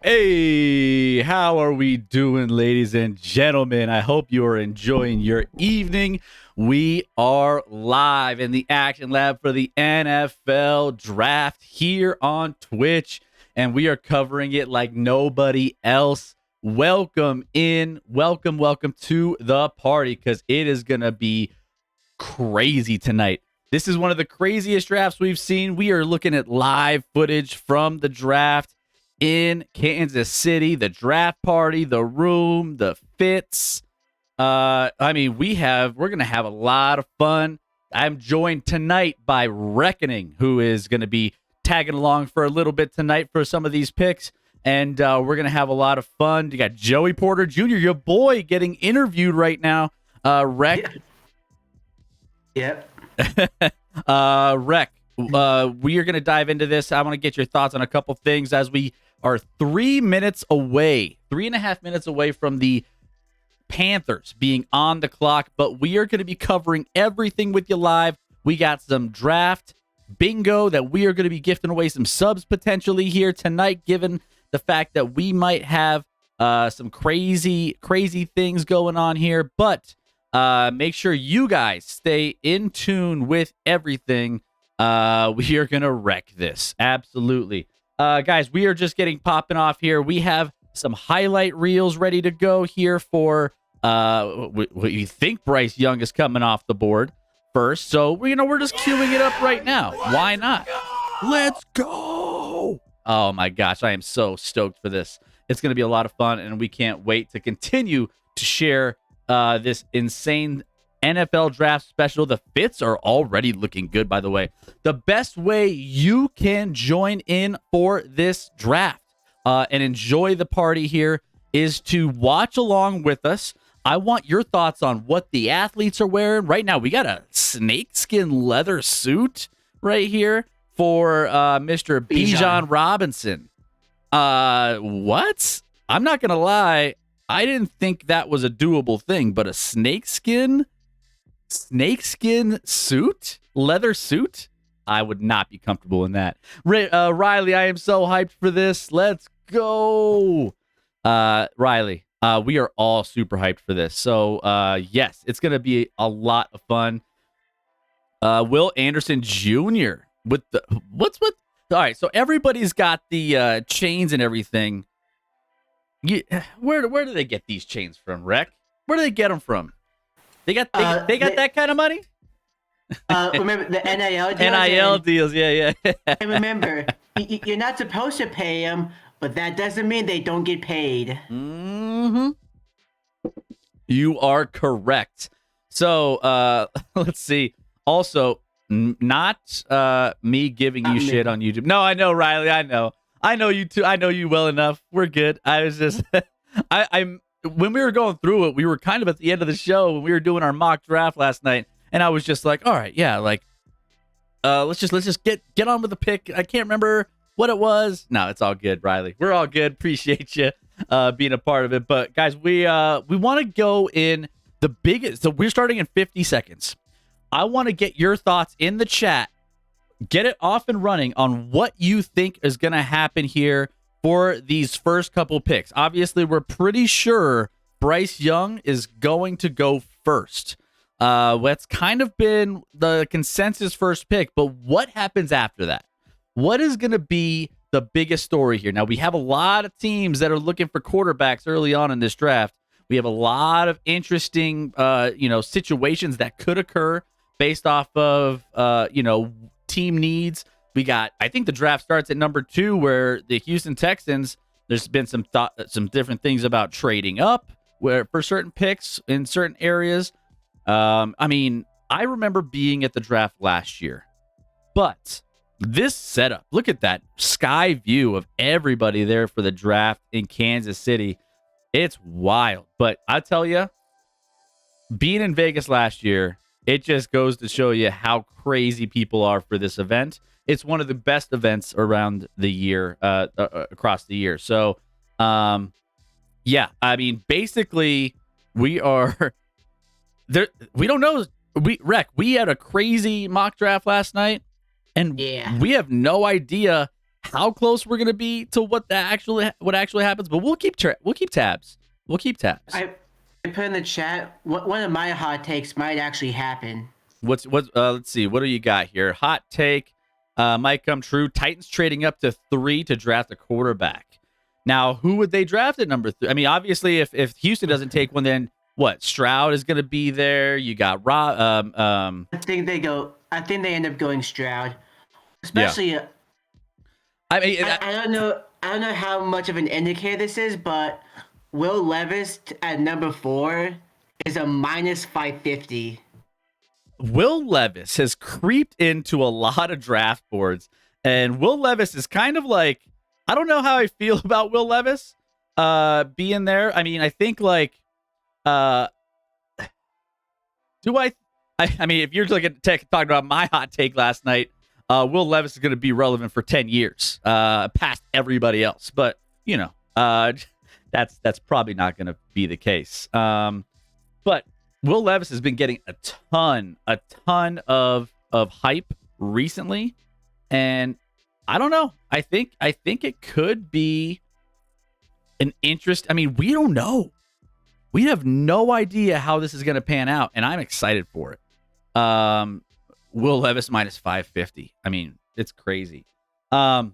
Hey, how are we doing, ladies and gentlemen? I hope you are enjoying your evening. We are live in the Action Lab for the NFL Draft here on Twitch, and we are covering it like nobody else. Welcome to the party, because it is going to be crazy tonight. This is one of the craziest drafts we've seen. We are looking at live footage from the draft in Kansas City, the draft party, the room, the fits. We're going to have a lot of fun. I'm joined tonight by Reckoning, who is going to be tagging along for a little bit tonight for some of these picks. And we're going to have a lot of fun. You got Joey Porter Jr., your boy, getting interviewed right now. Rec. Yep. Rec, we are going to dive into this. I want to get your thoughts on a couple things as we are 3.5 minutes away from the Panthers being on the clock, but we are going to be covering everything with you live. We got some draft bingo that we are going to be gifting away some subs potentially here tonight, given the fact that we might have some crazy things going on here. But make sure you guys stay in tune with everything. We are going to wreck this. Absolutely. Guys, we are just getting popping off here. We have some highlight reels ready to go here for we think Bryce Young is coming off the board first. So, we're just queuing it up right now. Why not? Let's go. Oh my gosh, I am so stoked for this. It's going to be a lot of fun, and we can't wait to continue to share this insane NFL draft special. The fits are already looking good, by the way. The best way you can join in for this draft and enjoy the party here is to watch along with us. I want your thoughts on what the athletes are wearing. Right now, we got a snakeskin leather suit right here for Mr. Bijan Robinson. What? I'm not going to lie. I didn't think that was a doable thing, but a snakeskin suit, leather suit, I would not be comfortable in that. Riley, I am so hyped for this. Let's go. Riley, we are all super hyped for this. So, yes, it's going to be a lot of fun. Will Anderson Jr. with the all right, so everybody's got the chains and everything. Where do they get these chains from, Rec? Where do they get them from? They got that kind of money? Remember the NIL deals? NIL deals, yeah. And remember, you're not supposed to pay them, but that doesn't mean they don't get paid. Mm-hmm. You are correct. So, let's see. Also, not me giving you shit on YouTube. No, I know, Riley. I know you too. I know you well enough. We're good. I was just, I'm. When we were going through it, we were kind of at the end of the show when we were doing our mock draft last night, and I was just like, all right, yeah, like, let's just get on with the pick. I can't remember what it was. No, it's all good, Riley. We're all good. Appreciate you being a part of it. But guys, we want to go in the biggest. So we're starting in 50 seconds. I want to get your thoughts in the chat. Get it off and running on what you think is going to happen here for these first couple picks. Obviously, we're pretty sure Bryce Young is going to go first. That's kind of been the consensus first pick, but what happens after that? What is going to be the biggest story here? Now, we have a lot of teams that are looking for quarterbacks early on in this draft. We have a lot of interesting, situations that could occur based off of, team needs. We got, I think the draft starts at number 2, where the Houston Texans, there's been some different things about trading up where for certain picks in certain areas. I remember being at the draft last year, but this setup, look at that sky view of everybody there for the draft in Kansas City. It's wild. But I tell you, being in Vegas last year, it just goes to show you how crazy people are for this event. It's one of the best events around the year, across the year. So, basically, we are there. We don't know. We had a crazy mock draft last night, and we have no idea how close we're gonna be to what actually happens, but we'll keep tabs. We'll keep tabs. I put in the chat. One of my hot takes might actually happen. Let's see. What do you got here? Hot take might come true. Titans trading up to 3 to draft a quarterback. Now, who would they draft at number 3? I mean, obviously, if Houston doesn't take one, then what? Stroud is going to be there. You got Rob. I think they end up going Stroud, especially. Yeah. I mean, I don't know. I don't know how much of an indicator this is, but Will Levis at number 4 is a minus 550. Will Levis has creeped into a lot of draft boards, and Will Levis is kind of like, I don't know how I feel about Will Levis being there. I mean, I think like, I mean, if you're talking about my hot take last night, Will Levis is going to be relevant for 10 years, past everybody else. But you know, that's probably not going to be the case. But Will Levis has been getting a ton of hype recently, and I don't know. I think it could be an interest. I mean, we don't know. We have no idea how this is going to pan out, and I'm excited for it. Will Levis minus 550. I mean, it's crazy. But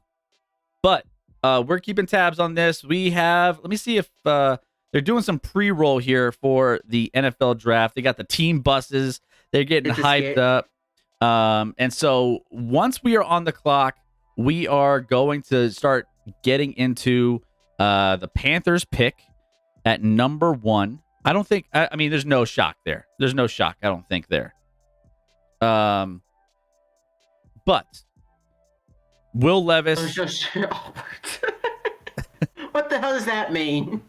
we're keeping tabs on this. We have. Let me see if they're doing some pre-roll here for the NFL draft. They got the team buses. They're getting hyped up. And so once we are on the clock, we are going to start getting into the Panthers pick at number 1. I don't think, I mean, there's no shock there. There's no shock, I don't think, there. But Will Levis. What the hell does that mean?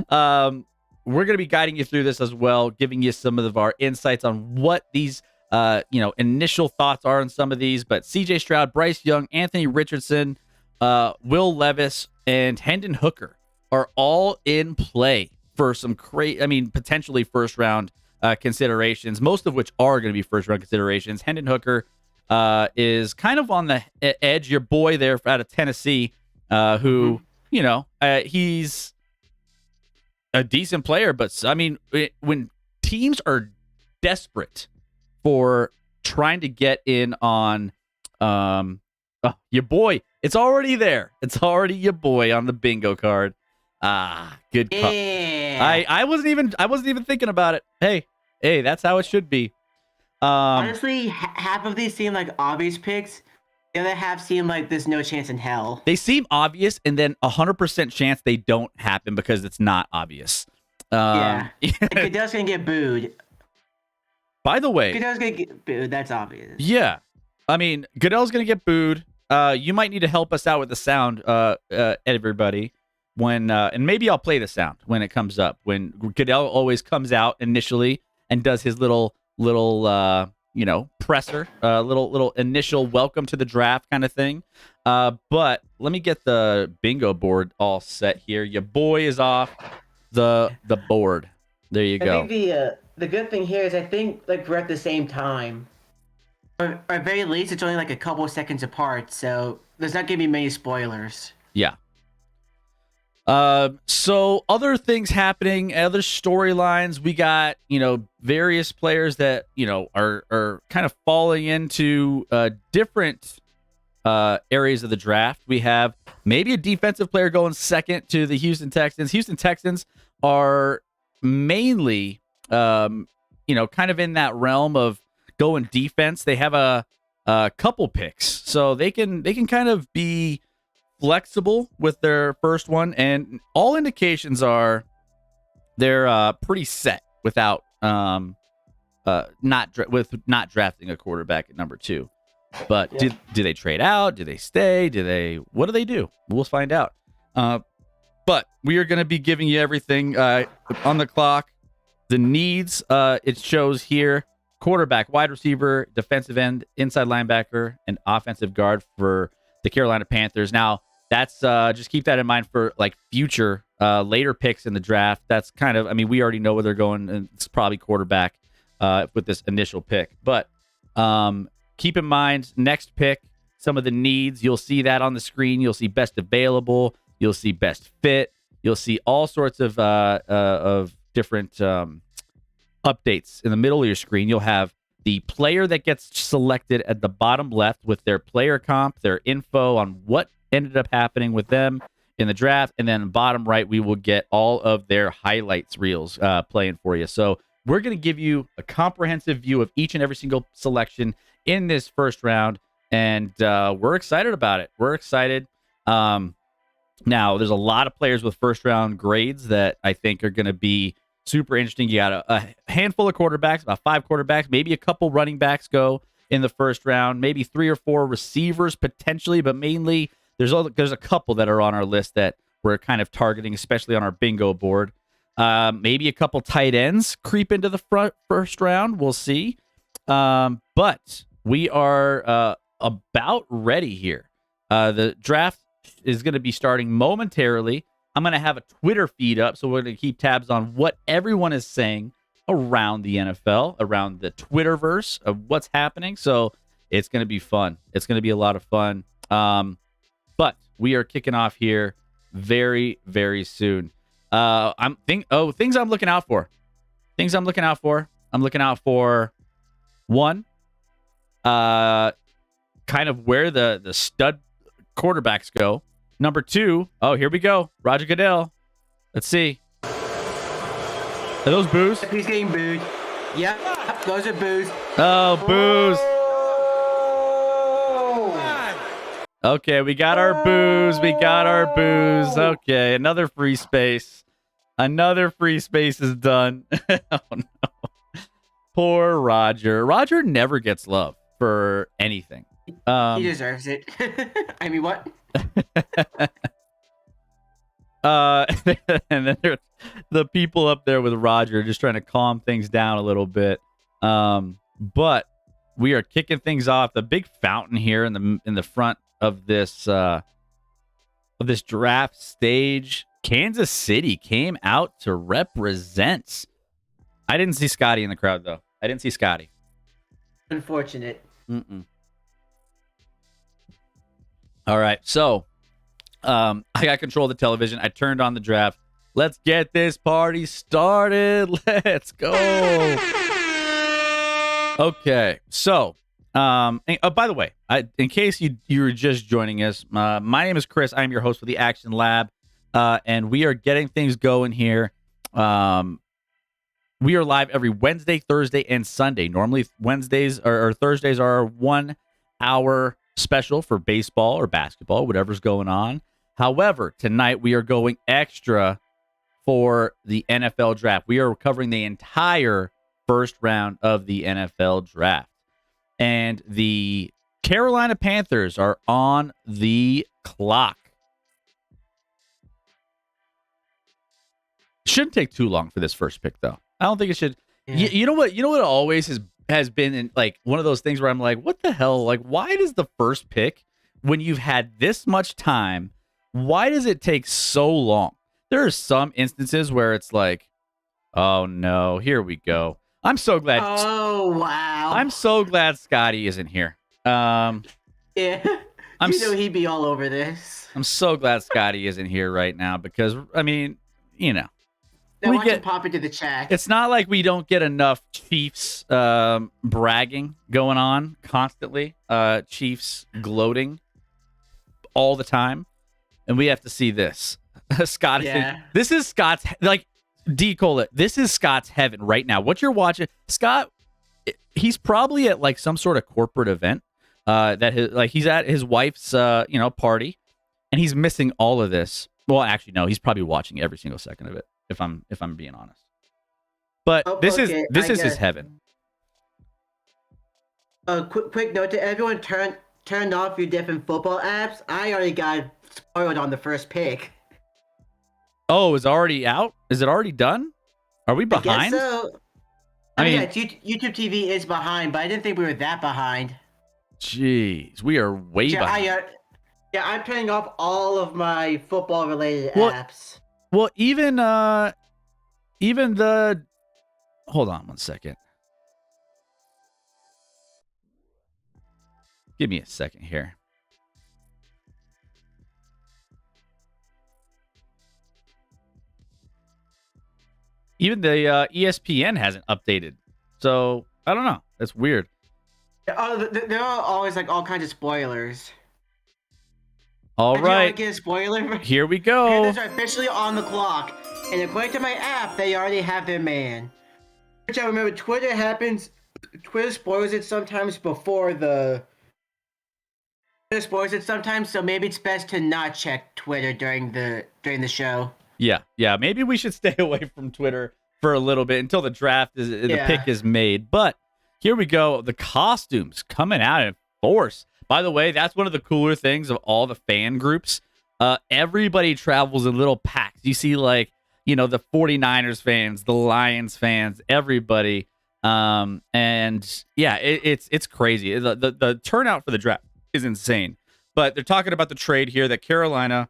We're going to be guiding you through this as well, giving you some of our insights on what these initial thoughts are on some of these. But CJ Stroud, Bryce Young, Anthony Richardson, Will Levis, and Hendon Hooker are all in play for some potentially first round considerations, most of which are going to be first round considerations. Hendon Hooker is kind of on the edge. Your boy there out of Tennessee, who, he's a decent player, but I mean, when teams are desperate for trying to get in on your boy, it's already there. It's already your boy on the bingo card. Good call. Yeah. I wasn't even thinking about it. Hey, that's how it should be. Honestly, half of these seem like obvious picks. The other half seem like there's no chance in hell. They seem obvious, and then 100% chance they don't happen because it's not obvious. Yeah. Goodell's gonna get booed. By the way, Goodell's gonna get booed. That's obvious. Yeah. I mean, Goodell's gonna get booed. You might need to help us out with the sound, everybody. When and maybe I'll play the sound when it comes up. When Goodell always comes out initially and does his little presser, little initial welcome to the draft kind of thing. But let me get the bingo board all set here. Your boy is off the board. There you go. I think the good thing here is I think like we're at the same time. Or at very least, it's only like a couple seconds apart, so there's not gonna be many spoilers. Yeah. So other things happening, other storylines. We got, various players that, are kind of falling into different areas of the draft. We have maybe a defensive player going second to the Houston Texans. Houston Texans are mainly, kind of in that realm of going defense. They have a couple picks, so they can kind of be flexible with their first one, and all indications are they're pretty set without not drafting a quarterback at number 2. But yeah. Do they trade out? Do they stay? What do they do? We'll find out. But we are going to be giving you everything on the clock. The needs it shows here: quarterback, wide receiver, defensive end, inside linebacker, and offensive guard for the Carolina Panthers. Now, that's just keep that in mind for like future later picks in the draft. That's kind of, we already know where they're going, and it's probably quarterback with this initial pick. But keep in mind, next pick, some of the needs. You'll see that on the screen. You'll see best available. You'll see best fit. You'll see all sorts of different updates in the middle of your screen. You'll have the player that gets selected at the bottom left with their player comp, their info on what ended up happening with them in the draft. And then bottom right, we will get all of their highlights reels playing for you. So we're going to give you a comprehensive view of each and every single selection in this first round. And we're excited about it. We're excited. Now, there's a lot of players with first round grades that I think are going to be super interesting. You got a handful of quarterbacks, about 5 quarterbacks, maybe a couple running backs go in the first round, maybe 3 or 4 receivers potentially, but mainly there's a couple that are on our list that we're kind of targeting, especially on our bingo board. Maybe a couple tight ends creep into the first round. We'll see. But we are about ready here. The draft is going to be starting momentarily. I'm going to have a Twitter feed up, so we're going to keep tabs on what everyone is saying around the NFL, around the Twitterverse of what's happening. So it's going to be fun. It's going to be a lot of fun. But we are kicking off here very, very soon. Things I'm looking out for. Things I'm looking out for. I'm looking out for one, kind of where the stud quarterbacks go. Number 2, here we go. Roger Goodell. Let's see. Are those boos? He's getting booed. Yep, those are boos. Oh, boos. Okay, we got our boos. We got our boos. Okay, another free space. Another free space is done. Oh, no. Poor Roger. Roger never gets love for anything. He deserves it. I mean, what? And then there's the people up there with Roger just trying to calm things down a little bit. But we are kicking things off. The big fountain here in the front of this draft stage. Kansas City came out to represent. I didn't see Scotty in the crowd though. I didn't see Scotty. Unfortunate. All right, so I got control of the television. I turned on the draft. Let's get this party started. Let's go. Okay, so by the way, in case you were just joining us, my name is Chris. I'm your host for the Action Lab, and we are getting things going here. We are live every Wednesday, Thursday, and Sunday. Normally, Wednesdays or Thursdays are 1 hour special for baseball or basketball, whatever's going on. However, tonight we are going extra for the NFL draft. We are covering the entire first round of the NFL draft. And the Carolina Panthers are on the clock. Shouldn't take too long for this first pick, though. I don't think it should. Yeah. You know what? You know what always has been in like one of those things where I'm like, what the hell? Like, why does the first pick, when you've had this much time, why does it take so long? There are some instances where it's like, oh no, here we go. I'm so glad. Oh wow. I'm so glad Scotty isn't here. Yeah. He'd be all over this. I'm so glad Scotty isn't here right now because I mean, we get pop into the chat. It's not like we don't get enough Chiefs bragging going on constantly. Chiefs gloating all the time, and we have to see this. Scott, this is Scott's D. Cole. This is Scott's heaven right now. What you're watching, Scott, he's probably at like some sort of corporate event he's at his wife's party, and he's missing all of this. Well, actually, no, he's probably watching every single second of it. If I'm being honest, but this is his heaven. Quick note to everyone: turn off your different football apps. I already got spoiled on the first pick. Oh, is it already out? Is it already done? Are we behind? I guess so. I mean, YouTube TV is behind, but I didn't think we were that behind. Jeez, we are way behind. I'm turning off all of my football-related apps. Well, even the... Hold on one second. Give me a second here. Even the ESPN hasn't updated. So I don't know. That's weird. Oh, there are always like all kinds of spoilers. All right. You get a spoiler? Here we go. Panthers are officially on the clock, and according to my app, they already have their man. Which I remember, Twitter spoils it sometimes before the. Twitter spoils it sometimes, so maybe it's best to not check Twitter during the show. Yeah. Maybe we should stay away from Twitter for a little bit until the the pick is made. But here we go. The costumes coming out in force. By the way, that's one of the cooler things of all the fan groups. Everybody travels in little packs. You see, like, the 49ers fans, the Lions fans, everybody. And yeah, it's crazy. The turnout for the draft is insane. But they're talking about the trade here that Carolina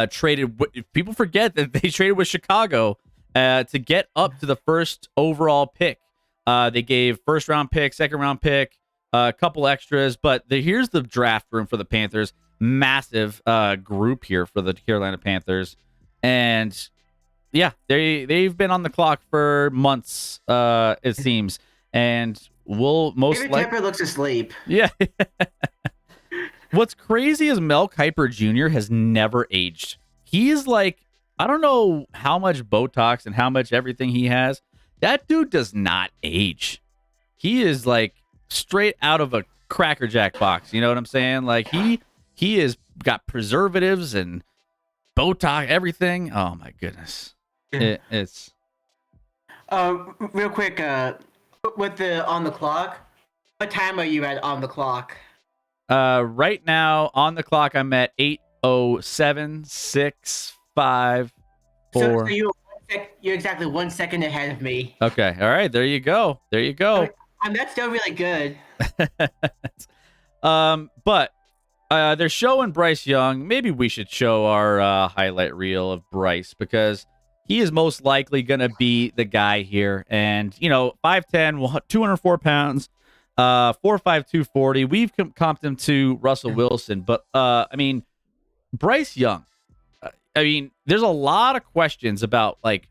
traded. People forget that they traded with Chicago to get up to the first overall pick. They gave first round pick, second round pick, a couple extras, but here's the draft room for the Panthers. Massive group here for the Carolina Panthers, and yeah, they've been on the clock for months, it seems, and will most likely. Tepper looks asleep. Yeah. What's crazy is Mel Kiper Jr. has never aged. He is like, I don't know how much Botox and how much everything he has. That dude does not age. He is like straight out of a Cracker Jack box. You know what I'm saying? Like he is got preservatives and Botox, everything. Oh my goodness. It's real quick, with the on the clock, what time are you at on the clock? Right now on the clock I'm at 8:07, 6, 5, 4. So you're exactly 1 second ahead of me. Okay. All right. There you go. And that's still really good. But they're showing Bryce Young. Maybe we should show our highlight reel of Bryce because he is most likely going to be the guy here. And, 5'10", 204 pounds, 4'5", 240. We've comped him to Russell Wilson. But, Bryce Young, there's a lot of questions about, like,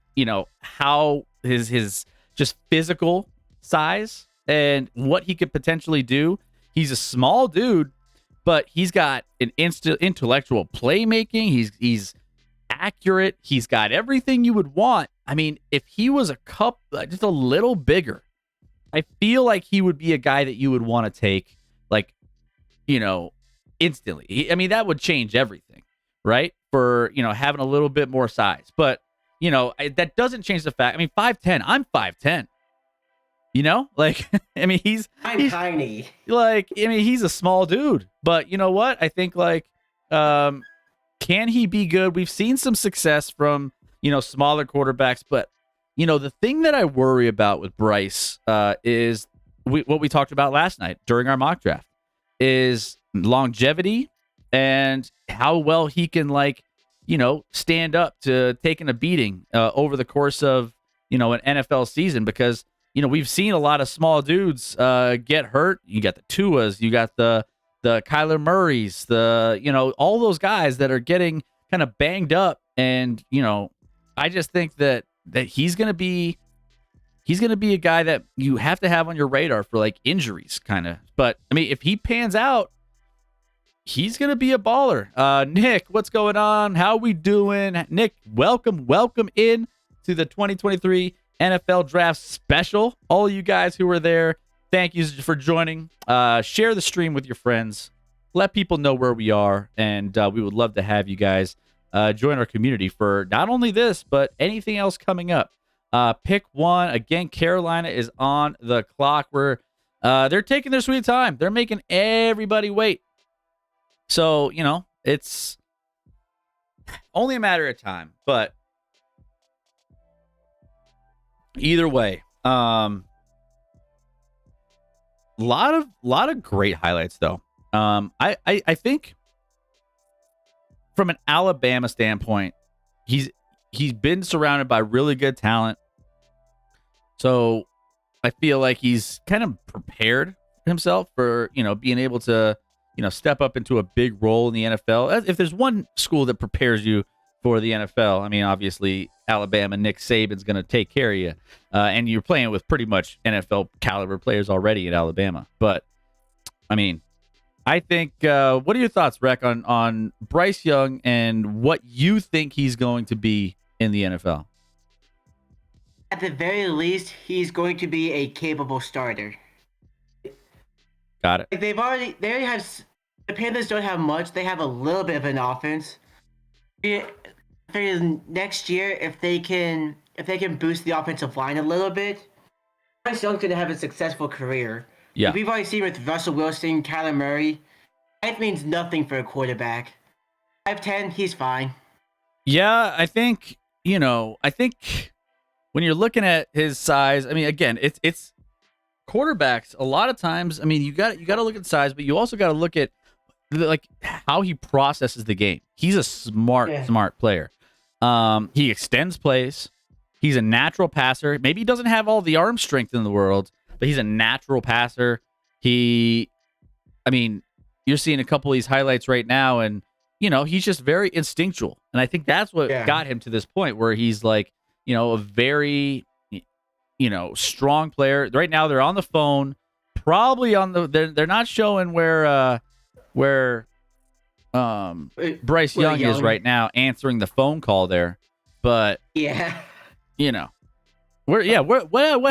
how his just physical size and what he could potentially do. He's a small dude, but he's got an intellectual playmaking. He's accurate. He's got everything you would want. If he was just a little bigger, I feel like he would be a guy that you would want to take, like, instantly. That would change everything, right? For, having a little bit more size. But, that doesn't change the fact. 5'10", I'm 5'10". He's tiny. He's a small dude. But you know what? I think, can he be good? We've seen some success from, smaller quarterbacks. But, the thing that I worry about with Bryce is what we talked about last night during our mock draft is longevity and how well he can, stand up to taking a beating over the course of, an NFL season. Because, we've seen a lot of small dudes get hurt. You got the Tuas, you got the Kyler Murrays, all those guys that are getting kind of banged up. And, I just think that he's going to be a guy that you have to have on your radar for, like, injuries kind of. But if he pans out, he's going to be a baller. Nick, what's going on? How we doing? Nick, welcome in to the 2023 NFL Draft Special. All of you guys who were there, thank you for joining. Share the stream with your friends. Let people know where we are, and we would love to have you guys join our community for not only this, but anything else coming up. Pick one. Again, Carolina is on the clock. They're taking their sweet time. They're making everybody wait. So, it's only a matter of time. But either way, lot of great highlights though. I think from an Alabama standpoint, he's been surrounded by really good talent. So I feel like he's kind of prepared himself for, being able to, step up into a big role in the NFL. If there's one school that prepares you for the NFL. I mean, obviously, Alabama, Nick Saban's going to take care of you. And you're playing with pretty much NFL caliber players already at Alabama. But, I mean, I think, what are your thoughts, Rec, on Bryce Young and what you think he's going to be in the NFL? At the very least, he's going to be a capable starter. Got it. Like they already have. The Panthers don't have much. They have a little bit of an offense. For next year, if they can boost the offensive line a little bit, Bryce Young's going to have a successful career. Yeah. We've already seen with Russell Wilson, Kyler Murray. That means nothing for a quarterback. 5'10", he's fine. Yeah, I think when you're looking at his size, I mean, again, it's quarterbacks. A lot of times, I mean, you got to look at size, but you also got to look at how he processes the game. He's a smart player. He extends plays. He's a natural passer. Maybe he doesn't have all the arm strength in the world, but he's a natural passer. You're seeing a couple of these highlights right now, and he's just very instinctual. And I think that's what got him to this point where he's like, a very, strong player. Right now, they're on the phone, probably on they're not showing where Bryce Young is right now, answering the phone call there. But what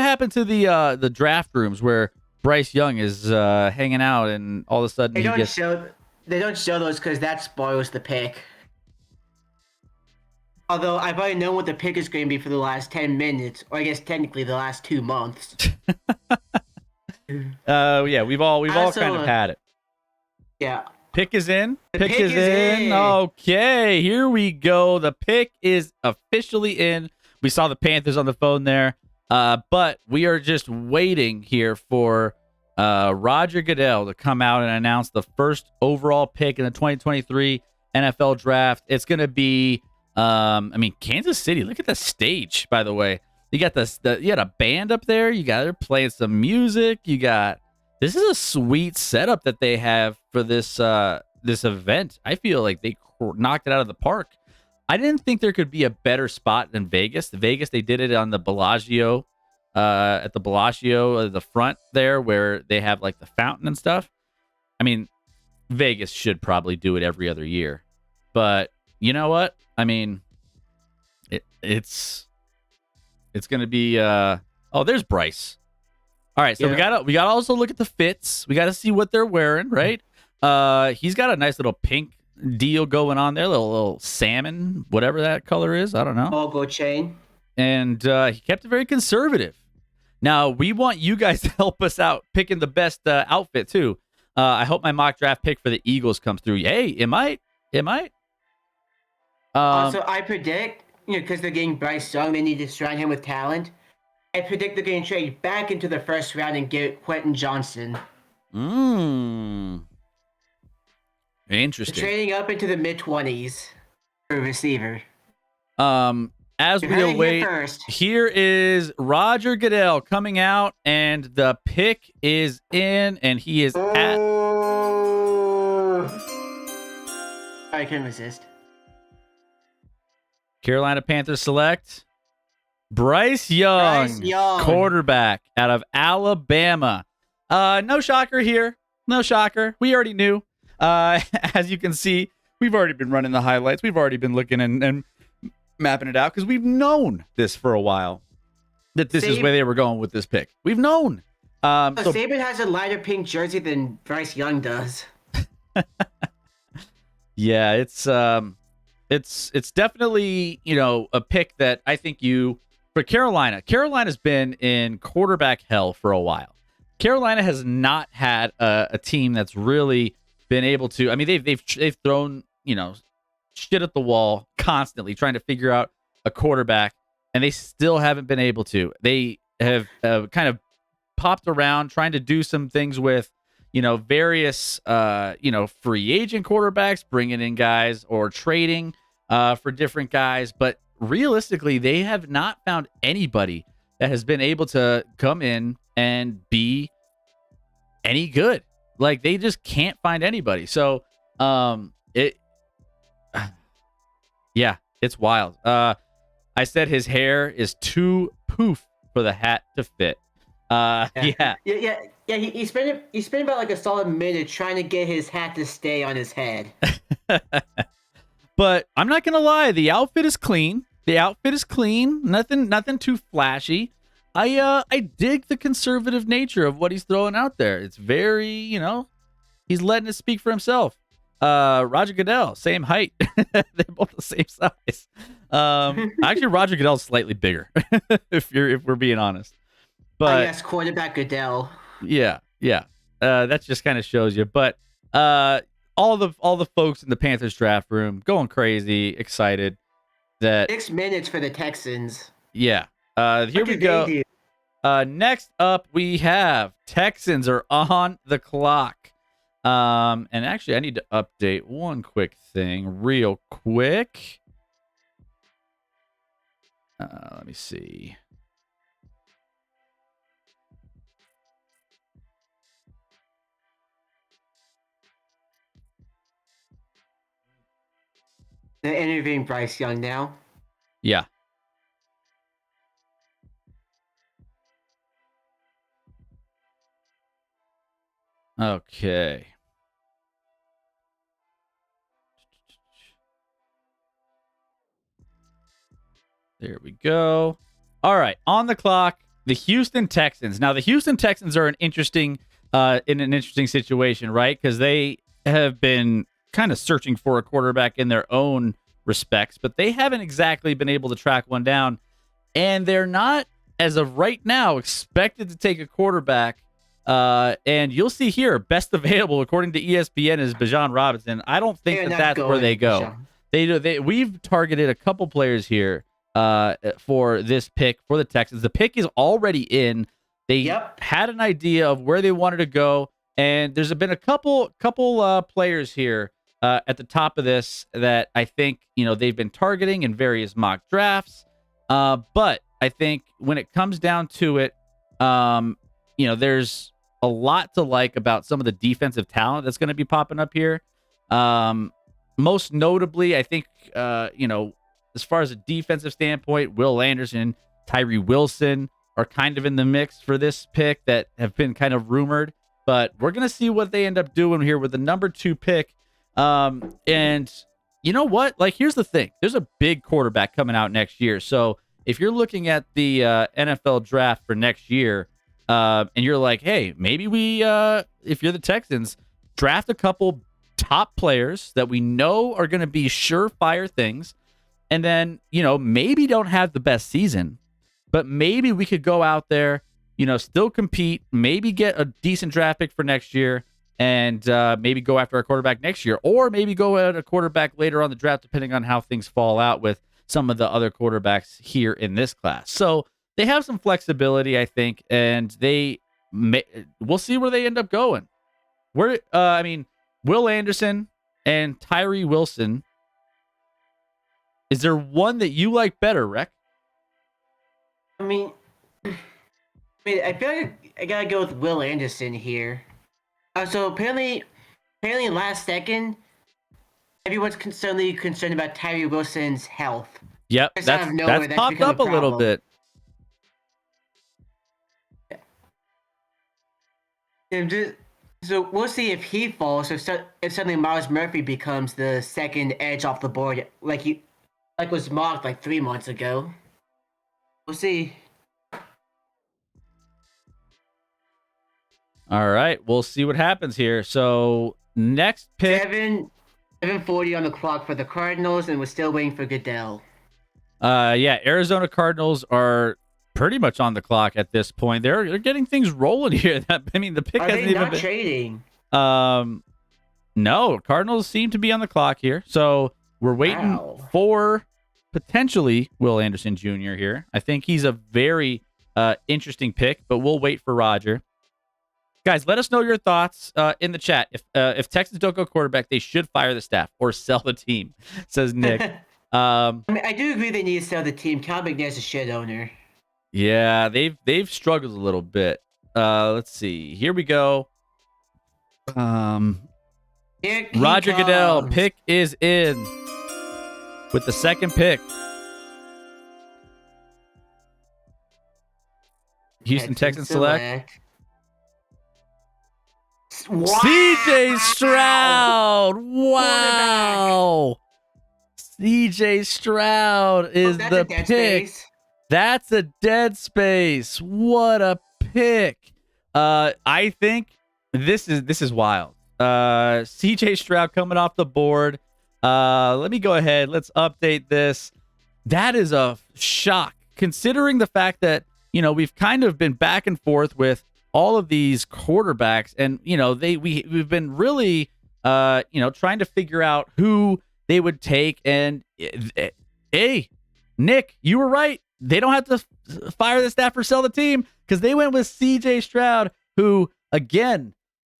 happened to the draft rooms where Bryce Young is hanging out, and all of a sudden they don't show those because that spoils the pick. Although I've already known what the pick is going to be for the last 10 minutes, or I guess technically the last 2 months. We've all kind of had it. Yeah. Pick is in. Pick is in. Okay, here we go. The pick is officially in. We saw the Panthers on the phone there, but we are just waiting here for Roger Goodell to come out and announce the first overall pick in the 2023 NFL Draft. It's going to be, Kansas City. Look at the stage, by the way. You got you got a band up there. They're playing some music. This is a sweet setup that they have for this event. I feel like they knocked it out of the park. I didn't think there could be a better spot than Vegas. Vegas, they did it on the Bellagio, at the Bellagio, the front there where they have like the fountain and stuff. I mean, Vegas should probably do it every other year. But you know what? I mean, it's going to be there's Bryce. All right, so we gotta also look at the fits. We got to see what they're wearing, right? He's got a nice little pink deal going on there, little salmon, whatever that color is. I don't know. Logo chain. And he kept it very conservative. Now, we want you guys to help us out picking the best outfit, too. I hope my mock draft pick for the Eagles comes through. Hey, it might. Also, I predict, because they're getting Bryce Young, they need to surround him with talent. I predict they're going to trade back into the first round and get Quentin Johnson. Interesting. They're trading up into the mid-20s for a receiver. As we await, here is Roger Goodell coming out, and the pick is in, and he is at. I couldn't resist. Carolina Panthers select Bryce Young, quarterback out of Alabama. No shocker here. No shocker. We already knew. As you can see, we've already been running the highlights. We've already been looking and mapping it out because we've known this for a while, that this is where they were going with this pick. We've known. Saban has a lighter pink jersey than Bryce Young does. Yeah, it's definitely, a pick that I think for Carolina. Carolina's been in quarterback hell for a while. Carolina has not had a team that's really been able to. I mean, they've thrown shit at the wall constantly trying to figure out a quarterback, and they still haven't been able to. They have kind of popped around trying to do some things with various free agent quarterbacks, bringing in guys or trading for different guys, but realistically they have not found anybody that has been able to come in and be any good. Like, they just can't find anybody. So It's wild. I said his hair is too poof for the hat to fit. Yeah. He spent about like a solid minute trying to get his hat to stay on his head. But I'm not gonna lie, the outfit is clean. Nothing too flashy. I dig the conservative nature of what he's throwing out there. It's very, he's letting it speak for himself. Roger Goodell, same height. They're both the same size. Actually, Roger Goodell's slightly bigger, if we're being honest. But yes, quarterback Goodell. Yeah. That just kind of shows you. But all the folks in the Panthers draft room going crazy, excited that 6 minutes for the Texans. Yeah. Here we go. Next up, we have Texans are on the clock. And actually, I need to update one quick thing real quick. Let me see. They're interviewing Bryce Young now. Yeah. Okay. There we go. All right, on the clock, the Houston Texans. Now, the Houston Texans are in an interesting situation, right? Because they have been kind of searching for a quarterback in their own respects, but they haven't exactly been able to track one down. And they're not, as of right now, expected to take a quarterback. And you'll see here, best available according to ESPN is Bijan Robinson. I don't think that's where they go. We've targeted a couple players here for this pick for the Texans. The pick is already in. They had an idea of where they wanted to go, and there's been a couple players here at the top of this that I think they've been targeting in various mock drafts. But I think when it comes down to it, there's a lot to like about some of the defensive talent that's going to be popping up here. Most notably, I think, as far as a defensive standpoint, Will Anderson, Tyree Wilson are kind of in the mix for this pick that have been kind of rumored. But we're going to see what they end up doing here with the number 2 pick. And you know what? Like, here's the thing. There's a big quarterback coming out next year. So if you're looking at the NFL draft for next year, and you're like, hey, maybe if you're the Texans, draft a couple top players that we know are going to be surefire things. And then, maybe don't have the best season, but maybe we could go out there, still compete, maybe get a decent draft pick for next year, and maybe go after our quarterback next year, or maybe go at a quarterback later on the draft, depending on how things fall out with some of the other quarterbacks here in this class. So they have some flexibility, I think, and we'll see where they end up going. Will Anderson and Tyree Wilson. Is there one that you like better, Rec? I feel like I gotta go with Will Anderson here. So apparently last second, everyone's concerned about Tyree Wilson's health. Yep, that's popped up a little bit. So we'll see if he falls. If suddenly Myles Murphy becomes the second edge off the board, like was mocked like 3 months ago. We'll see. All right, we'll see what happens here. So next pick, 7:40 on the clock for the Cardinals, and we're still waiting for Goodell. Arizona Cardinals are pretty much on the clock at this point. They're getting things rolling here. The pick hasn't even been trading. No, Cardinals seem to be on the clock here. So we're waiting for potentially Will Anderson Jr. here. I think he's a very interesting pick, but we'll wait for Roger. Guys, let us know your thoughts in the chat. If Texans don't go quarterback, they should fire the staff or sell the team, says Nick. I do agree they need to sell the team. Cal McNair's a shit owner. Yeah, they've struggled a little bit. Let's see. Here we go. Roger Goodell, pick is in. with the second pick. Houston Texans select. Wow. CJ Stroud. Wow. CJ Stroud is the pick. Space. That's a dead space. What a pick. I think this is wild. CJ Stroud coming off the board. Let me go ahead. Let's update this. That is a shock, considering the fact that, we've kind of been back and forth with all of these quarterbacks, and we've been really trying to figure out who they would take. And hey, Nick, you were right. They don't have to fire the staff or sell the team, because they went with CJ Stroud, who, again,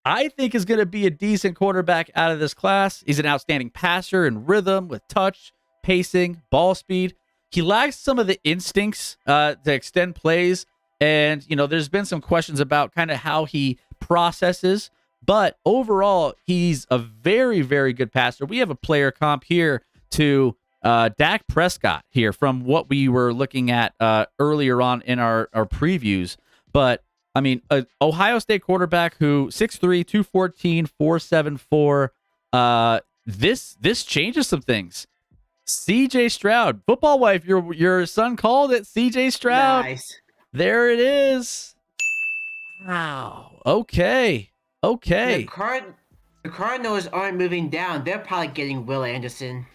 I think is going to be a decent quarterback out of this class. He's an outstanding passer in rhythm with touch, pacing, ball speed. He lacks some of the instincts to extend plays. And, there's been some questions about kind of how he processes. But overall, he's a very, very good passer. We have a player comp here to Dak Prescott here from what we were looking at earlier on in our previews. But, I mean, an Ohio State quarterback who 6'3", 214, 474. This changes some things. CJ Stroud, football wife, your son called it. CJ Stroud. Nice. There it is. Wow. Okay. The Cardinals aren't moving down. They're probably getting Will Anderson.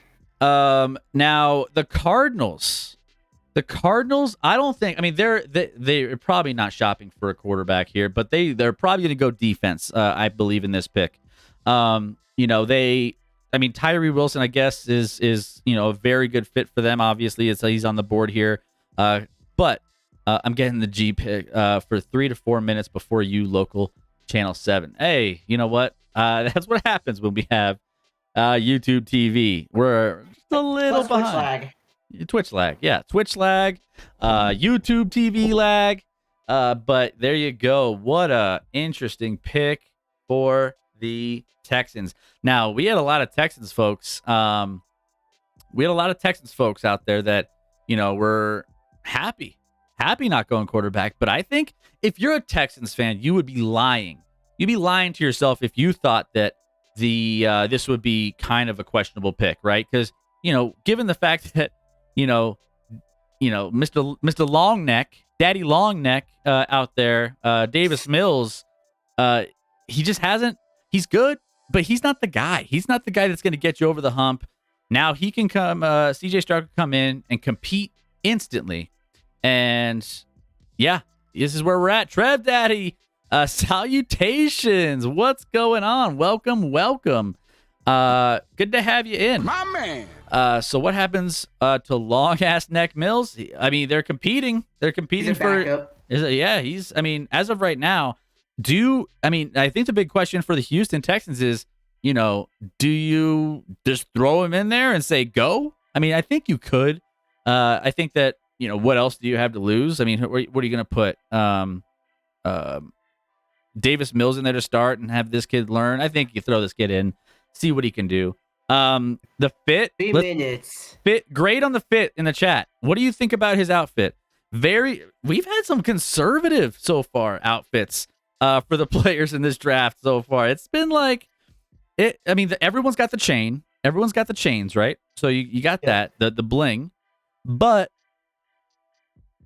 Now the Cardinals, I don't think. I mean, they're probably not shopping for a quarterback here, but they're probably going to go defense. I believe in this pick. Tyree Wilson, I guess, is a very good fit for them. Obviously, he's on the board here. But I'm getting the G pick for 3 to 4 minutes before you, local Channel 7. Hey, you know what? That's what happens when we have YouTube TV. We're just a little behind. Twitch lag. Yeah, Twitch lag. YouTube TV lag. But there you go. What a interesting pick for the Texans. Now, we had a lot of Texans folks. Out there that, were happy not going quarterback. But I think if you're a Texans fan, you would be lying. You'd be lying to yourself if you thought that this would be kind of a questionable pick, right? Because, given the fact that, Mr. Longneck, Daddy Longneck out there, Davis Mills, he just hasn't. He's good, but he's not the guy. He's not the guy that's going to get you over the hump. Now he can come. CJ Stroud can come in and compete instantly. And yeah, this is where we're at. Trev Daddy, salutations. What's going on? Welcome. Good to have you in, my man. So what happens to long ass neck Mills? I mean, they're competing. They're competing for. He's. I mean, as of right now. I think the big question for the Houston Texans is, do you just throw him in there and say go? I mean, I think you could. I think that, what else do you have to lose? I mean, what are you going to put Davis Mills in there to start and have this kid learn? I think you throw this kid in, see what he can do. The fit. 3 minutes. Fit. Great on the fit in the chat. What do you think about his outfit? We've had some conservative so far outfits. For the players in this draft so far. It's been like it. I mean, everyone's got the chain. Everyone's got the chains, right? So you got that, the bling. But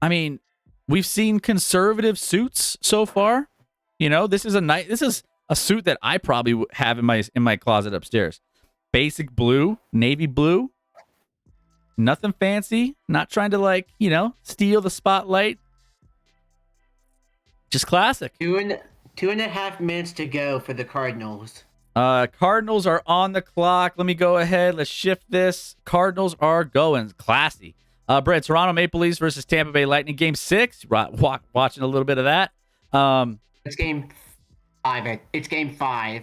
I mean, we've seen conservative suits so far. This is a suit that I probably have in my closet upstairs. Basic blue, navy blue. Nothing fancy. Not trying to steal the spotlight. Just classic. 2.5 minutes to go for the Cardinals. Cardinals are on the clock. Let me go ahead. Let's shift this. Cardinals are going. Classy. Brett, Toronto Maple Leafs versus Tampa Bay Lightning. Game 6. Watching a little bit of that. It's game 5. It's game 5.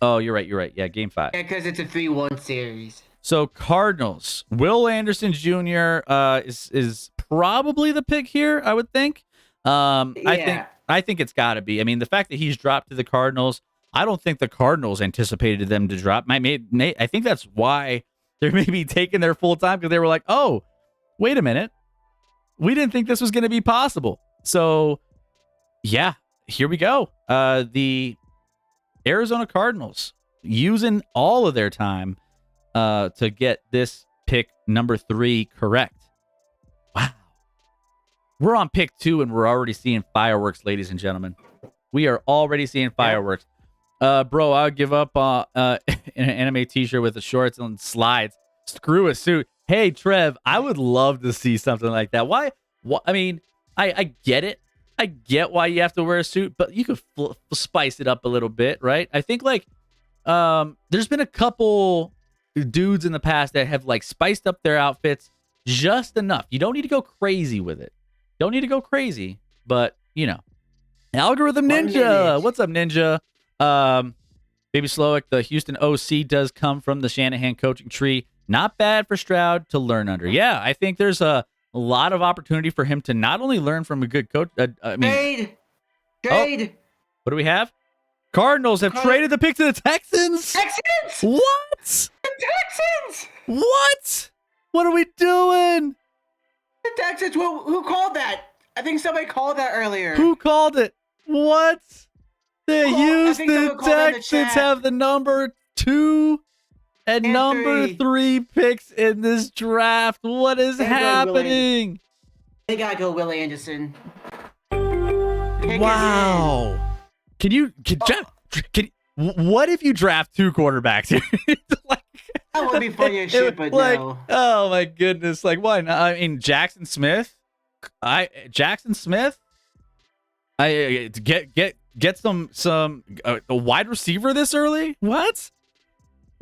Oh, you're right. Yeah, game 5. Because it's a 3-1 series. So Cardinals. Will Anderson Jr. Is probably the pick here, I would think. I think it's got to be. I mean, the fact that he's dropped to the Cardinals, I don't think the Cardinals anticipated them to drop. I think that's why They're maybe taking their full time because they were like, oh, wait a minute. We didn't think this was going to be possible. So, yeah, here we go. The Arizona Cardinals using all of their time to get this pick number 3 correct. Wow. We're on pick 2 and we're already seeing fireworks, ladies and gentlemen. We are already seeing fireworks. Bro, I would give up an anime t-shirt with the shorts and slides. Screw a suit. Hey, Trev, I would love to see something like that. Why? I mean, I get it. I get why you have to wear a suit, but you could spice it up a little bit, right? I think like there's been a couple dudes in the past that have like spiced up their outfits just enough. You don't need to go crazy with it. Don't need to go crazy, but you know. Algorithm Ninja. What's up, Ninja? Baby Slowick, the Houston OC does come from the Shanahan coaching tree. Not bad for Stroud to learn under. Yeah, I think there's a lot of opportunity for him to not only learn from a good coach. Trade. Oh, what do we have? Cardinals have traded the pick to the Texans. What? The Texans. What? What are we doing? The Texans. Who called that? I think somebody called that earlier. Who called it? What? The Houston Texans have the number 2 and number 3 picks in this draft. What is happening? They gotta go Will Anderson. Wow. What if you draft 2 quarterbacks here? That would be funny as shit, but like, no. Oh my goodness. Like, why not? I mean, Jackson Smith. I get some a wide receiver this early? What?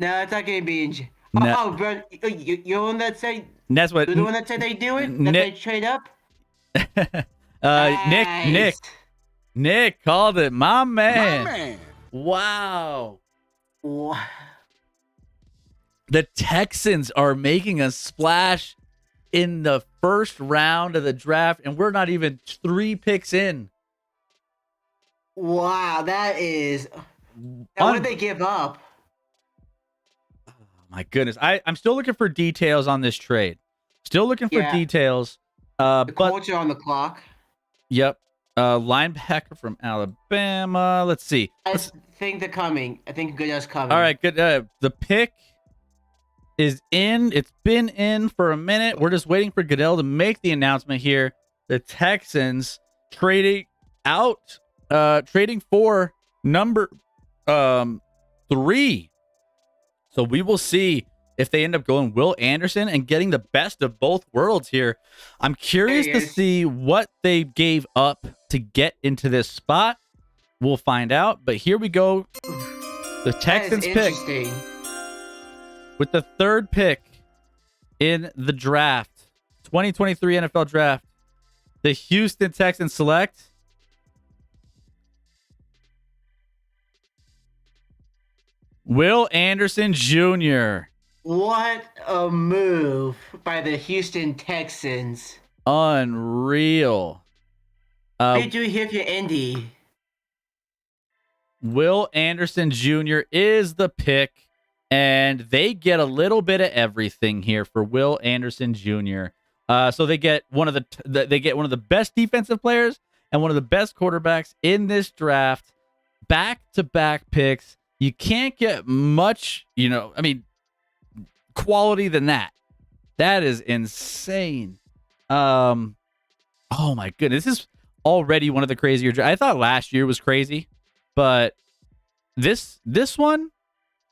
No, it's not gonna be. No. Oh, bro, you're the one that said. That's what. You're the one that said they do it. That they trade up. Nice. Nick called it. My man. Wow. The Texans are making a splash in the first round of the draft, and we're not even 3 picks in. Wow, that is. What did they give up? Oh, my goodness. I'm still looking for details on this trade. Still looking for details. The Colts are on the clock. Yep. Linebacker from Alabama. Let's see. I think they're coming. I think Goodell's coming. All right, good. The pick is in. It's been in for a minute. We're just waiting for Goodell to make the announcement here. The Texans trading for number 3. So we will see if they end up going Will Anderson and getting the best of both worlds here. I'm curious to see what they gave up to get into this spot. We'll find out. But here we go. The Texans pick with the 3rd pick in the draft, 2023 NFL draft. The Houston Texans select Will Anderson Jr. What a move by the Houston Texans. Unreal. What did you hear for Indy? Will Anderson Jr. is the pick, and they get a little bit of everything here for Will Anderson Jr. So they get one of the best defensive players and one of the best quarterbacks in this draft. Back-to-back picks. You can't get much, quality than that. That is insane. Oh my goodness. This is already one of the crazier. I thought last year was crazy, but this one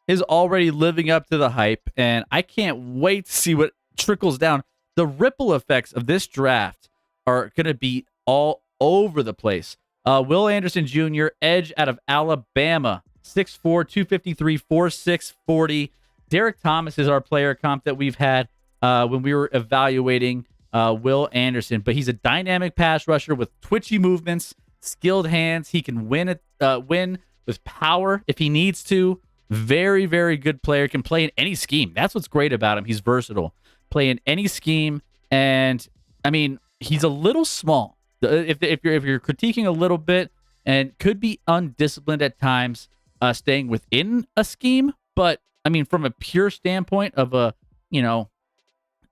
is already living up to the hype, and I can't wait to see what trickles down. The ripple effects of this draft are going to be all over the place. Will Anderson Jr., edge out of Alabama, 6'4", 253, 4'6", 40. Derek Thomas is our player comp that we've had when we were evaluating Will Anderson, but he's a dynamic pass rusher with twitchy movements, skilled hands. He can win with power if he needs to. Very, very good player. Can play in any scheme. That's what's great about him. He's versatile. Play in any scheme, and I mean, he's a little small. If you're critiquing a little bit, and could be undisciplined at times, staying within a scheme, but I mean, from a pure standpoint of a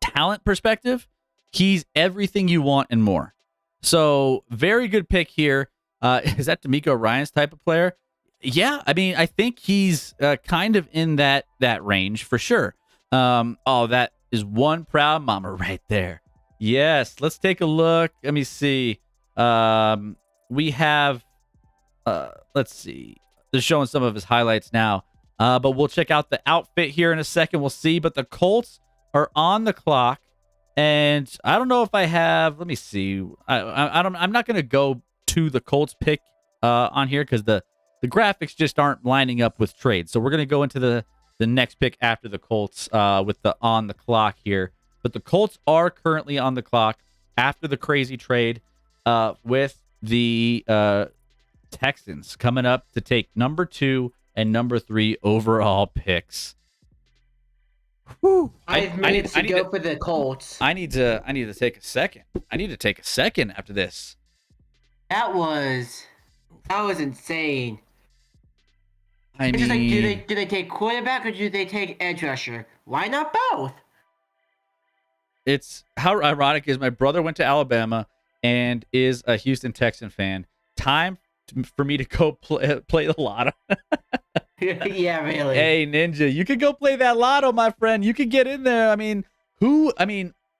talent perspective, he's everything you want and more. So very good pick here. Is that DeMeco Ryans type of player? Yeah, I mean, I think he's kind of in that range for sure. That is one proud mama right there. Yes, let's take a look. Let me see. We have, let's see. They're showing some of his highlights now. But we'll check out the outfit here in a second. We'll see. But the Colts are on the clock. And I don't know if I have, let me see. I'm not going to go to the Colts pick on here because the graphics just aren't lining up with trades. So we're going to go into the next pick after the Colts with the on the clock here. But the Colts are currently on the clock after the crazy trade with the Texans coming up to take number 2 and number 3 overall picks. Whew. 5 minutes to go for the Colts. I need to take a second. I need to take a second after this. That was insane. I mean, just like, do they take quarterback or do they take edge rusher? Why not both? It's how ironic is my brother went to Alabama and is a Houston Texan fan. Time for me to go play the lotto. Yeah, really. Hey, Ninja, you could go play that lotto, my friend. You could get in there. I mean,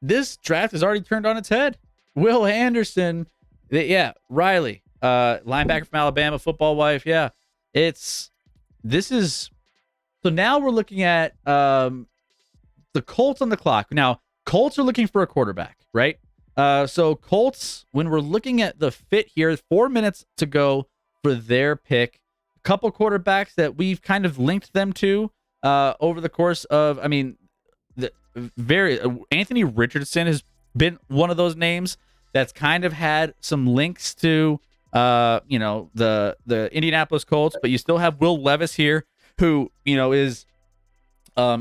this draft has already turned on its head. Will Anderson, Riley, linebacker from Alabama, football wife. Yeah, so now we're looking at the Colts on the clock. Now, Colts are looking for a quarterback, right? So Colts, when we're looking at the fit here, 4 minutes to go for their pick. A couple quarterbacks that we've kind of linked them to over the course of, Anthony Richardson has been one of those names that's kind of had some links to, the Indianapolis Colts, but you still have Will Levis here, who, is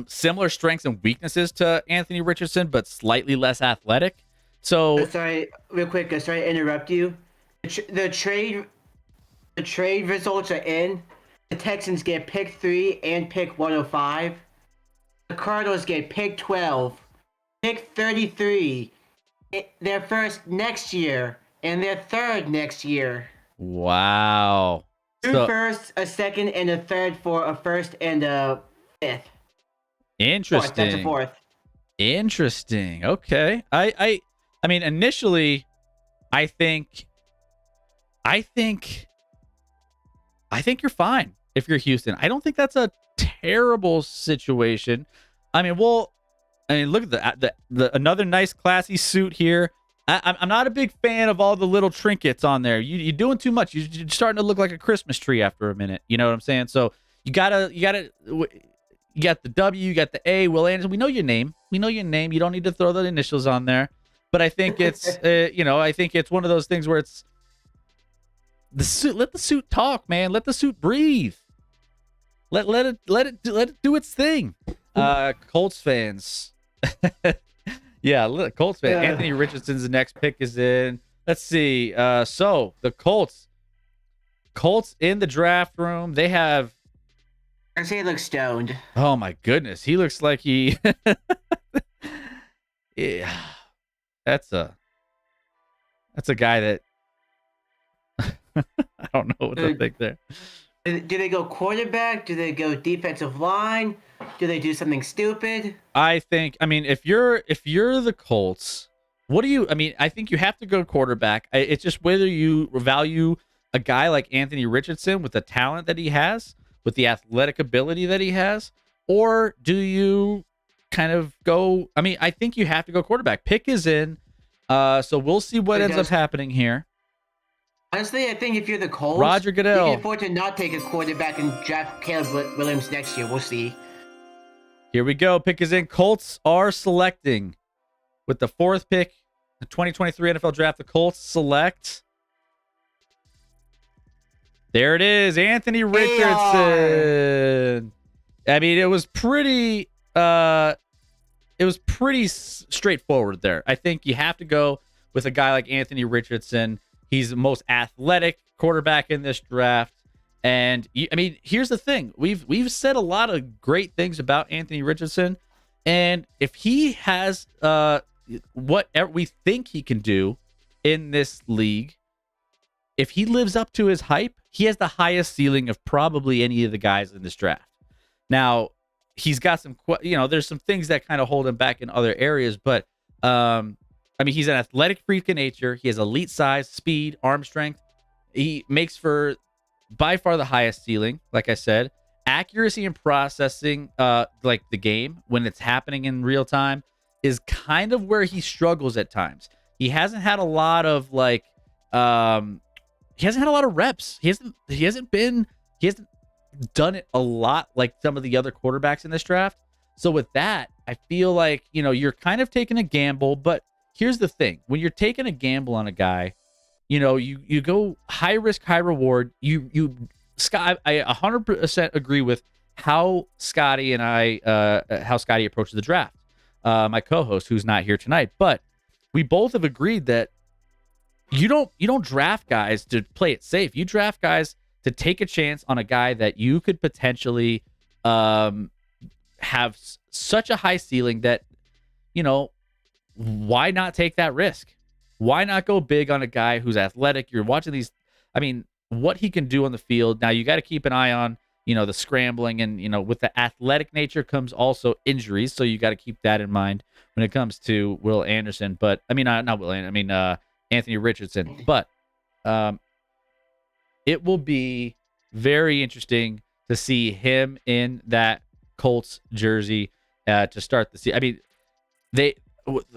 similar strengths and weaknesses to Anthony Richardson, but slightly less athletic. So sorry, real quick. Sorry to interrupt you. The trade results are in. The Texans get pick 3 and pick 105. The Cardinals get pick 12, pick 33, their first next year, and their third next year. Wow. 2 firsts, a second, and a third for a first and a fifth. Interesting. Fourth, that's a fourth. Interesting. Okay. I mean, initially, I think you're fine if you're Houston. I don't think that's a terrible situation. I mean, look at the another nice classy suit here. I'm not a big fan of all the little trinkets on there. You're doing too much. You're starting to look like a Christmas tree after a minute. You know what I'm saying? So you got the W, you got the A, Will Anderson. We know your name. You don't need to throw the initials on there. But I think it's, I think it's one of those things where it's the suit. Let the suit talk, man. Let the suit breathe. Let it do its thing. Colts fans. Yeah, Colts fan. Yeah. Anthony Richardson's next pick is in. Let's see. So the Colts in the draft room. They have. I say he looks stoned. Oh my goodness, he looks like he. Yeah, that's a guy that. I don't know what to think there. Do they go quarterback? Do they go defensive line? Do they do something stupid? I think. I mean, if you're the Colts, I think you have to go quarterback. It's just whether you value a guy like Anthony Richardson with the talent that he has, with the athletic ability that he has, or do you kind of go? I mean, I think you have to go quarterback. Pick is in, so we'll see what ends up happening here. Honestly, I think if you're the Colts, Roger Goodell, you can afford to not take a quarterback and draft Caleb Williams next year. We'll see. Here we go. Pick is in. Colts are selecting with the 4th pick, the 2023 NFL Draft. The Colts select. There it is, Anthony Richardson. I mean, it was pretty straightforward there. I think you have to go with a guy like Anthony Richardson. He's the most athletic quarterback in this draft. And I mean, here's the thing. We've said a lot of great things about Anthony Richardson, And if he has what we think he can do in this league, if he lives up to his hype, he has the highest ceiling of probably any of the guys in this draft. Now, he's got some, there's some things that kind of hold him back in other areas, but I mean, he's an athletic freak of nature. He has elite size, speed, arm strength. He makes for by far the highest ceiling, like I said. Accuracy and processing, like the game when it's happening in real time, is kind of where he struggles at times. He hasn't had a lot of he hasn't had a lot of reps. He hasn't done it a lot like some of the other quarterbacks in this draft. So with that, I feel like, you're kind of taking a gamble, but here's the thing. When you're taking a gamble on a guy, you go high risk, high reward. Scott, I 100% agree with how Scotty approaches the draft. My co-host, who's not here tonight, but we both have agreed that you don't draft guys to play it safe. You draft guys to take a chance on a guy that you could potentially have such a high ceiling that, why not take that risk? Why not go big on a guy who's athletic? You're watching these, what he can do on the field. Now you got to keep an eye on, the scrambling and, with the athletic nature comes also injuries. So you got to keep that in mind when it comes to Will Anderson. But not Will Anderson, Anthony Richardson. But it will be very interesting to see him in that Colts jersey to start the season. The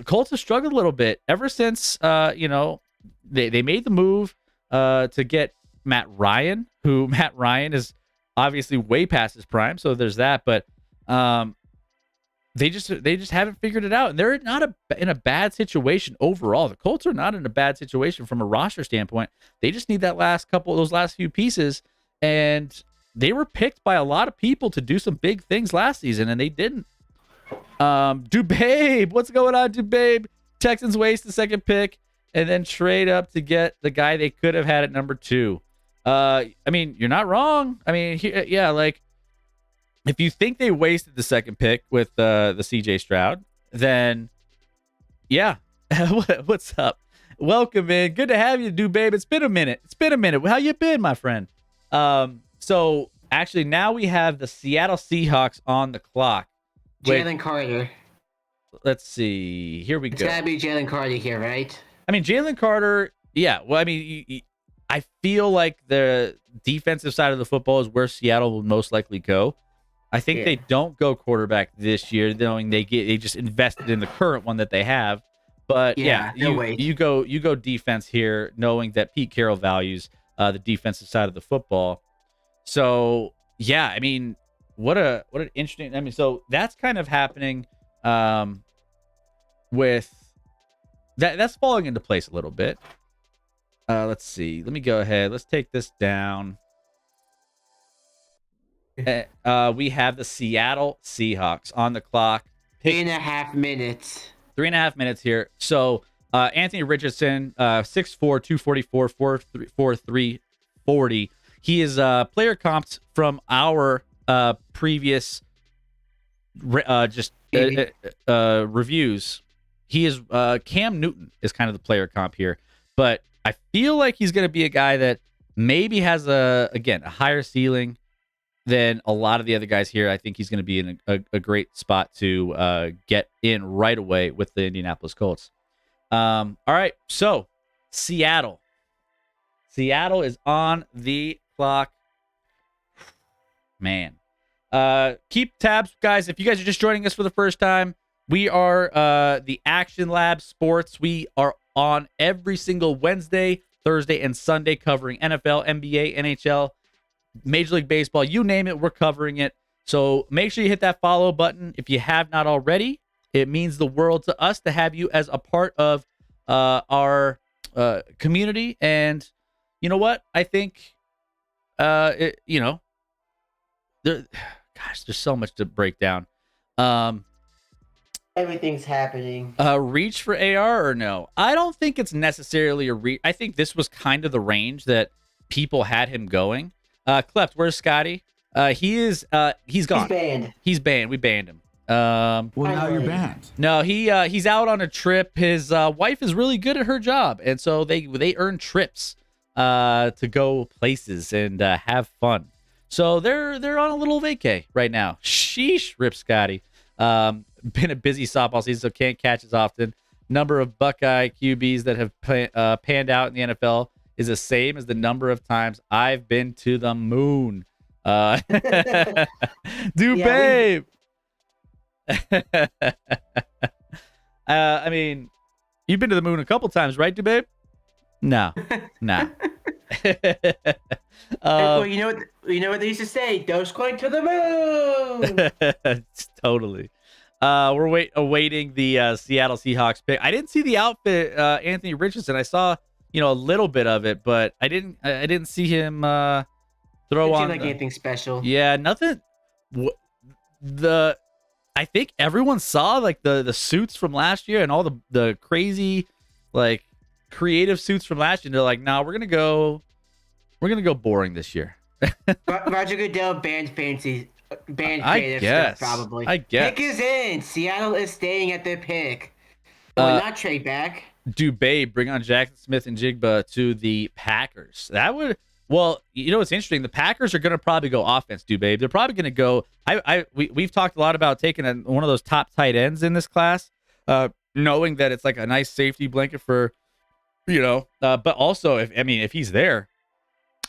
Colts have struggled a little bit ever since, they made the move to get Matt Ryan, who Matt Ryan is obviously way past his prime. So there's that, but they just haven't figured it out, and they're not in a bad situation overall. The Colts are not in a bad situation from a roster standpoint. They just need those last few pieces, and they were picked by a lot of people to do some big things last season, and they didn't. Dubabe, what's going on, Dubabe? Texans waste the second pick and then trade up to get the guy they could have had at number 2. You're not wrong. If you think they wasted the second pick with the CJ Stroud, then yeah. What's up? Welcome in. Good to have you, Dubabe. It's been a minute. How you been, my friend? So actually now we have the Seattle Seahawks on the clock. Jalen Carter. Let's see. Here we go. It's gotta be Jalen Carter here, right? Jalen Carter. Yeah. Well, I feel like the defensive side of the football is where Seattle will most likely go. I think they don't go quarterback this year, knowing they just invested in the current one that they have. But you go defense here, knowing that Pete Carroll values the defensive side of the football. So yeah, what an interesting. So that's kind of happening with that. That's falling into place a little bit. Let's see. Let me go ahead. Let's take this down. We have the Seattle Seahawks on the clock. 3.5 minutes. 3.5 minutes here. So Anthony Richardson, 6'4", 244, 4'3", 40. He is player comped from our previous reviews. He is Cam Newton is kind of the player comp here, but I feel like he's going to be a guy that maybe has a higher ceiling than a lot of the other guys here. I think he's going to be in a great spot to get in right away with the Indianapolis Colts. All right, so Seattle is on the clock. Man, keep tabs, guys. If you guys are just joining us for the first time, we are the Action Lab Sports. We are on every single Wednesday, Thursday, and Sunday covering NFL, NBA, NHL, Major League Baseball, you name it, we're covering it. So make sure you hit that follow button if you have not already. It means the world to us to have you as a part of our community. And you know what? I think, there's so much to break down. Everything's happening. Reach for AR or no? I don't think it's necessarily a reach. I think this was kind of the range that people had him going. Cleft, where's Scotty? He's gone. He's banned. He's banned. We banned him. Well, now you're banned. No, he's out on a trip. His wife is really good at her job, and so they earn trips to go places and have fun. So they're on a little vacay right now. Sheesh, Rip Scotty. Been a busy softball season, so can't catch as often. Number of Buckeye QBs that have panned out in the NFL is the same as the number of times I've been to the moon. Babe. I mean, you've been to the moon a couple times, right, Babe? No, nah. Well, you know what they used to say: "Dogecoin to the moon." Totally. We're awaiting the Seattle Seahawks pick. I didn't see the outfit, Anthony Richardson. I saw, a little bit of it, but I didn't see him throw on like anything special. Yeah, nothing. I think everyone saw like the suits from last year and all the crazy like creative suits from last year. And they're like, "No, we're gonna go boring this year." Roger Goodell banned creative stuff, probably. I guess. Pick is in. Seattle is staying at their pick. Not trade back. Babe, bring on Jackson Smith and Jigba to the Packers. That would. Well, what's interesting? The Packers are going to probably go offense, Babe. They're probably going to go. We've talked a lot about taking one of those top tight ends in this class, knowing that it's like a nice safety blanket for, but also if he's there,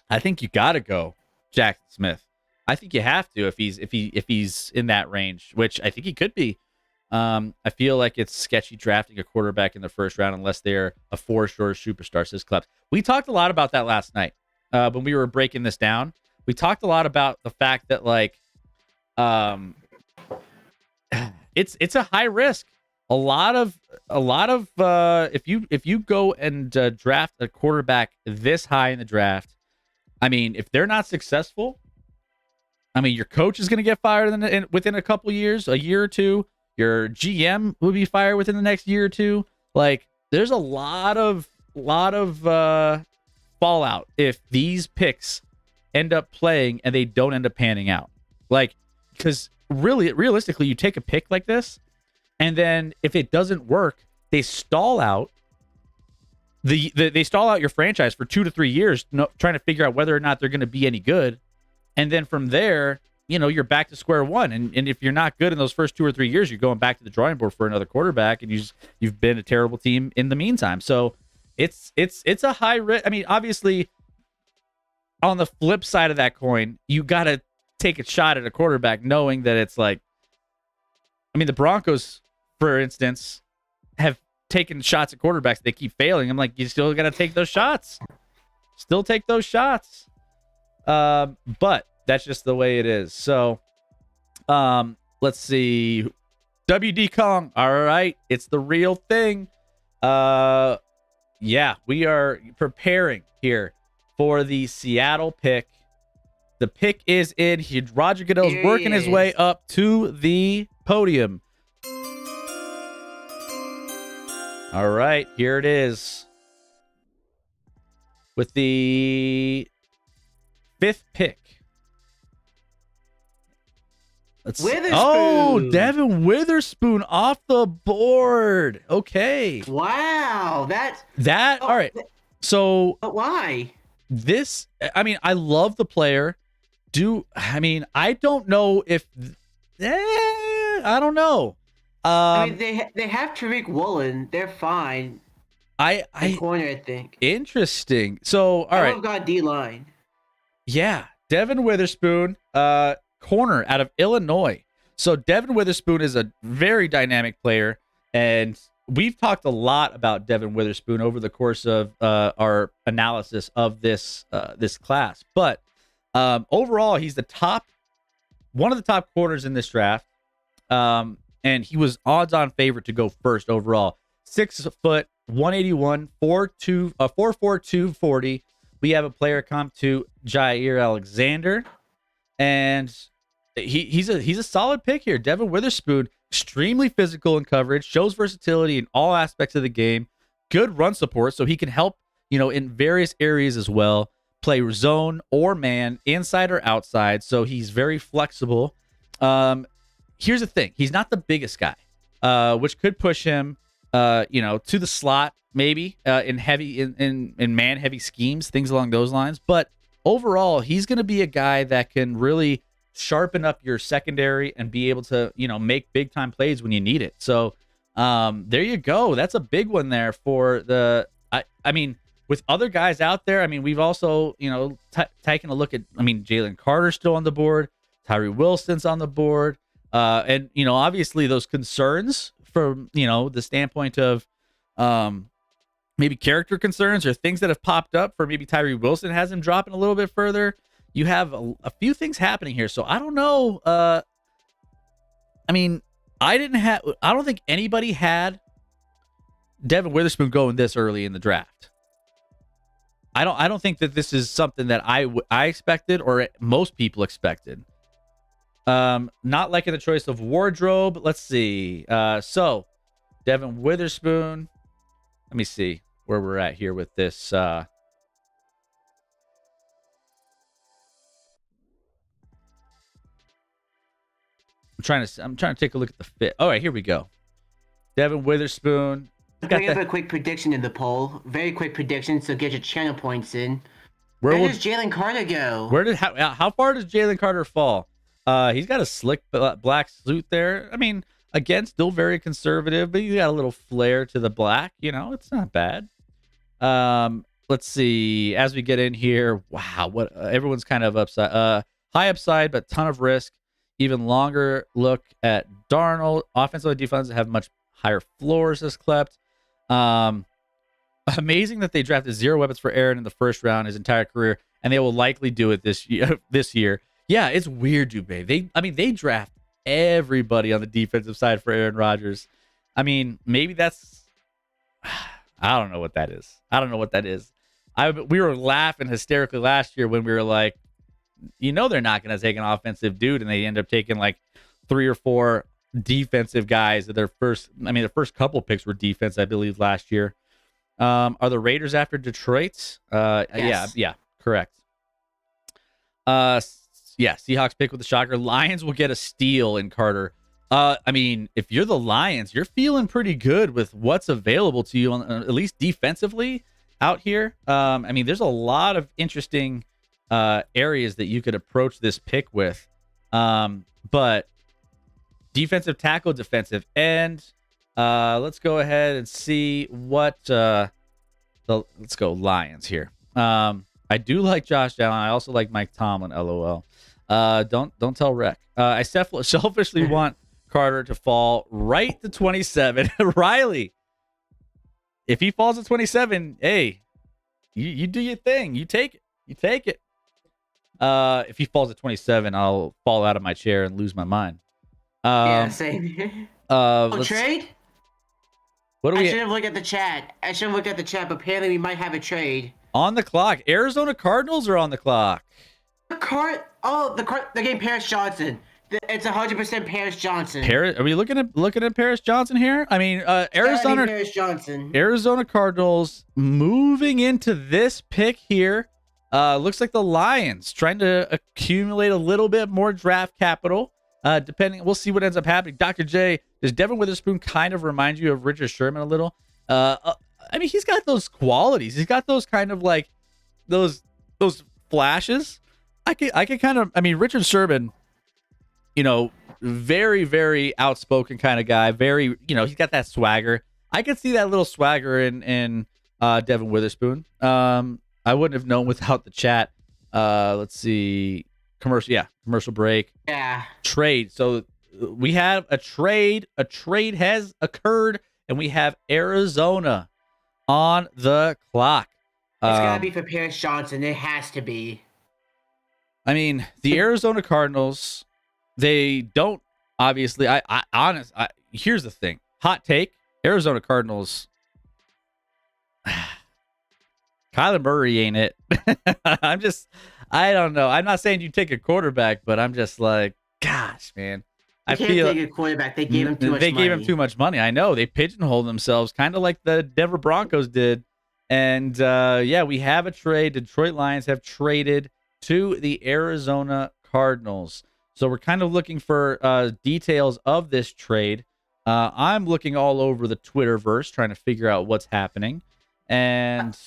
I think you got to go Jackson Smith. I think you have to if he's in that range, which I think he could be. I feel like it's sketchy drafting a quarterback in the first round unless they're a four-star superstar, says Clubs. We talked a lot about that last night. When we were breaking this down, we talked a lot about the fact that it's a high risk. A lot of if you go and draft a quarterback this high in the draft, I mean, if they're not successful, I mean, your coach is going to get fired within a couple years, a year or two. Your GM will be fired within the next year or two. Like, there's a lot of fallout if these picks end up playing and they don't end up panning out. Like, because realistically, you take a pick like this, and then if it doesn't work, they stall out they stall out your franchise for 2 to 3 years, trying to figure out whether or not they're going to be any good, and then from there, you're back to square one. And if you're not good in those first 2 or 3 years, you're going back to the drawing board for another quarterback, and you've been a terrible team in the meantime. So it's a high risk. I mean, obviously, on the flip side of that coin, you got to take a shot at a quarterback, knowing that it's like, I mean, the Broncos, for instance, have taken shots at quarterbacks. They keep failing. I'm like, you still got to take those shots. Still take those shots. But that's just the way it is. So, let's see. WD Kong. All right. It's the real thing. Yeah, we are preparing here for the Seattle pick. The pick is in. Roger Goodell's working his way up to the podium. All right, here it is. With the 5th pick. Oh, Devin Witherspoon off the board. Okay. Wow, all right. So, but why? I mean, I love the player. I don't know if I don't know. I mean, they have Tariq Woolen. They're fine. Corner, I think. Interesting. So, all right. I've got D-line. Yeah, Devin Witherspoon, corner out of Illinois. So Devin Witherspoon is a very dynamic player, and we've talked a lot about Devin Witherspoon over the course of our analysis of this class. But overall, he's one of the top corners in this draft. And he was odds-on favorite to go first overall. 6 foot, 181, 4'4", 240. We have a player comp to Jair Alexander, and he's a solid pick here. Devin Witherspoon, extremely physical in coverage, shows versatility in all aspects of the game. Good run support, so he can help in various areas as well. Play zone or man, inside or outside. So he's very flexible. here's the thing. He's not the biggest guy, which could push him, to the slot, maybe, in man-heavy schemes, things along those lines. But overall, he's going to be a guy that can really sharpen up your secondary and be able to, make big-time plays when you need it. So there you go. That's a big one there for the I mean, with other guys out there, I mean, we've also, taken a look at, Jalen Carter's still on the board. Tyree Wilson's on the board. And, obviously those concerns from, the standpoint of maybe character concerns or things that have popped up for maybe Tyree Wilson has him dropping a little bit further. You have a few things happening here. So I don't know. I don't think anybody had Devin Witherspoon going this early in the draft. I don't think that this is something that I expected or most people expected. Not liking the choice of wardrobe. Let's see. So Devin Witherspoon. Let me see where we're at here with this. I'm trying to take a look at the fit. All right, here we go. Devin Witherspoon. I'm going to give a quick prediction in the poll. Very quick prediction, so get your channel points in. Where does Jalen Carter go? How far does Jalen Carter fall? He's got a slick black suit there. Again, still very conservative, but you got a little flair to the black. It's not bad. Let's see. As we get in here, wow, what everyone's kind of upside, high upside, but ton of risk. Even longer look at Darnold. Offensive and defense have much higher floors as Klept. Amazing that they drafted 0 weapons for Aaron in the first round his entire career, and they will likely do it this year. Yeah, it's weird, Dubé. They draft everybody on the defensive side for Aaron Rodgers. Maybe that's I don't know what that is. We were laughing hysterically last year when we were like, they're not going to take an offensive dude, and they end up taking like 3 or 4 defensive guys. Their first couple picks were defense, I believe, last year. Are the Raiders after Detroit? Yes. Yeah, correct. Yeah, Seahawks pick with the shocker. Lions will get a steal in Carter. If you're the Lions, you're feeling pretty good with what's available to you, at least defensively out here. There's a lot of interesting areas that you could approach this pick with. But defensive tackle, defensive end. Let's go ahead and see what let's go Lions here. I do like Josh Allen. I also like Mike Tomlin. LOL. Don't tell Rec. I selfishly want Carter to fall right to 27. Riley, if he falls at 27, hey, you do your thing. You take it. If he falls at 27, I'll fall out of my chair and lose my mind. Yeah, same here. Trade? I should have looked at the chat. But apparently we might have a trade. On the clock. Arizona Cardinals are on the clock. They're getting Paris Johnson. It's 100% Paris Johnson. Are we looking at Paris Johnson here? Arizona Paris Johnson. Arizona Cardinals moving into this pick here. Looks like the Lions trying to accumulate a little bit more draft capital. We'll see what ends up happening. Dr. J, does Devin Witherspoon kind of remind you of Richard Sherman a little? He's got those qualities. He's got those kind of like those flashes. I can kind of. Richard Sherman, very, very outspoken kind of guy. Very, he's got that swagger. I could see that little swagger in Devin Witherspoon. I wouldn't have known without the chat. Let's see. Commercial break. Yeah. Trade. So we have a trade. A trade has occurred, and we have Arizona on the clock. It's gotta be for Paris Johnson. It has to be. The Arizona Cardinals, they don't obviously. Here's the thing. Hot take. Arizona Cardinals. Kyler Murray ain't it. I don't know. I'm not saying you take a quarterback, but I'm just like, gosh, man. I feel take a quarterback. They gave him too much money. They gave him too much money. I know. They pigeonholed themselves kind of like the Denver Broncos did. And we have a trade. Detroit Lions have traded to the Arizona Cardinals. So we're kind of looking for details of this trade. I'm looking all over the Twitterverse trying to figure out what's happening. And,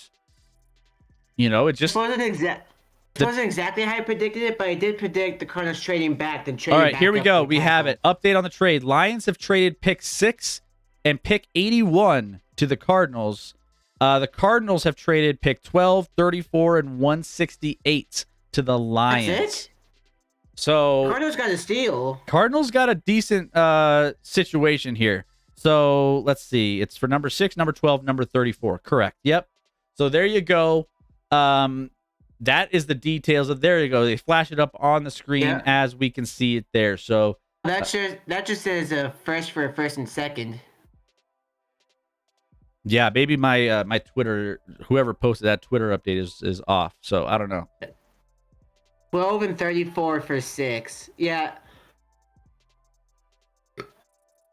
it just... It wasn't exactly how I predicted it, but I did predict the Cardinals trading back. Then trading all right, back here we go. up We have it. Update on the trade. Lions have traded pick 6 and pick 81 to the Cardinals. The Cardinals have traded pick 12, 34, and 168 to the Lions. That's it? So Cardinals got a steal. Cardinals got a decent situation here. So let's see. It's for number 6, number 12, number 34. Correct. Yep. So there you go. That is the details of. There you go. They flash it up on the screen as we can see it there. So that just says first for first and second. Yeah, maybe my my Twitter, whoever posted that Twitter update is off. So I don't know. 12 and 34 for 6. Yeah.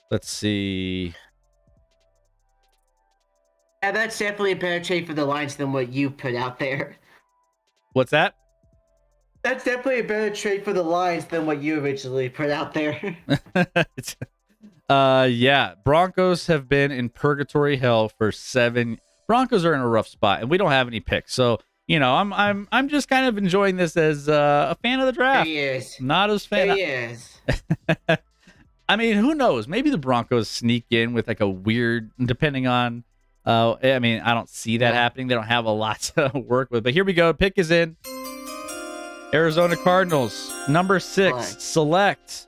Let's see. Yeah, that's definitely a better trade for the Lions than what you put out there. What's that? That's definitely a better trade for the Lions than what you originally put out there. Yeah. Broncos have been in purgatory hell for 7. Broncos are in a rough spot, and we don't have any picks. So, I'm just kind of enjoying this as a fan of the draft. He is. Not as fan. He is. I mean, who knows? Maybe the Broncos sneak in with like a weird, depending on. I mean, I don't see that happening. They don't have a lot to work with. But here we go. Pick is in. Arizona Cardinals, number 6, select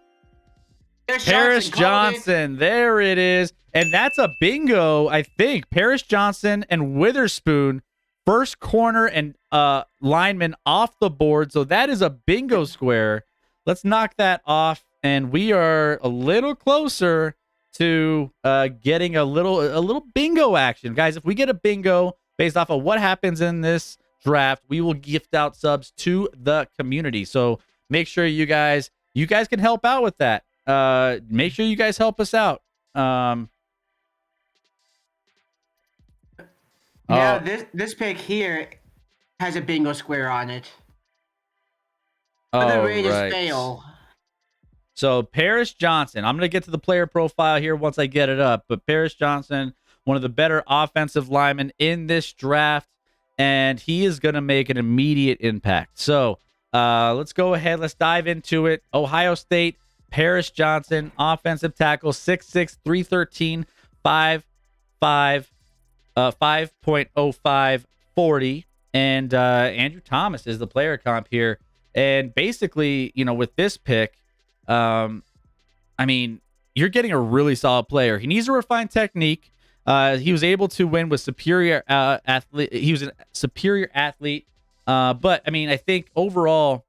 Paris Johnson. There it is. And that's a bingo, I think. Paris Johnson and Witherspoon, first corner and lineman off the board. So that is a bingo square. Let's knock that off. And we are a little closer to getting a little bingo action. Guys, if we get a bingo based off of what happens in this draft, we will gift out subs to the community. So make sure you guys can help out with that. Make sure you guys help us out. Now this pick here has a bingo square on it. The Raiders fail. So Paris Johnson, I'm going to get to the player profile here once I get it up, but Paris Johnson, one of the better offensive linemen in this draft, and he is going to make an immediate impact. So let's go ahead. Let's dive into it. Ohio State, Paris Johnson, offensive tackle, 6'6", 313, 5'5", 5.05, 40. And Andrew Thomas is the player comp here. And basically, with this pick, I mean, you're getting a really solid player. He needs to refine technique. He was able to win with superior athlete. He was a superior athlete. But I mean, I think overall,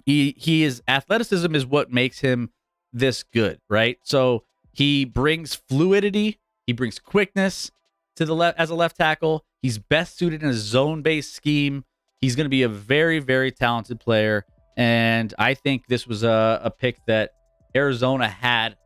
his athleticism is what makes him this good, right? So he brings fluidity. He brings quickness to the left as a left tackle. He's best suited in a zone-based scheme. He's going to be a very, very talented player. And I think this was a pick that Arizona had,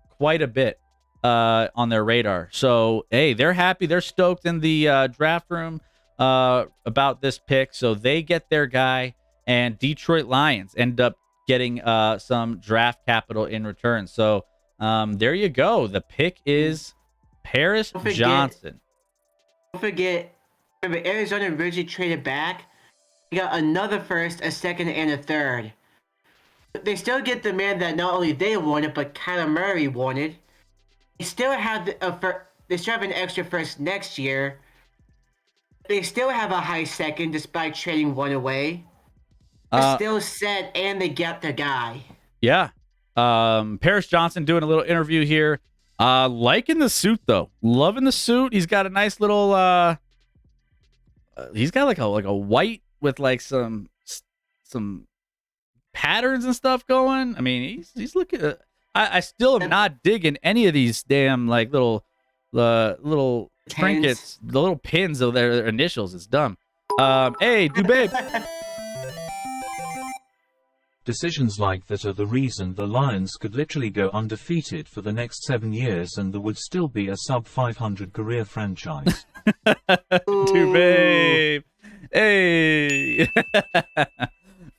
quite a bit on their radar. So, hey, they're happy. They're stoked in the draft room about this pick. So they get their guy, and Detroit Lions end up getting some draft capital in return. So there you go. The pick is Paris Johnson. Don't forget, remember, Arizona originally traded back. They got another first, a second, and a third. They still get the man that not only they wanted, but Kyler Murray wanted. They still have they still have an extra first next year. They still have a high second despite trading one away. They're still set, and they get the guy. Yeah. Paris Johnson doing a little interview here. Liking the suit, though. Loving the suit. He's got a nice little... he's got like a white with like some patterns and stuff going. I mean, he's looking... I still am not digging any of these damn like little trinkets, the little pins of their initials. It's dumb. Hey, Dubé. Decisions like that are the reason the Lions could literally go undefeated for the next 7 years and there would still be a sub-500 career franchise. Dubé. Hey.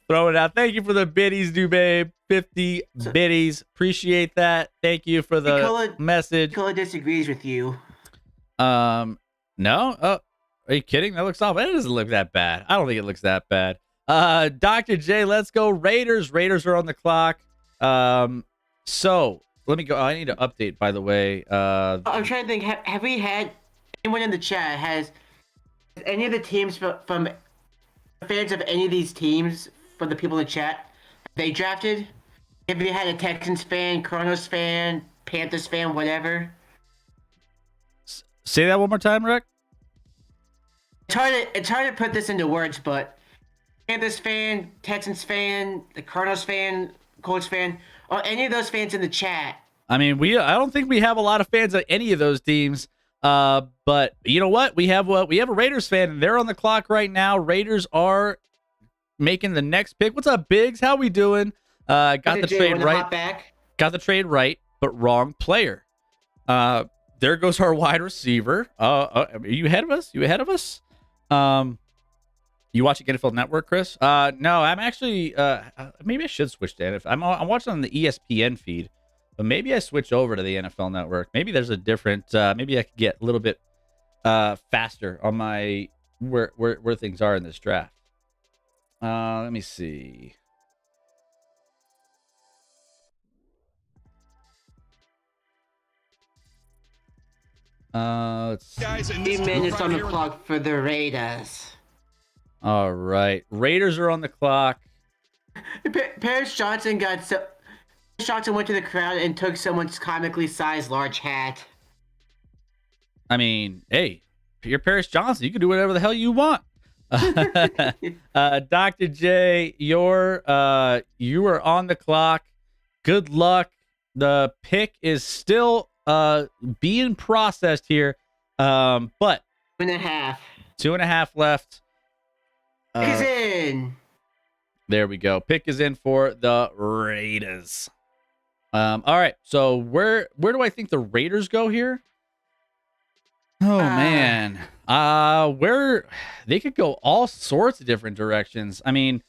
Throw it out. Thank you for the biddies, do babe. 50 biddies. Appreciate that. Thank you for the message. Nicola disagrees with you. No. Oh, are you kidding? That looks awful. It doesn't look that bad. I don't think it looks that bad. Dr. J, let's go Raiders. Raiders are on the clock. So let me go. I need to update, by the way. I'm trying to think. Have we had anyone in the chat? Has any of the teams from fans of any of these teams, from the people in the chat, they drafted? Have you had a Texans fan, Kronos fan, Panthers fan, whatever? Say that one more time, Rick. It's hard to put this into words, but Panthers fan, Texans fan, the Cardinals fan, Colts fan, or any of those fans in the chat. I mean, I don't think we have a lot of fans of any of those teams. But you know what? We have a Raiders fan, and they're on the clock right now. Raiders are making the next pick. What's up, Biggs? How we doing? Got the trade right. Got the trade right, but wrong player. There goes our wide receiver. Are you ahead of us? You watching NFL Network, Chris? No, I'm actually. Maybe I should switch to NFL. I'm watching on the ESPN feed, but maybe I switch over to the NFL Network. Maybe there's a different. Maybe I could get a little bit faster on my where things are in this draft. Let me see. Let's see. 3 minutes on the clock for the Raiders. All right, Raiders are on the clock. Paris Johnson went to the crowd and took someone's comically sized large hat. I mean, hey, you're Paris Johnson. You can do whatever the hell you want. Dr. J, you are on the clock. Good luck. The pick is still being processed here. But 2.5. 2.5 left. Pick is in. There we go. Pick is in for the Raiders. All right. So where do I think the Raiders go here? Oh man. Where they could go all sorts of different directions. I mean,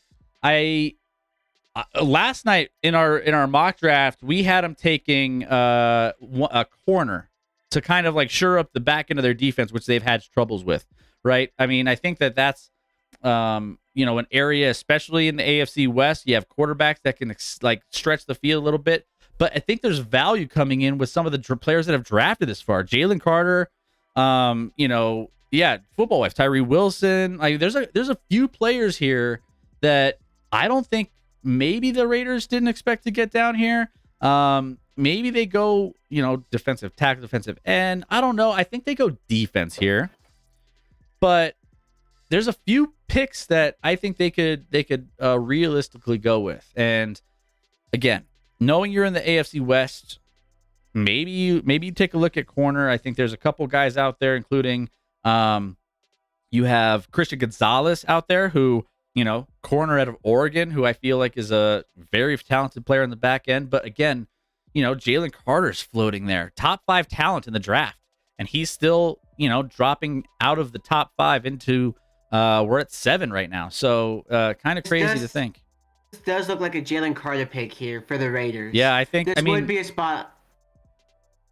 last night in our mock draft, we had them taking a corner to kind of like shore up the back end of their defense, which they've had troubles with, right? I mean, I think that's an area, especially in the AFC West, you have quarterbacks that can stretch the field a little bit. But I think there's value coming in with some of the players that have drafted this far. Jalen Carter, football wife, Tyree Wilson. Like there's a few players here that I don't think maybe the Raiders didn't expect to get down here. Maybe they go, defensive tackle, defensive end. I don't know. I think they go defense here. But there's a few picks that I think they could realistically go with. And again, knowing you're in the AFC West, maybe you take a look at corner. I think there's a couple guys out there, including you have Christian Gonzalez out there, who, corner out of Oregon, who I feel like is a very talented player in the back end. But again, Jalen Carter's floating there, top 5 talent in the draft, and he's still, dropping out of the top 5 into we're at 7 right now. So kind of crazy to think. This does look like a Jalen Carter pick here for the Raiders. Yeah, I think this would be a spot.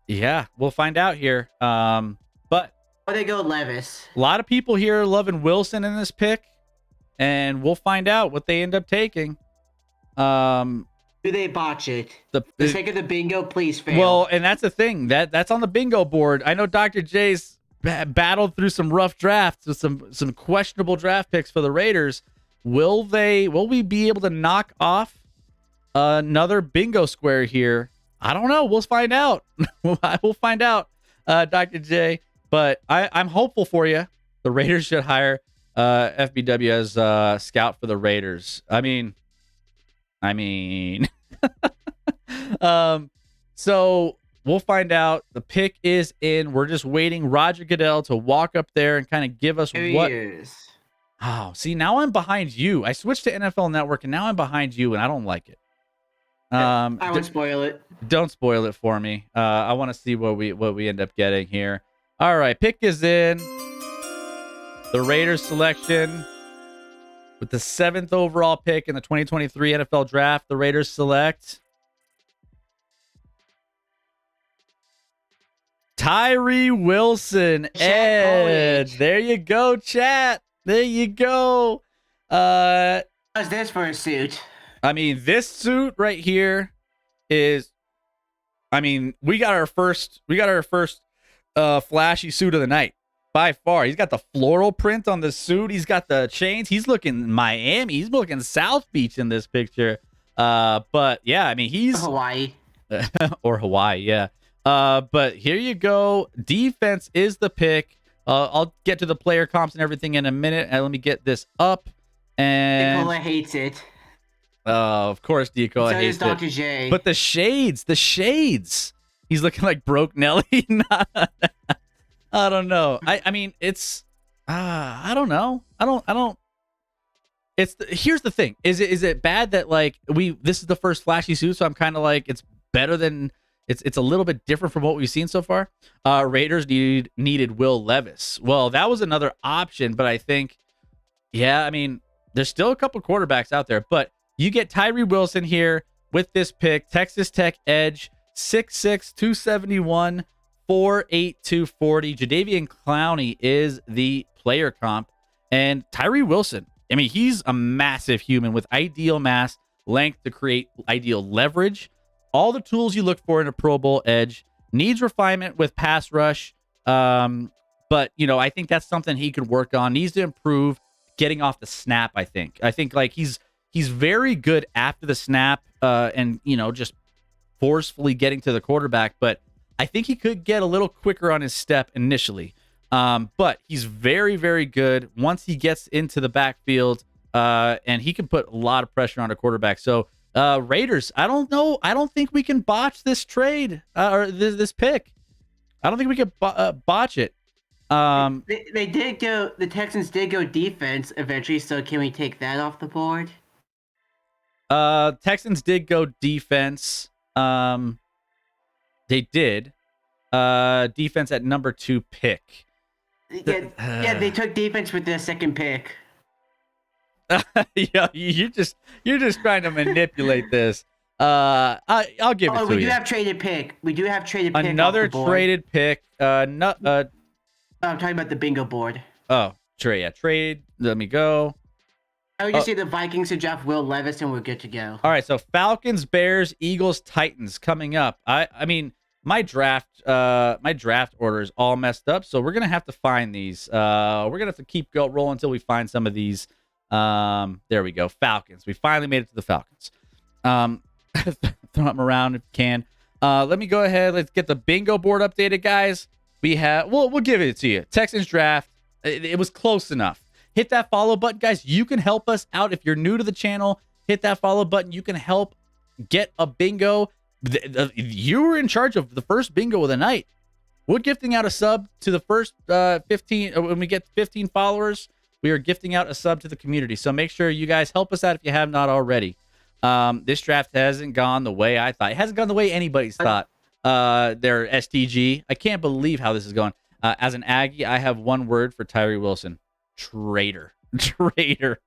Yeah, we'll find out here. But they go Levis. A lot of people here are loving Wilson in this pick, and we'll find out what they end up taking. Do they botch it? The sake of the bingo, please fail. Well, and that's the thing. That's on the bingo board. I know Dr. J's battled through some rough drafts with some questionable draft picks for the Raiders. Will we be able to knock off another bingo square here? I don't know. We'll find out. We'll find out, Dr. J. But I'm hopeful for you. The Raiders should hire FBW as scout for the Raiders. I mean, so we'll find out. The pick is in. We're just waiting Roger Goodell to walk up there and kind of give us what. Oh, see, now I'm behind you. I switched to NFL Network, and now I'm behind you, and I don't like it. I won't spoil it. Don't spoil it for me. I want to see what we end up getting here. All right, pick is in. The Raiders selection. With the 7th overall pick in the 2023 NFL Draft, the Raiders select Tyree Wilson, edge. There you go, chat. There you go. How's this for a suit? I mean, this suit right here is, I mean, we got our first flashy suit of the night by far. He's got the floral print on the suit. He's got the chains. He's looking Miami. He's looking South Beach in this picture. But yeah, I mean, he's Hawaii or Hawaii. Yeah. But here you go. Defense is the pick. I'll get to the player comps and everything in a minute. And let me get this up. And Nicola hates it. Of course, Nicola hates Dr. it. J. But the shades. He's looking like broke Nelly. I don't know. I mean, it's. I don't know. I don't. Here's the thing. Is it bad that like this is the first flashy suit, so I'm kind of like it's better than. It's a little bit different from what we've seen so far. Raiders needed Will Levis. Well, that was another option, but I think, yeah, I mean, there's still a couple quarterbacks out there, but you get Tyree Wilson here with this pick, Texas Tech edge, 6'6", 271, 4'8", 240. Jadeveon Clowney is the player comp, and Tyree Wilson, I mean, he's a massive human with ideal mass, length to create ideal leverage. All the tools you look for in a Pro Bowl edge. Needs refinement with pass rush. But, you know, I think that's something he could work on. Needs to improve getting off the snap, I think. I think, like, he's very good after the snap and, you know, just forcefully getting to the quarterback. But I think he could get a little quicker on his step initially. But he's very, very good once he gets into the backfield. And he can put a lot of pressure on a quarterback. So, Raiders, I don't know. I don't think we can botch this trade or this pick. I don't think we could botch it. They did go. The Texans did go defense eventually. So can we take that off the board? Texans did go defense. They did. Defense at number 2 pick. Yeah, they took defense with their second pick. Yeah, you're just trying to manipulate this. I'll give it to you. We do have traded pick. Another traded pick. I'm talking about the bingo board. Oh, trade. Let me go. I would just say the Vikings to draft Will Levis and we're good to go. All right, so Falcons, Bears, Eagles, Titans coming up. I mean, my draft order is all messed up, so we're gonna have to find these. We're gonna have to keep rolling until we find some of these. There we go. Falcons. We finally made it to the Falcons. Throw them around if you can. Let me go ahead. Let's get the bingo board updated, guys. We'll give it to you. Texans draft. It was close enough. Hit that follow button, guys. You can help us out. If you're new to the channel, hit that follow button. You can help get a bingo. You were in charge of the first bingo of the night. We're gifting out a sub to the first 15. When we get 15 followers, we are gifting out a sub to the community. So make sure you guys help us out if you have not already. This draft hasn't gone the way I thought. It hasn't gone the way anybody's thought. Their STG. I can't believe how this is going. As an Aggie, I have one word for Tyree Wilson. Traitor. Traitor.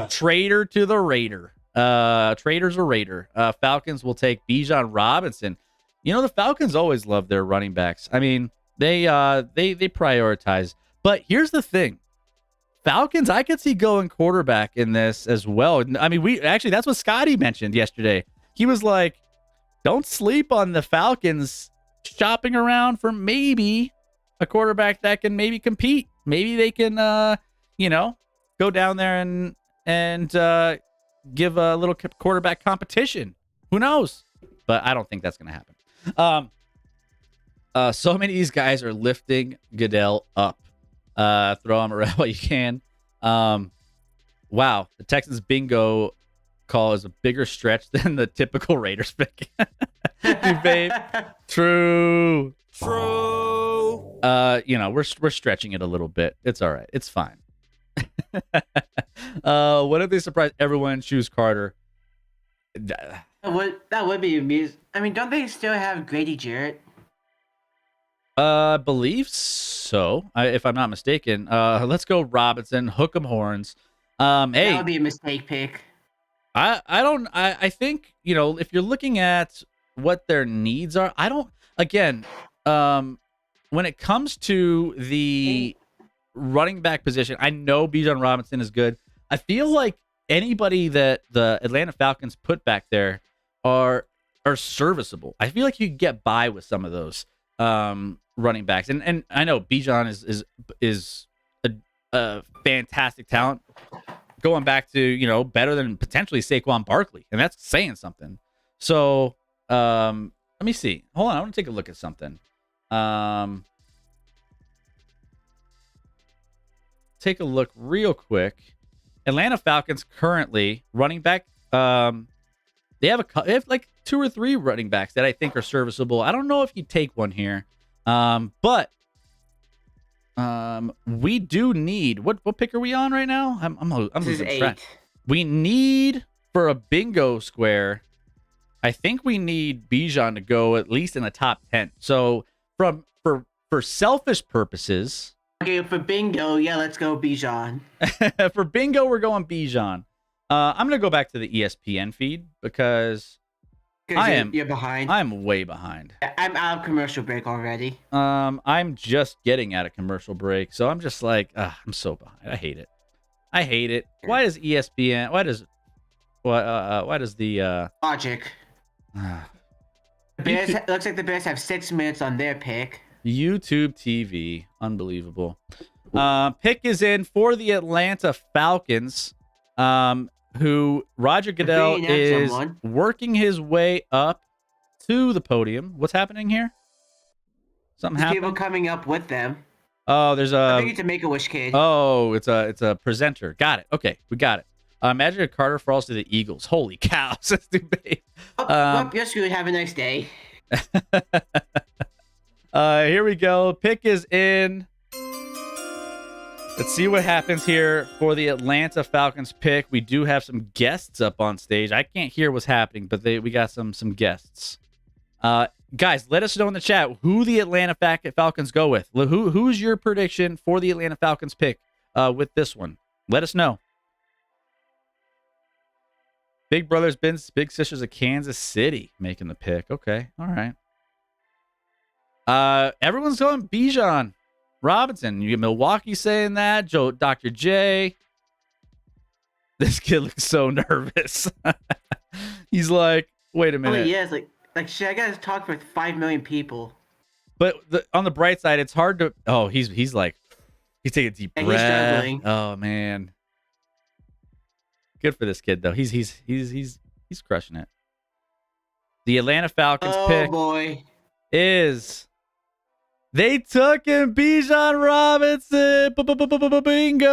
Traitor to the Raider. Traitor's a Raider. Falcons will take Bijan Robinson. You know, the Falcons always love their running backs. I mean, they prioritize. But here's the thing. Falcons, I could see going quarterback in this as well. I mean, that's what Scotty mentioned yesterday. He was like, don't sleep on the Falcons shopping around for maybe a quarterback that can maybe compete. Maybe they can, go down there and give a little quarterback competition. Who knows? But I don't think that's going to happen. So many of these guys are lifting Goodell up. Throw him around while you can. Wow, the Texans bingo call is a bigger stretch than the typical Raiders pick. Babe. True. We're stretching it a little bit. It's all right. It's fine. What if they surprise everyone and choose Carter? That would be amusing. I mean, don't they still have Grady Jarrett? I believe so, if I'm not mistaken. Let's go Robinson, hook 'em horns. Hey, that would be a mistake pick. I think, if you're looking at what their needs are, again, when it comes to the running back position, I know Bijan Robinson is good. I feel like anybody that the Atlanta Falcons put back there are serviceable. I feel like you could get by with some of those running backs. And I know Bijan is a fantastic talent. Going back to, better than potentially Saquon Barkley. And that's saying something. So, let me see. Hold on. I want to take a look at something. Take a look real quick. Atlanta Falcons currently running back. They have like 2 or 3 running backs that I think are serviceable. I don't know if you take one here. But we do need what pick are we on right now? I'm losing track. We need for a bingo square. I think we need Bijan to go at least in the top 10. So for selfish purposes. Okay, for bingo, yeah, let's go Bijan. For bingo, we're going Bijan. I'm gonna go back to the ESPN feed because you're behind. I'm way behind. I'm out of commercial break already. I'm just getting out of commercial break, so I'm just like, I'm so behind. I hate it. Why does ESPN? Why does the Logic? Bears looks like the Bears have 6 minutes on their pick. YouTube TV, unbelievable. Pick is in for the Atlanta Falcons. Who Roger Goodell is working his way up to the podium. What's happening here? Something happening? People coming up with them. Oh, there's I think it's a Make-A-Wish kid. Oh, it's a presenter. Got it. Okay, we got it. Imagine if Carter falls to the Eagles. Holy cow, that's too big. You're screwed. Have a nice day. Here we go. Pick is in. Let's see what happens here for the Atlanta Falcons pick. We do have some guests up on stage. I can't hear what's happening, but we got some guests. Guys, let us know in the chat who the Atlanta Falcons go with. Who's your prediction for the Atlanta Falcons pick with this one? Let us know. Big Brothers, Big Sisters of Kansas City making the pick. Okay, all right. Everyone's going Bijan Robinson. You get Milwaukee saying that. Dr. J. This kid looks so nervous. He's like, wait a minute. Oh, yeah, it's like shit, I gotta talk with 5 million people. But on the bright side, it's hard to. Oh, he's taking a deep breath. He's struggling. Oh man. Good for this kid though. He's crushing it. The Atlanta Falcons pick is. They took him, Bijan Robinson. Bingo.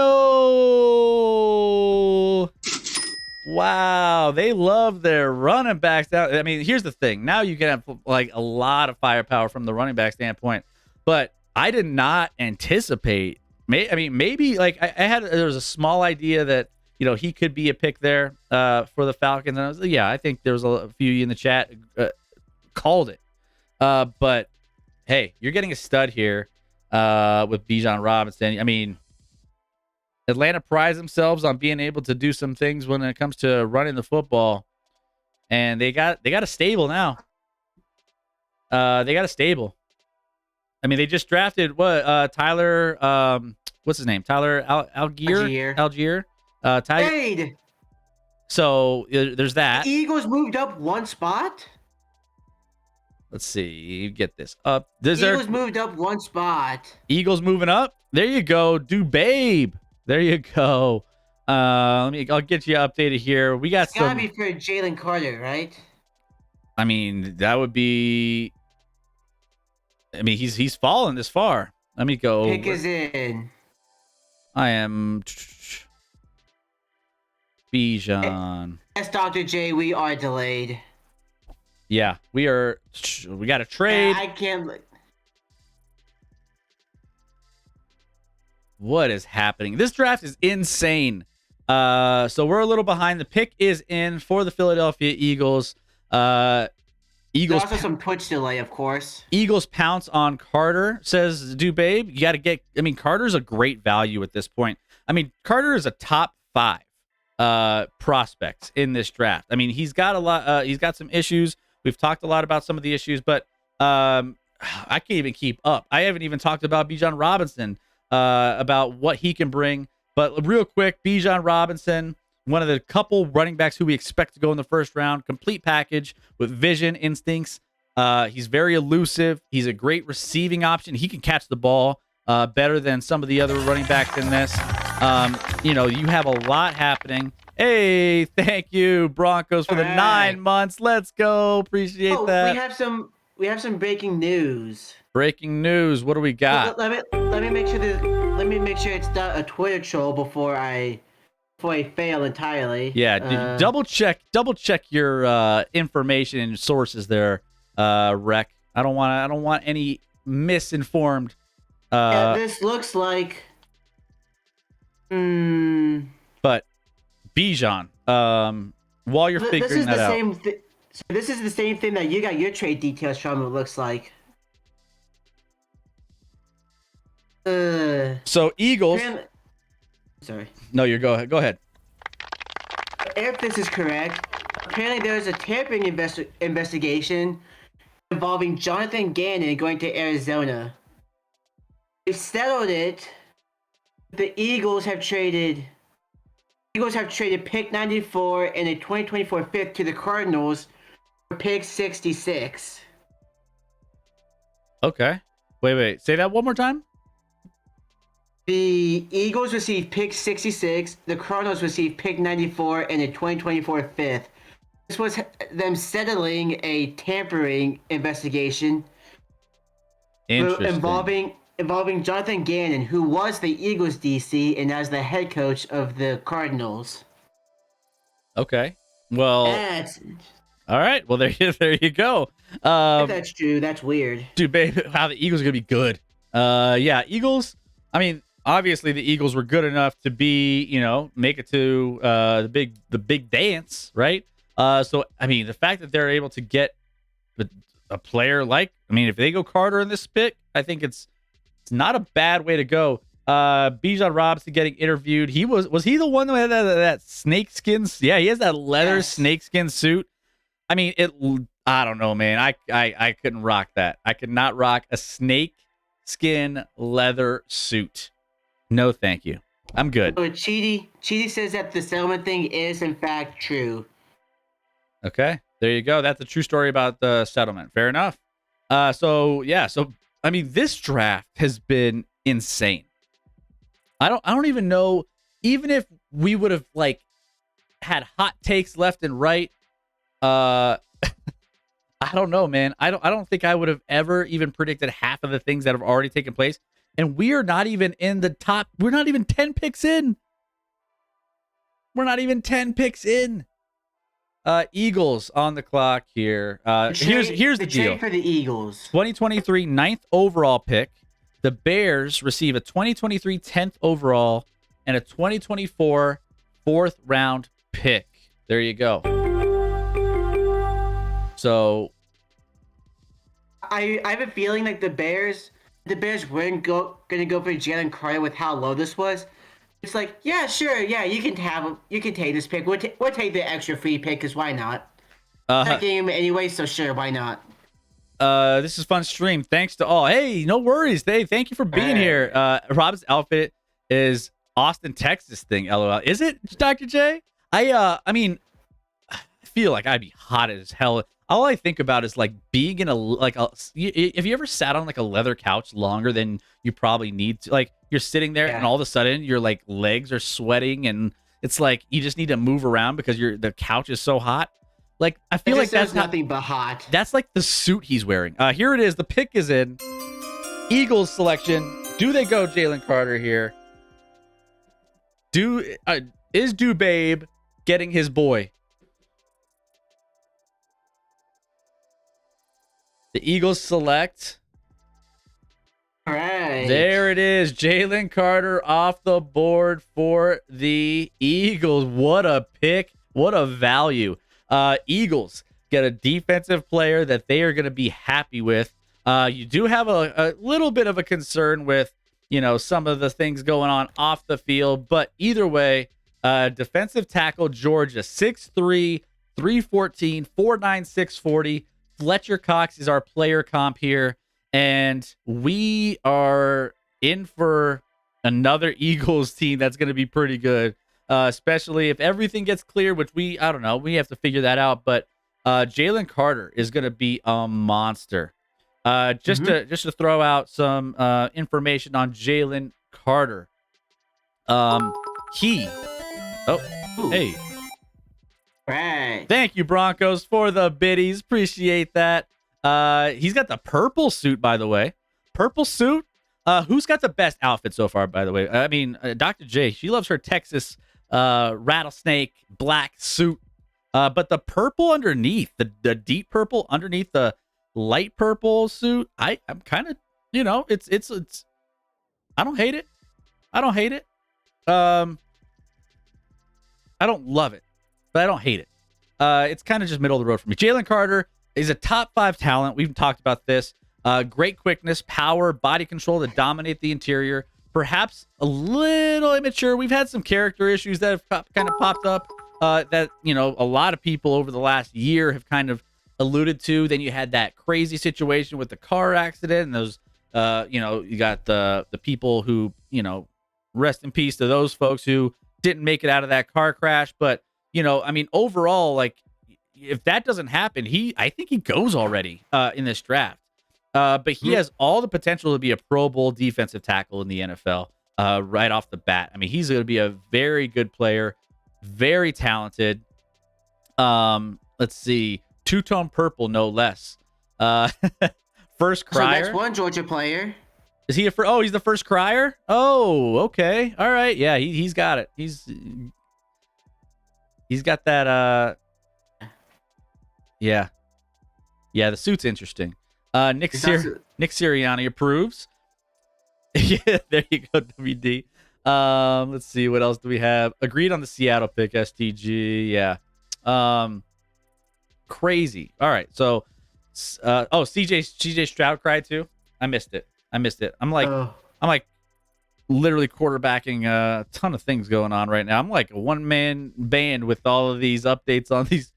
Wow, they love their running backs. I mean, here's the thing. Now you can have like a lot of firepower from the running back standpoint, but I did not anticipate. Maybe like there was a small idea that he could be a pick there for the Falcons, and I think there was a few in the chat called it, but. Hey, you're getting a stud here with Bijan Robinson. I mean, Atlanta prides themselves on being able to do some things when it comes to running the football, and they got a stable now. They got a stable. I mean, they just drafted Tyler. What's his name? Tyler Algier. Trade. So there's that. The Eagles moved up 1 spot. Let's see. You get this up. Eagles moved up 1 spot. Eagles moving up. There you go. Babe. There you go. I'll get you updated here. We got it's gotta be for Jalen Carter, right? I mean, that would be. I mean, he's fallen this far. Let me go. Pick is in. I am. Bijan. Yes, Dr. J, we are delayed. Yeah, we got to trade. I can't. What is happening? This draft is insane. So we're a little behind. The pick is in for the Philadelphia Eagles. There's also some Twitch delay, of course. Eagles pounce on Carter, says Babe. You got to get. I mean, Carter's a great value at this point. I mean, Carter is a top 5 prospects in this draft. I mean, he's got a lot. He's got some issues. We've talked a lot about some of the issues, but I can't even keep up. I haven't even talked about Bijan Robinson, about what he can bring. But real quick, Bijan Robinson, one of the couple running backs who we expect to go in the first round, complete package with vision, instincts. He's very elusive. He's a great receiving option. He can catch the ball better than some of the other running backs in this. You have a lot happening. Hey, thank you, Broncos, for the 9 months. Let's go. Appreciate that. We have some breaking news. Breaking news. What do we got? Let me make sure it's not a Twitter troll before I fail entirely. Yeah, double check your information and sources there, Rec. I don't want any misinformed. Yeah, this looks like. But Bijan, while you're figuring that out. This is the same thing that you got your trade details from, it looks like. So Eagles. Sorry. No, go ahead. If this is correct, apparently there is a tampering investigation involving Jonathan Gannon going to Arizona. They've settled it. The Eagles have traded pick 94 and a 2024 fifth to the Cardinals for pick 66. Okay. Wait. Say that one more time. The Eagles received pick 66. The Cardinals received pick 94 and a 2024 fifth. This was them settling a tampering investigation involving Jonathan Gannon, who was the Eagles DC and as the head coach of the Cardinals. Okay. Well. All right. Well, there you go. If that's true, that's weird. Dude, babe, how the Eagles are gonna be good. Yeah, Eagles. I mean, obviously the Eagles were good enough to be, make it to the big dance, right? So I mean, the fact that they're able to get a player if they go Carter in this pick, I think it's not a bad way to go. Bijan Robinson getting interviewed. Was he the one that had that snakeskin? Yeah, he has that leather snakeskin suit. I mean, I don't know, man. I couldn't rock that. I could not rock a snakeskin leather suit. No, thank you. I'm good. So Chidi says that the settlement thing is in fact true. Okay, there you go. That's a true story about the settlement. Fair enough. So I mean, this draft has been insane. I don't even know, even if we would have had hot takes left and right. I don't know, man. I don't think I would have ever even predicted half of the things that have already taken place. And we are not even in the top. We're not even 10 picks in. Eagles on the clock here. Here's the deal. Trade for the Eagles. 2023 9th overall pick. The Bears receive a 2023 10th overall and a 2024 4th round pick. There you go. So I have a feeling like the Bears weren't gonna go for Jalen Carter with how low this was. It's like, yeah, sure, yeah, you can take this pick. We'll take the extra free pick because why not? That game anyway, so sure, why not? This is fun stream. Thanks to all. Hey, no worries. Thank you for being here. Rob's outfit is Austin, Texas thing. LOL. Is it, Dr. J? I mean, I feel like I'd be hot as hell. All I think about is being in have you ever sat on a leather couch longer than you probably need to? You're sitting there and all of a sudden your legs are sweating and it's you just need to move around because the couch is so hot. I feel like that's nothing but hot. That's the suit he's wearing. Here it is. The pick is in. Eagles selection. Do they go Jalen Carter here? Is Babe getting his boy? The Eagles select. All right. There it is. Jalen Carter off the board for the Eagles. What a pick. What a value. Eagles get a defensive player that they are going to be happy with. You do have a little bit of a concern with, some of the things going on off the field. But either way, Defensive tackle, Georgia, 6'3", 314, 4'9", 640. Fletcher Cox is our player comp here. And we are in for another Eagles team that's going to be pretty good, especially if everything gets clear, which I don't know. We have to figure that out. But Jalen Carter is going to be a monster. Just to throw out some information on Jalen Carter. Hey. Right. Thank you, Broncos, for the biddies. Appreciate that. He's got the purple suit, by the way. Purple suit. Who's got the best outfit so far, by the way? I mean, Dr. J, she loves her Texas rattlesnake black suit. But the purple underneath, the deep purple underneath the light purple suit, I'm kind of, it's I don't hate it. I don't love it, but I don't hate it. It's kind of just middle of the road for me. Jalen Carter is a top 5 talent. We've talked about this. Great quickness, power, body control to dominate the interior. Perhaps a little immature. We've had some character issues that have kind of popped up that, a lot of people over the last year have kind of alluded to. Then you had that crazy situation with the car accident and those, you got the people who, rest in peace to those folks who didn't make it out of that car crash. But, overall, like, if that doesn't happen, I think he goes already in this draft. But he has all the potential to be a Pro Bowl defensive tackle in the NFL right off the bat. I mean, he's going to be a very good player, very talented. Let's see, two-tone purple, no less. First crier. So that's one Georgia player. Is he he's the first crier? Oh, okay. All right. Yeah, he's got it. He's got that yeah. Yeah, the suit's interesting. Nick Sirianni approves. Yeah, there you go, WD. Let's see, what else do we have? Agreed on the Seattle pick, STG. Yeah. Crazy. All right. So CJ Stroud cried too. I missed it. I'm like literally quarterbacking a ton of things going on right now. I'm like a one-man band with all of these updates on these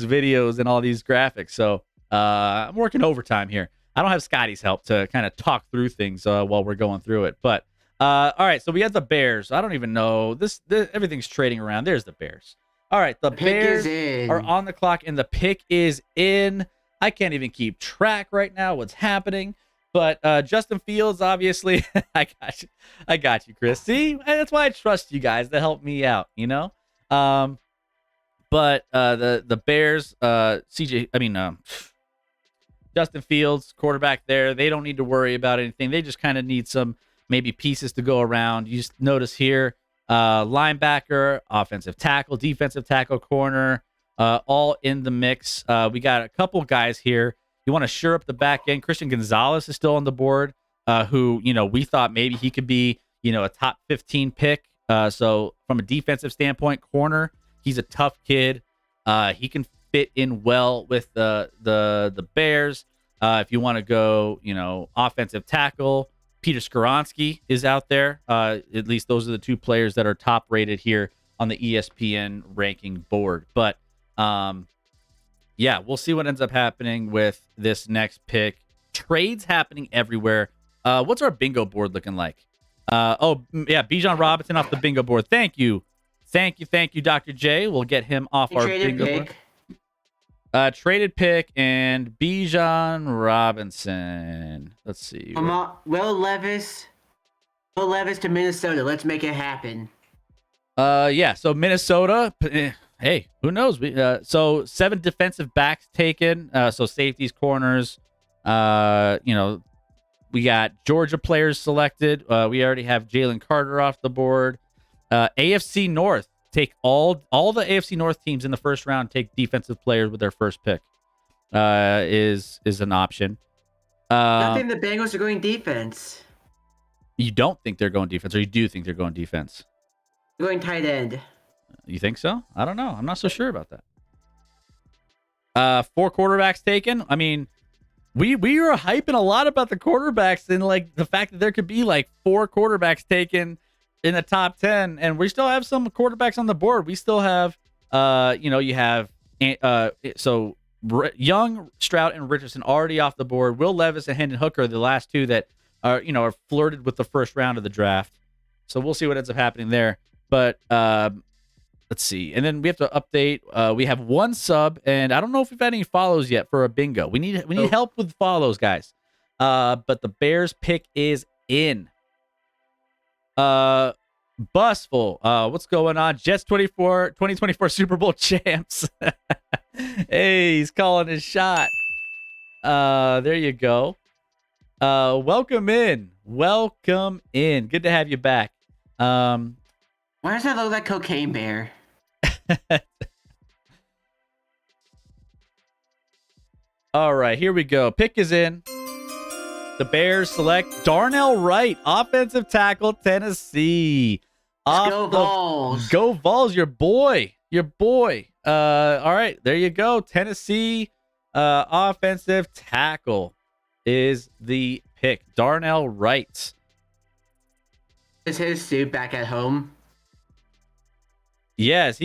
videos and all these graphics. So I'm working overtime here. I don't have Scotty's help to kind of talk through things while we're going through it. But all right, so we have the Bears. I don't even know this. Everything's trading around. There's the Bears. All right, the Bears are on the clock, and the pick is in. I can't even keep track right now what's happening. But Justin Fields, obviously, I got you, Chris. See, that's why I trust you guys to help me out. But the Bears, Justin Fields, quarterback there. They don't need to worry about anything. They just kind of need some maybe pieces to go around. You just notice here, linebacker, offensive tackle, defensive tackle, corner, all in the mix. We got a couple guys here. You want to shore up the back end. Christian Gonzalez is still on the board, who, we thought maybe he could be, a top 15 pick. So from a defensive standpoint, corner, he's a tough kid. He can fit in well with the Bears. If you want to go, offensive tackle, Peter Skoronski is out there. At least those are the two players that are top rated here on the ESPN ranking board. But yeah, we'll see what ends up happening with this next pick. Trades happening everywhere. What's our bingo board looking like? Bijan Robinson off the bingo board. Thank you, Dr. J. We'll get him off our bingo board. Traded pick and Bijan Robinson. Let's see. Will Levis to Minnesota. Let's make it happen. Yeah. So Minnesota. Hey, who knows? So 7 defensive backs taken. So safeties, corners. We got Georgia players selected. We already have Jalen Carter off the board. AFC North. Take all the AFC North teams in the first round take defensive players with their first pick. Is an option. I think the Bengals are going defense. You don't think they're going defense, or you do think they're going defense? They're going tight end. You think so? I don't know. I'm not so sure about that. 4 quarterbacks taken. I mean, we were hyping a lot about the quarterbacks and like the fact that there could be like 4 quarterbacks taken in the top 10, and we still have some quarterbacks on the board. We still have, you have, Young, Stroud, and Richardson already off the board. Will Levis and Hendon Hooker are the last two that are flirted with the first round of the draft. So we'll see what ends up happening there. But let's see. And then we have to update. We have one sub, and I don't know if we've had any follows yet for a bingo. We need help with follows, guys. But the Bears pick is in. Busful. What's going on? Jets 2024 Super Bowl champs. Hey, he's calling his shot. There you go. Welcome in. Good to have you back. Why does that look like Cocaine Bear? All right, here we go. Pick is in. The Bears select Darnell Wright, offensive tackle, Tennessee. Go Vols. Go Vols, your boy. All right, there you go. Tennessee offensive tackle is the pick. Darnell Wright. Is his suit back at home? Yes,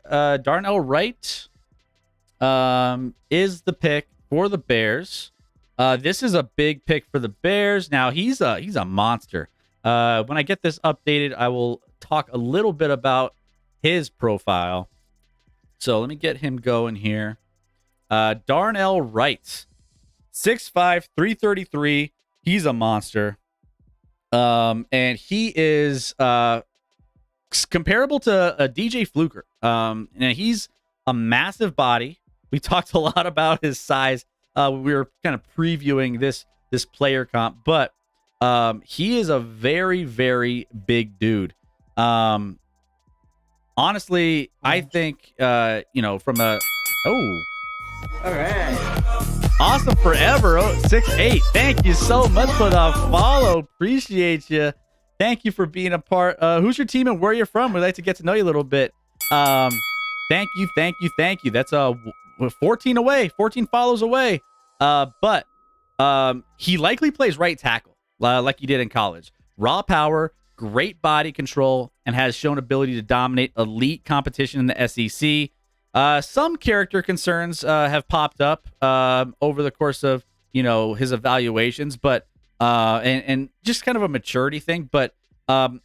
Darnell Wright is the pick for the Bears. This is a big pick for the Bears. Now he's a monster. When I get this updated, I will talk a little bit about his profile. So let me get him going here. Darnell Wright, 6'5", 333. He's a monster. And he is comparable to DJ Fluker. And he's a massive body. We talked a lot about his size. We were kind of previewing this player comp, but he is a very, very big dude. Honestly, I think from a all right. Awesome forever. 6'8". Thank you so much for the follow. Appreciate you. Thank you for being a part. Who's your team and where you're from? We'd like to get to know you a little bit. Thank you. That's 14 follows away. But he likely plays right tackle, like he did in college. Raw power, great body control, and has shown ability to dominate elite competition in the SEC. Some character concerns have popped up over the course of his evaluations, but and just kind of a maturity thing. But I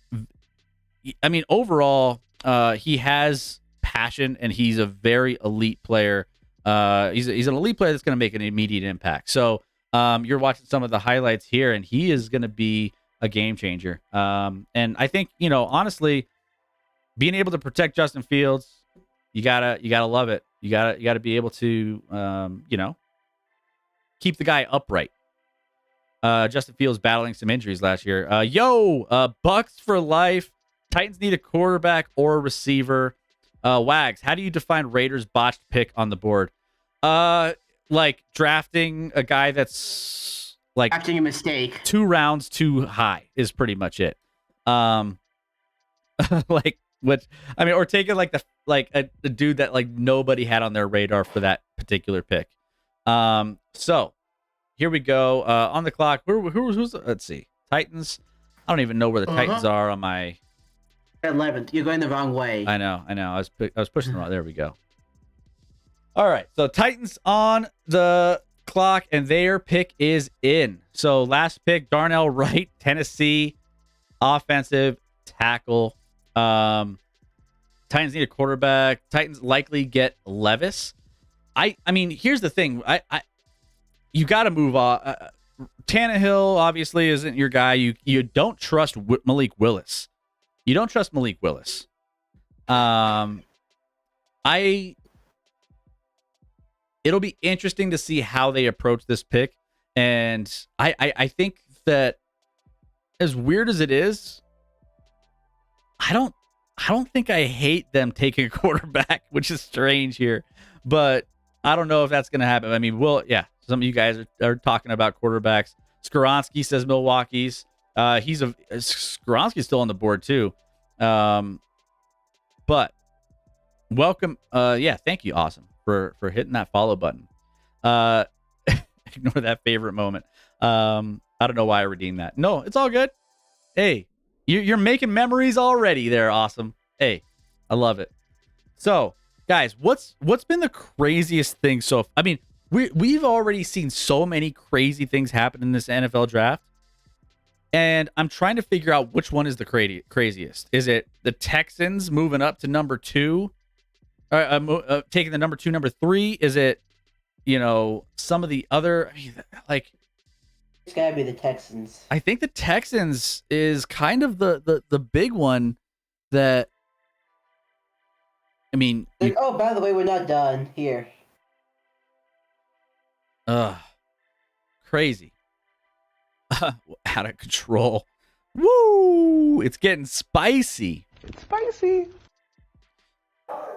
mean, overall, he has passion, and he's a very elite player. He's an elite player that's going to make an immediate impact. So you're watching some of the highlights here, and he is going to be a game changer. And I think honestly, being able to protect Justin Fields, you gotta love it. You gotta be able to keep the guy upright. Justin Fields battling some injuries last year. Bucks for life. Titans need a quarterback or a receiver. Wags, how do you define Raiders' botched pick on the board? Like drafting a guy that's like drafting a mistake 2 rounds too high is pretty much it. Or taking a dude that like nobody had on their radar for that particular pick. So here we go. On the clock. Who's let's see. Titans. I don't even know where the Titans are on my 11th. You're going the wrong way. I know. I was pushing the wrong. There we go. All right. So Titans on the clock, and their pick is in. So last pick, Darnell Wright, Tennessee, offensive tackle. Titans need a quarterback. Titans likely get Levis. I mean, here's the thing. You got to move on. Tannehill obviously isn't your guy. You don't trust Malik Willis. It'll be interesting to see how they approach this pick, and I think that as weird as it is, I don't think I hate them taking a quarterback, which is strange here, but I don't know if that's going to happen. I mean, some of you guys are talking about quarterbacks. Skoronski says Milwaukee's. Skoronski's still on the board too. But welcome. Thank you. Awesome for hitting that follow button. Ignore that favorite moment. I don't know why I redeemed that. No, it's all good. Hey, You're making memories already there. Awesome. Hey, I love it. So, guys, what's been the craziest thing? So, I mean, we've already seen so many crazy things happen in this NFL draft. And I'm trying to figure out which one is the craziest. Is it the Texans moving up to number 2? Taking the number 2, number 3? Is it, some of the other, like... It's got to be the Texans. I think the Texans is kind of the big one that... I mean... oh, by the way, we're not done. Here. Crazy. Out of control. Woo! It's getting spicy. It's spicy.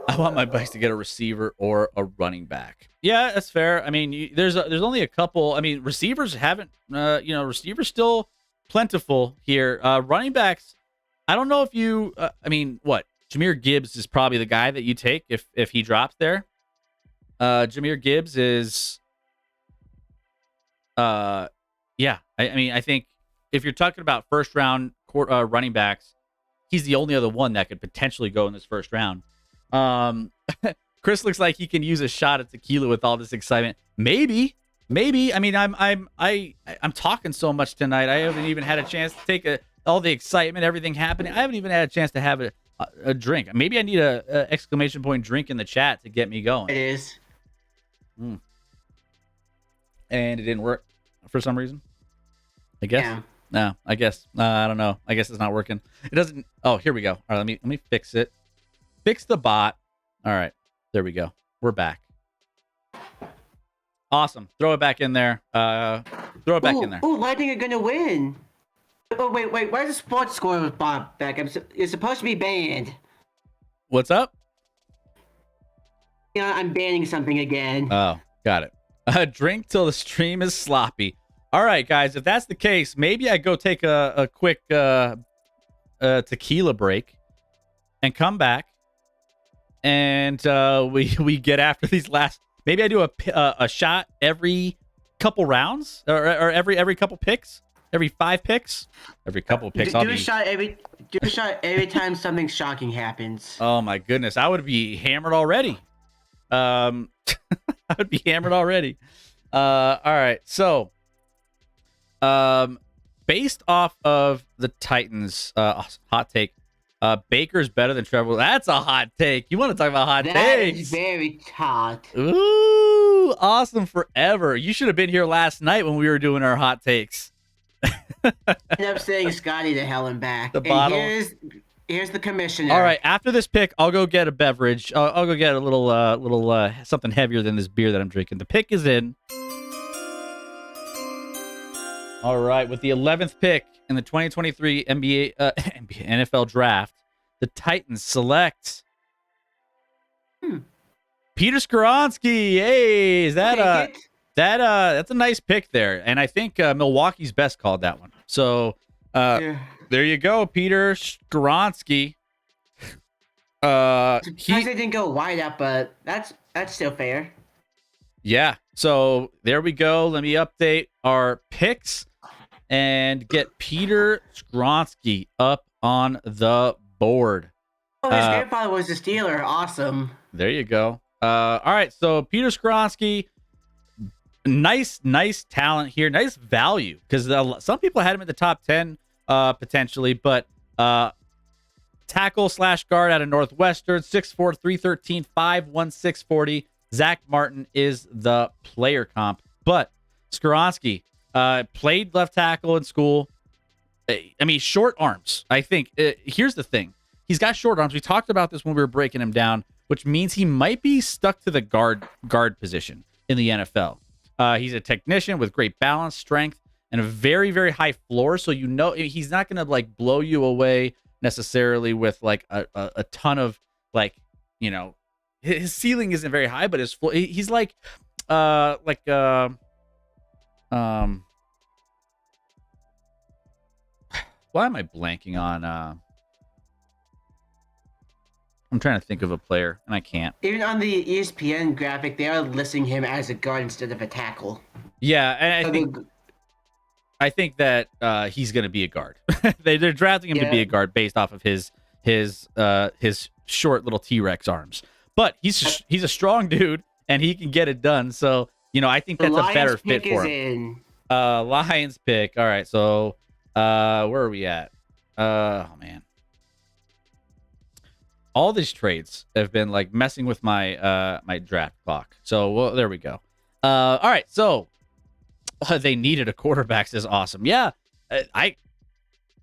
I want my Bucs to get a receiver or a running back. Yeah, that's fair. I mean, there's only a couple. I mean, receivers haven't. Receivers still plentiful here. Running backs. I don't know if you. I mean, what? Jahmyr Gibbs is probably the guy that you take if he drops there. Jahmyr Gibbs is. Yeah, I mean, I think if you're talking about first round running backs, he's the only other one that could potentially go in this first round. Chris looks like he can use a shot at tequila with all this excitement. Maybe. I mean, I'm talking so much tonight. I haven't even had a chance to take all the excitement, everything happening. I haven't even had a chance to have a drink. Maybe I need a exclamation point drink in the chat to get me going. It is. And it didn't work for some reason. I guess. Yeah. No, I guess. I don't know. I guess it's not working. It doesn't. Oh, here we go. All right, let me fix it. Fix the bot. All right, there we go. We're back. Awesome. Throw it back in there. Throw it back in there. Oh, Lightning are gonna win. Oh wait. Why is the sports score with Bob back? It's supposed to be banned. What's up? Yeah, I'm banning something again. Oh, got it. Drink till the stream is sloppy. All right, guys. If that's the case, maybe I go take a quick tequila break and come back, and we get after these last. Maybe I do a shot every couple rounds, or every couple picks, every 5 picks, every couple picks. Do a shot every time something shocking happens. Oh my goodness, I would be hammered already. I would be hammered already. All right, so. Based off of the Titans, hot take, Baker's better than Trevor. That's a hot take. You want to talk about hot takes? That is very hot. Ooh, awesome forever. You should have been here last night when we were doing our hot takes. End up saying Scotty to hell and back. The bottle. Here's the commissioner. All right, after this pick, I'll go get a beverage. I'll go get a little something heavier than this beer that I'm drinking. The pick is in. All right, with the 11th pick in the 2023 NFL draft, the Titans select Peter Skoronski. Hey, is that that's a nice pick there, and I think Milwaukee's best called that one. So there you go, Peter Skoronski. He didn't go wide up, but that's still fair. Yeah. So there we go. Let me update our picks and get Peter Skoronski up on the board. Oh, his grandfather was a Steeler. Awesome. There you go. All right. So Peter Skoronski, nice talent here. Nice value, because some people had him in the top 10 potentially, but tackle / guard out of Northwestern, 6'4", 313, 5'1", 640. Zach Martin is the player comp, but Skoronski played left tackle in school. I mean, short arms. I think here's the thing: he's got short arms. We talked about this when we were breaking him down, which means he might be stuck to the guard position in the NFL. He's a technician with great balance, strength, and a very, very high floor. So he's not gonna like blow you away necessarily with like a ton of like, his ceiling isn't very high, but his floor, he's why am I blanking on I'm trying to think of a player and I can't. Even on the ESPN graphic, they are listing him as a guard instead of a tackle. Yeah, and I think I think that he's going to be a guard. They're drafting him to be a guard based off of his short little T-Rex arms. But he's a strong dude and he can get it done. So, I think that's a better fit for him. Lions pick. All right. So, where are we at? Oh man. All these trades have been like messing with my my draft clock. So, well, there we go. All right. So, they needed a quarterback. Says awesome. Yeah.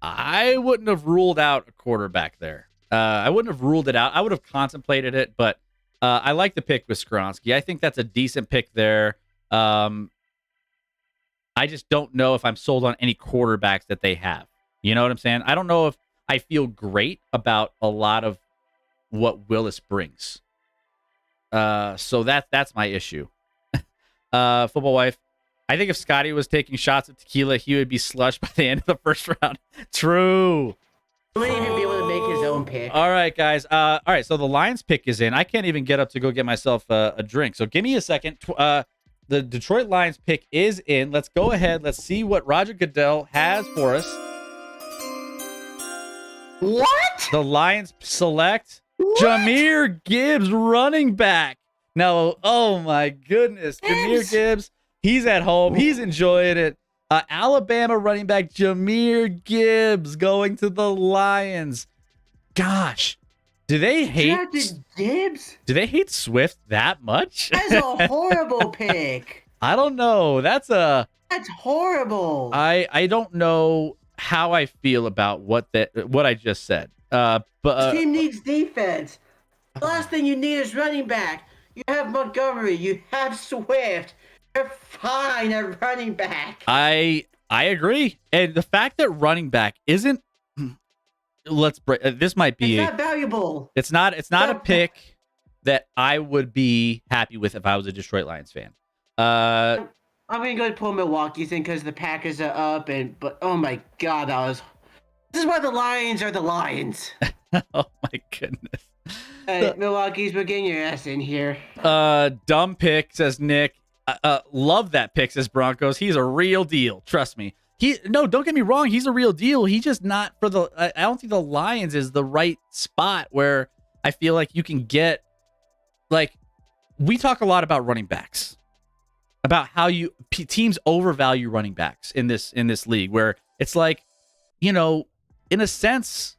I wouldn't have ruled out a quarterback there. I wouldn't have ruled it out. I would have contemplated it, but I like the pick with Skoronski. I think that's a decent pick there. I just don't know if I'm sold on any quarterbacks that they have. You know what I'm saying? I don't know if I feel great about a lot of what Willis brings. So that's my issue. Football wife. I think if Scotty was taking shots at tequila, he would be slushed by the end of the first round. True. He wouldn't even be able to make his own pick. All right, guys. All right, so the Lions pick is in. I can't even get up to go get myself a drink. So give me a second. The Detroit Lions pick is in. Let's go ahead. Let's see what Roger Goodell has for us. What? The Lions select Jahmyr Gibbs, running back. Now, oh my goodness. Jahmyr Gibbs. He's at home. He's enjoying it. Alabama running back Jahmyr Gibbs going to the Lions. Gosh, do they hate Gibbs? Do they hate Swift that much? That's a horrible pick. I don't know. That's horrible. I don't know how I feel about what I just said. But this team needs defense. The last thing you need is running back. You have Montgomery. You have Swift. You're fine at running back. I agree, and the fact that running back isn't this might be it's not valuable. It's not a pick that I would be happy with if I was a Detroit Lions fan. I'm gonna go pull Milwaukee's in because the Packers are up, but oh my god, this is why the Lions are the Lions. Oh my goodness. Milwaukee's, we're getting your ass in here. Dumb pick, says Nick. Love that pick, says Broncos. He's a real deal. Trust me. Don't get me wrong. He's a real deal. He's just not for the. I don't think the Lions is the right spot where I feel like you can get. Like, we talk a lot about running backs, about how teams overvalue running backs in this league, where it's like, in a sense,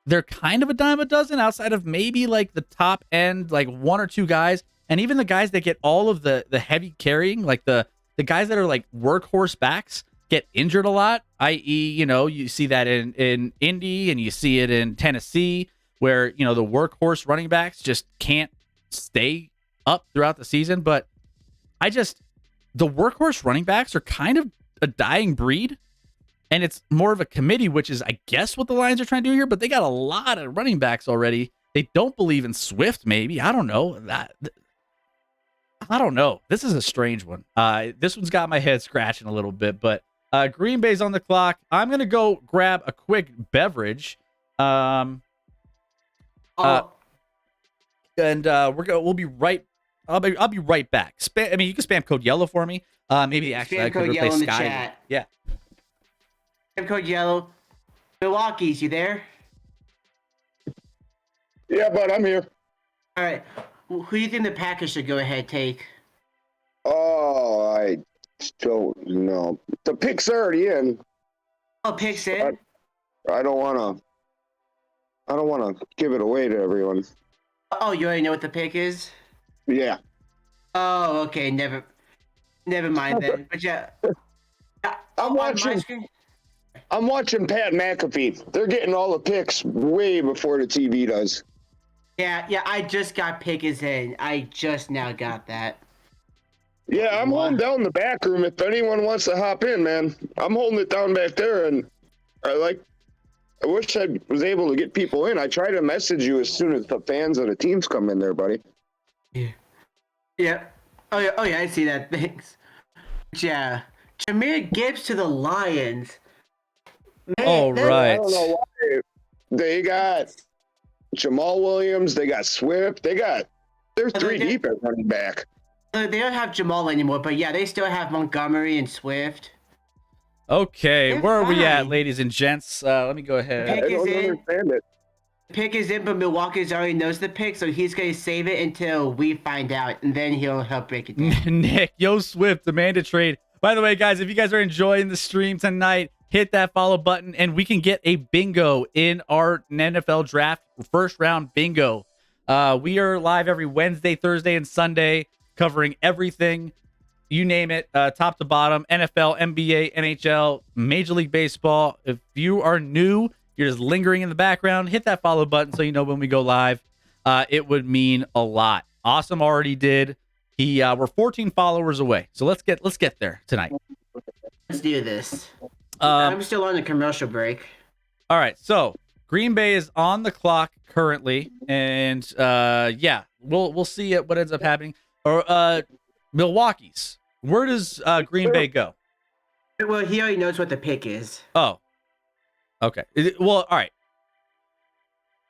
they're kind of a dime a dozen outside of maybe like the top end, like one or two guys. And even the guys that get all of the heavy carrying, like the guys that are like workhorse backs, get injured a lot, i.e., you see that in Indy and you see it in Tennessee, where, the workhorse running backs just can't stay up throughout the season. But the workhorse running backs are kind of a dying breed. And it's more of a committee, which is, I guess, what the Lions are trying to do here. But they got a lot of running backs already. They don't believe in Swift, maybe. I don't know. I don't know. This is a strange one. This one's got my head scratching a little bit, but Green Bay's on the clock. I'm gonna go grab a quick beverage, and we'll be right. I'll be right back. You can spam code yellow for me. Maybe actually I could replace Sky. Yeah. Spam code yellow. Milwaukee's, you there? Yeah, bud, I'm here. All right. Who do you think the Packers should go ahead and take? Oh, I don't know. The pick's already in. Oh, pick's in? I don't want to give it away to everyone. Oh, you already know what the pick is? Yeah. Oh, okay. Never mind then. But yeah. I'm watching Pat McAfee. They're getting all the picks way before the TV does. Yeah, I just got pick is in. I just now got that. Yeah, I'm holding down the back room if anyone wants to hop in, man. I'm holding it down back there, and I wish I was able to get people in. I try to message you as soon as the fans of the teams come in there, buddy. Yeah. Oh yeah, I see that. Thanks. Yeah. Jahmyr Gibbs to the Lions. Man, all right. I don't know why. They got Jamal Williams, they got Swift, they're three deep at running back. They don't have Jamal anymore, but yeah, they still have Montgomery and Swift. Okay, where are we at, ladies and gents? Let me go ahead. I don't understand it. Pick is in, but Milwaukee's already knows the pick, so he's going to save it until we find out, and then he'll help break it down. Nick, Yo Swift, Amanda Trade. By the way, guys, if you guys are enjoying the stream tonight, hit that follow button, and we can get a bingo in our NFL draft first round bingo. We are live every Wednesday, Thursday, and Sunday, covering everything. You name it, top to bottom, NFL, NBA, NHL, Major League Baseball. If you are new, you're just lingering in the background, hit that follow button so you know when we go live. It would mean a lot. Awesome already did. We're 14 followers away, so let's get there tonight. Let's do this. I'm still on the commercial break. All right, so Green Bay is on the clock currently, and yeah, we'll see what ends up happening. Or Milwaukee's. Where does Green Bay go? Well, he already knows what the pick is. Oh, okay. Well, all right.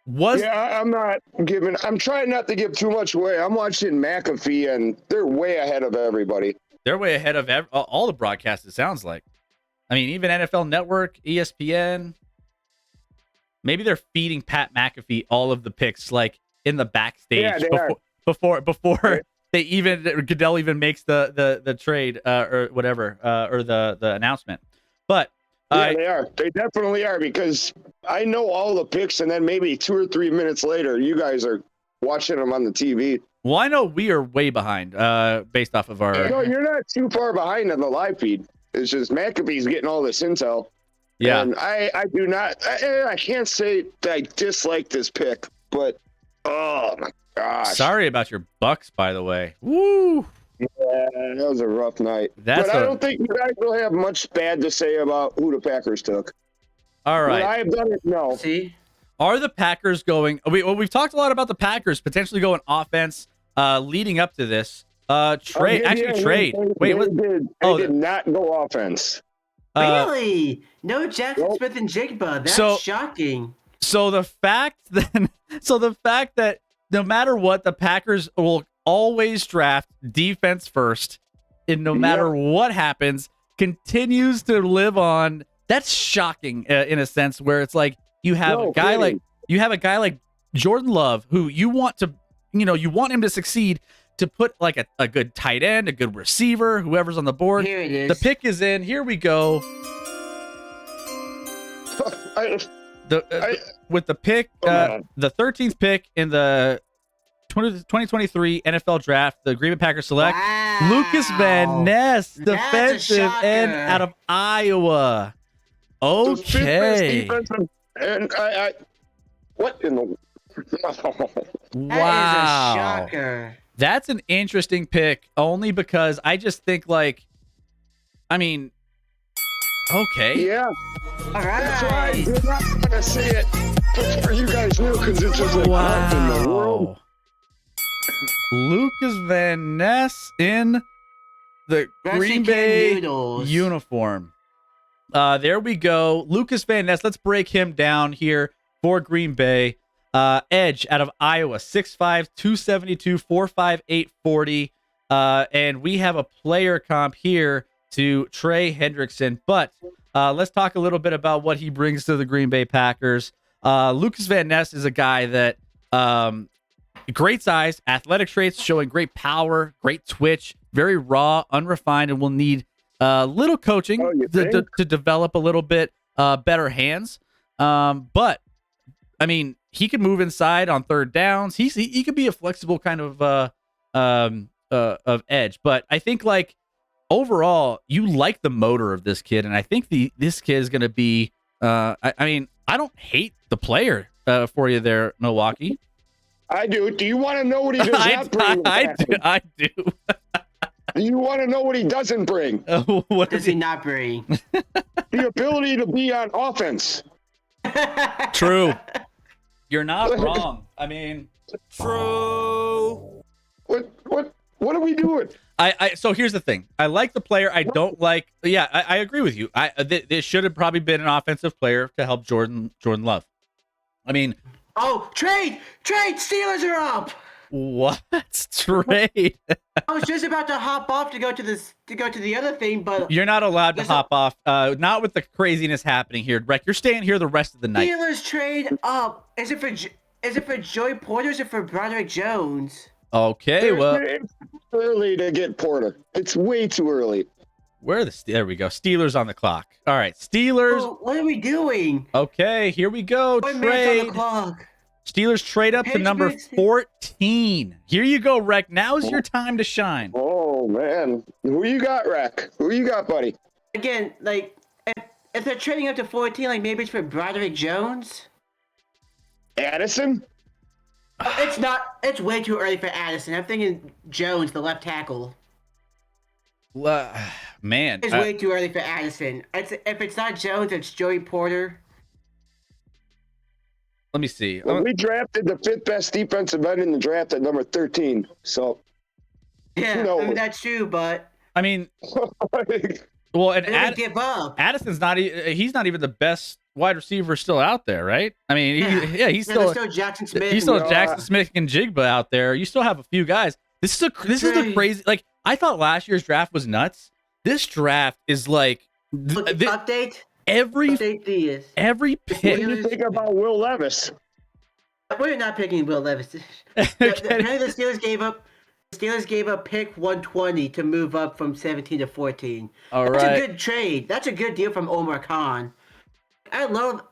I'm trying not to give too much away. I'm watching McAfee, and they're way ahead of everybody. They're way ahead of all the broadcasts, it sounds like. I mean, even NFL Network, ESPN. Maybe they're feeding Pat McAfee all of the picks, like in the backstage before Goodell even makes the trade or whatever or the announcement. But they are. They definitely are, because I know all the picks, and then maybe 2 or 3 minutes later, you guys are watching them on the TV. Well, I know we are way behind based off of our. No, you're not too far behind on the live feed. It's just McAfee's getting all this intel. Yeah. And I do not. I can't say that I dislike this pick, but oh my gosh. Sorry about your Bucks, by the way. Woo. Yeah, that was a rough night. I don't think you guys will have much bad to say about who the Packers took. All right. Would I have done it? No. See? Are the Packers going? We've talked a lot about the Packers potentially going offense leading up to this. Trade. Wait, what? They did not go offense. Really? No Jackson Smith and Jigba. That's shocking. So the fact that no matter what, the Packers will always draft defense first, and no matter what happens, continues to live on. That's shocking in a sense, where it's like you have a guy like Jordan Love, who you want him to succeed, to put like a good tight end, a good receiver, whoever's on the board. Here it is. The pick is in. Here we go. With the pick, the 13th pick in the 2023 NFL Draft, the Green Bay Packers select Lucas Van Ness, defensive end out of Iowa. Okay. And what in the? Wow. That is a shocker. That's an interesting pick, only because I just think okay. Yeah. All right. That's why you're not gonna say it for you guys new, because it's just like what in the world. Lucas Van Ness in the Green Bay uniform. There we go. Lucas Van Ness. Let's break him down here for Green Bay. Edge out of Iowa, 6'5", 272, 4'5", 840. And we have a player comp here to Trey Hendrickson. But let's talk a little bit about what he brings to the Green Bay Packers. Lucas Van Ness is a guy that great size, athletic traits, showing great power, great twitch, very raw, unrefined, and will need little coaching to develop a little bit better hands. But I mean, he can move inside on third downs. He could be a flexible kind of edge. But I think overall, you like the motor of this kid, and I think this kid is going to be. I don't hate the player for you there, Milwaukee. I do. Do you want to know what he does not bring? I do. Do you want to know what he doesn't bring? What does he not bring? The ability to be on offense. True. You're not wrong. True. What are we doing? So here's the thing. I like the player. I don't like. Yeah, I agree with you. This should have probably been an offensive player to help Jordan Love. Oh, trade! Steelers are up. What trade? I was just about to hop off to go to the other thing, but You're not allowed to hop off. Not with the craziness happening here, Rec. You're staying here the rest of the night. Steelers trade up. Is it for Joey Porter or is it for Broderick Jones? Okay, well, it's early to get Porter. It's way too early. where are there we go. Steelers on the clock. All right, Steelers. Oh, what are we doing? Okay, here we go. 1 minute on the Trade. clock. Steelers trade up to number Patriots- 14. Here you go, Rec. Now's your time to shine. Oh man, who you got, Rack? Who you got, buddy? Again, like if they're trading up to 14, like maybe it's for Broderick Jones. Addison? It's not. It's way too early for Addison. I'm thinking Jones, the left tackle. Man, It's way too early for Addison. If it's not Jones, it's Joey Porter. let me see. Well, we drafted the 5th best defensive end in the draft at number 13. So Yeah, No. I mean, that's true, but I mean, well, and they didn't give up. Addison's not. He's not even the best wide receiver still out there, right? I mean, he's There's still Jackson Smith. he's still and- Jackson Smith and Jigba out there. You still have a few guys. This is a Right. crazy. Like I thought last year's draft was nuts. This draft is like Update every these. what do you pick. think about Will Levis? We're not picking Will Levis. Apparently, the Steelers gave up pick 120 to move up from 17 to 14. All That's right. a good trade. That's a good deal from Omar Khan. I love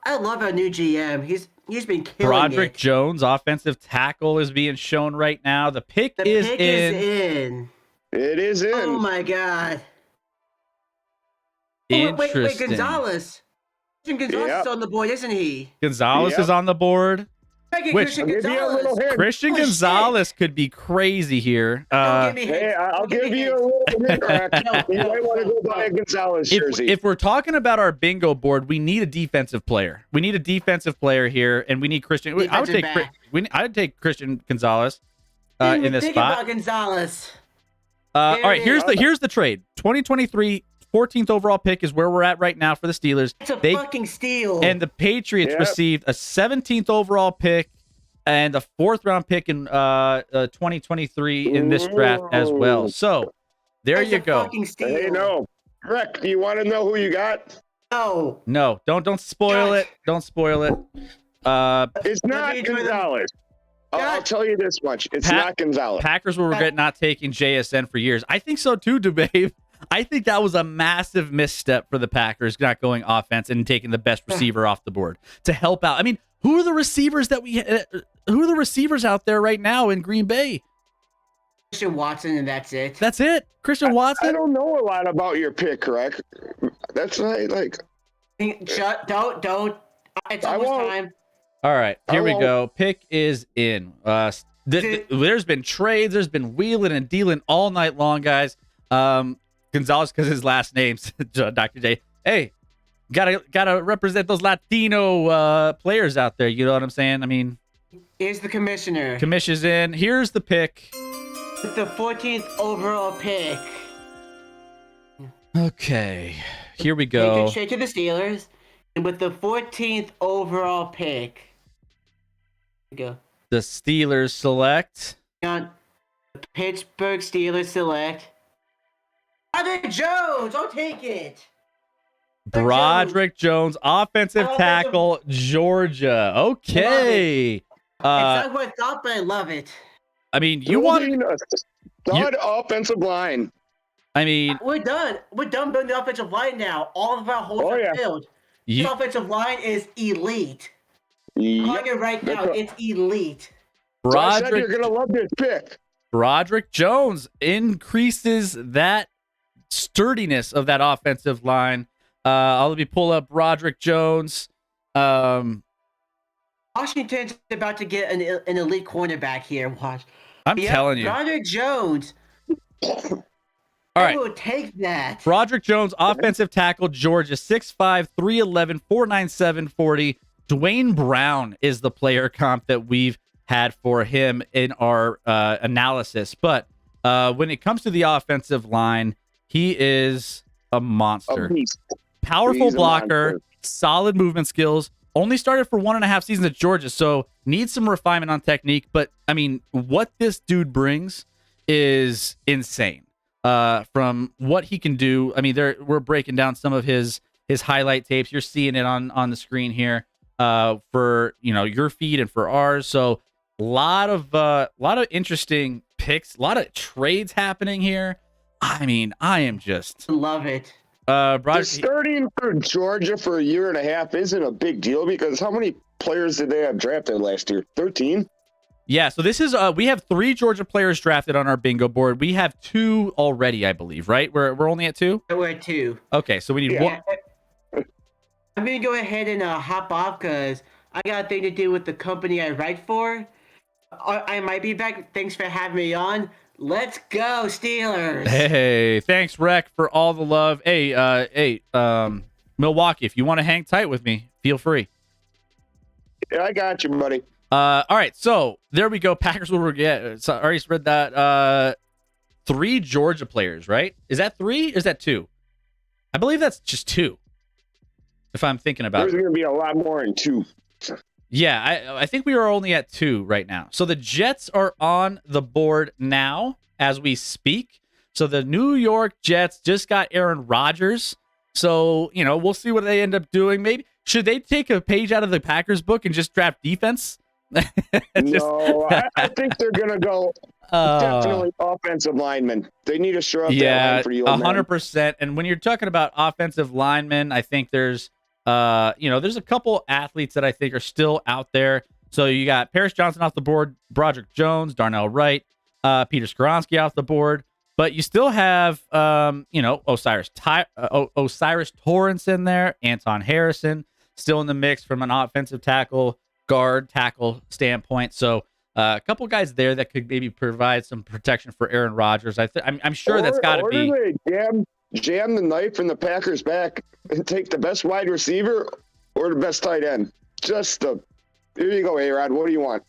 our new GM. He's been killing Broderick it. Jones, offensive tackle, is being shown right now. The pick The is pick in. is in. It is in. Oh my god. Oh, Interesting. wait, Gonzalez. Christian Gonzalez Yep. is on the board, isn't he? Gonzalez Yep. is on the board. Hey, Which- Christian I'll give you a little Gonzalez. hint. Christian Oh, shit. Gonzalez could be crazy here. Don't give me Hey, hints. I'll Don't give give me you a hints. little hint, Rack. No, You might want to go buy a Gonzalez jersey. If we're talking about our bingo board, we need a defensive player. We need a defensive player here, and we need Christian. I would Defensive take. back. I'd take Christian Gonzalez Didn't in even this think spot. about Gonzalez. All right, There it here's the trade. 2023 14th overall pick is where we're at right now for the Steelers. It's a They fucking steal. and the Patriots Yep. received a 17th overall pick and a 4th round pick in 2023 in this draft as well. Ooh. So there It's you a go. fucking steal. Hey, no. Rick, do you want to know who you got? No. No, don't spoil God. it. Don't spoil it. It's not me enjoy them. Gonzalez. I'll God. tell you this much. It's Pat- not Gonzalez. Packers will regret not taking JSN for years. I think so too, Dubave. I think that was a massive misstep for the Packers not going offense and taking the best receiver off the board to help out. I mean, who are the receivers who are the receivers out there right now in Green Bay? Christian Watson, and that's it. That's it. Christian I Watson. don't know a lot about your pick, Rick. That's like Shut. Don't. It's I almost won't. time. All right, here we won't. go. Pick is in. There's been trades. There's been wheeling and dealing all night long, guys. Gonzalez, because his last name's Dr. J. Hey, gotta represent those Latino players out there. You know what I'm saying? I mean, Here's the commissioner. Commish is in. Here's the pick. With the 14th overall pick. Okay, here we Take go. it straight to the Steelers. And with the 14th overall pick. Here we go. The Steelers select. On the Pittsburgh Steelers select. Broderick Jones! I'll take it! Broderick Jones, offensive Offensive- tackle, Georgia. Okay. It's not what I thought, but I love it. I mean, you want. building a stud offensive line. I mean, We're done. We're done building the offensive line now. All of our holes Oh, are yeah. filled. you, This offensive line is elite. I'm calling Yep. it right now. That's It's elite. So I said you're Broderick, gonna love this pick. Broderick Jones increases that sturdiness of that offensive line. I'll let me pull up Broderick Jones. Washington's about to get an elite cornerback here. Watch. I'm Yep, telling you. Broderick Jones. All I right. will take that. Broderick Jones, offensive tackle, Georgia, 6'5", 311, 497, 40. Dwayne Brown is the player comp that we've had for him in our analysis. But when it comes to the offensive line, he is a monster. A beast. Powerful He's a blocker, monster. solid movement skills, only started for 1.5 seasons at Georgia, so needs some refinement on technique. But I mean, what this dude brings is insane. From what he can do, I mean, we're breaking down some of his highlight tapes. You're seeing it on the screen here for your feed and for ours. So a lot of interesting picks, a lot of trades happening here. I mean, I am just love it. Starting for Georgia for a year and a half isn't a big deal because how many players did they have drafted last year? 13? Yeah, so this is we have 3 Georgia players drafted on our bingo board. We have 2 already, I believe, right? We're only at 2? We're at 2. Okay, so we need 1. I'm going to go ahead and hop off because I got a thing to do with the company I write for. I might be back. Thanks for having me on. Let's go, Steelers. Hey, thanks, Rec, for all the love. Hey, Milwaukee, if you want to hang tight with me, feel free. Yeah, I got you, buddy. All right, so there we go. Packers will get. So I already read that. 3 Georgia players, right? Is that 3 or is that 2? I believe that's just 2. If I'm thinking about There's going to be a lot more in 2. Yeah, I think we are only at 2 right now. So the Jets are on the board now as we speak. So the New York Jets just got Aaron Rodgers. So, we'll see what they end up doing. Maybe should they take a page out of the Packers book and just draft defense? No, I think they're going to go definitely offensive linemen. They need to shore up that line for you. 100%. And when you're talking about offensive linemen, I think there's there's a couple athletes that I think are still out there. So you got Paris Johnson off the board, Broderick Jones, Darnell Wright, Peter Skoronski off the board, but you still have Osiris Torrance in there, Anton Harrison still in the mix from an offensive tackle standpoint. So a couple guys there that could maybe provide some protection for Aaron Rodgers. I'm sure that's got to be. Jam the knife in the Packers' back and take the best wide receiver or the best tight end. Here you go, A-Rod. What do you want?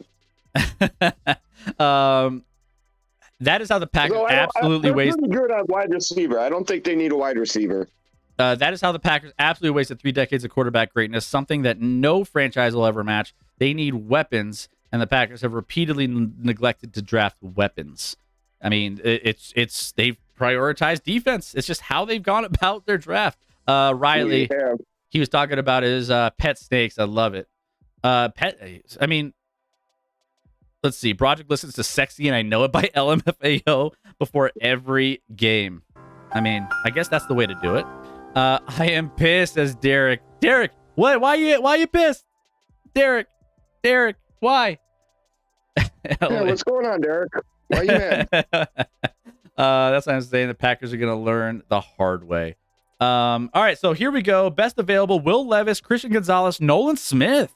That is how the Packers absolutely waste. Pretty good on wide receiver. I don't think they need a wide receiver. That is how the Packers absolutely wasted 3 decades of quarterback greatness, something that no franchise will ever match. They need weapons, and the Packers have repeatedly neglected to draft weapons. I mean, they've prioritized defense. It's just how they've gone about their draft. Riley, he was talking about his pet snakes. I love it. Let's see. Broderick listens to Sexy and I Know It by LMFAO before every game. I mean, I guess that's the way to do it. I am pissed as Derek. Derek, what? Why you pissed? Derek, why? Yeah, what's going on, Derek? Why are you mad? That's what I'm saying. The Packers are going to learn the hard way. All right, so here we go. Best available: Will Levis, Christian Gonzalez, Nolan Smith,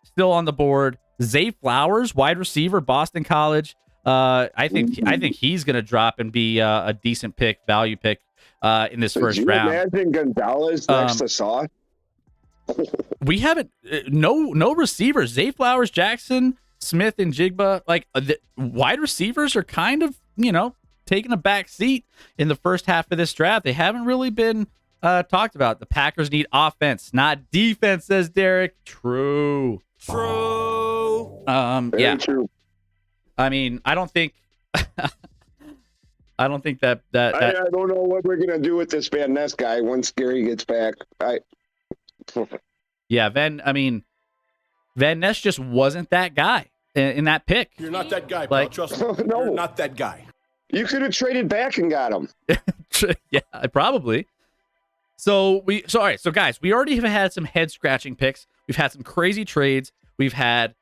still on the board. Zay Flowers, wide receiver, Boston College. I think he's going to drop and be a decent pick, value pick in this first round. Imagine Gonzalez next to Sauce. We haven't no receivers. Zay Flowers, Jackson Smith, and Jigba. Like the wide receivers are kind of taking a back seat in the first half of this draft. They haven't really been talked about. The Packers need offense, not defense, says Derek. True. Yeah. True. I mean, I don't think that I don't know what we're gonna do with this Van Ness guy once Gary gets back. Yeah, Van Ness just wasn't that guy in that pick. You're not that guy, pal. Trust me. No. You're not that guy. You could have traded back and got him. Yeah, probably. So all right, so guys, we already have had some head scratching picks. We've had some crazy trades. We've had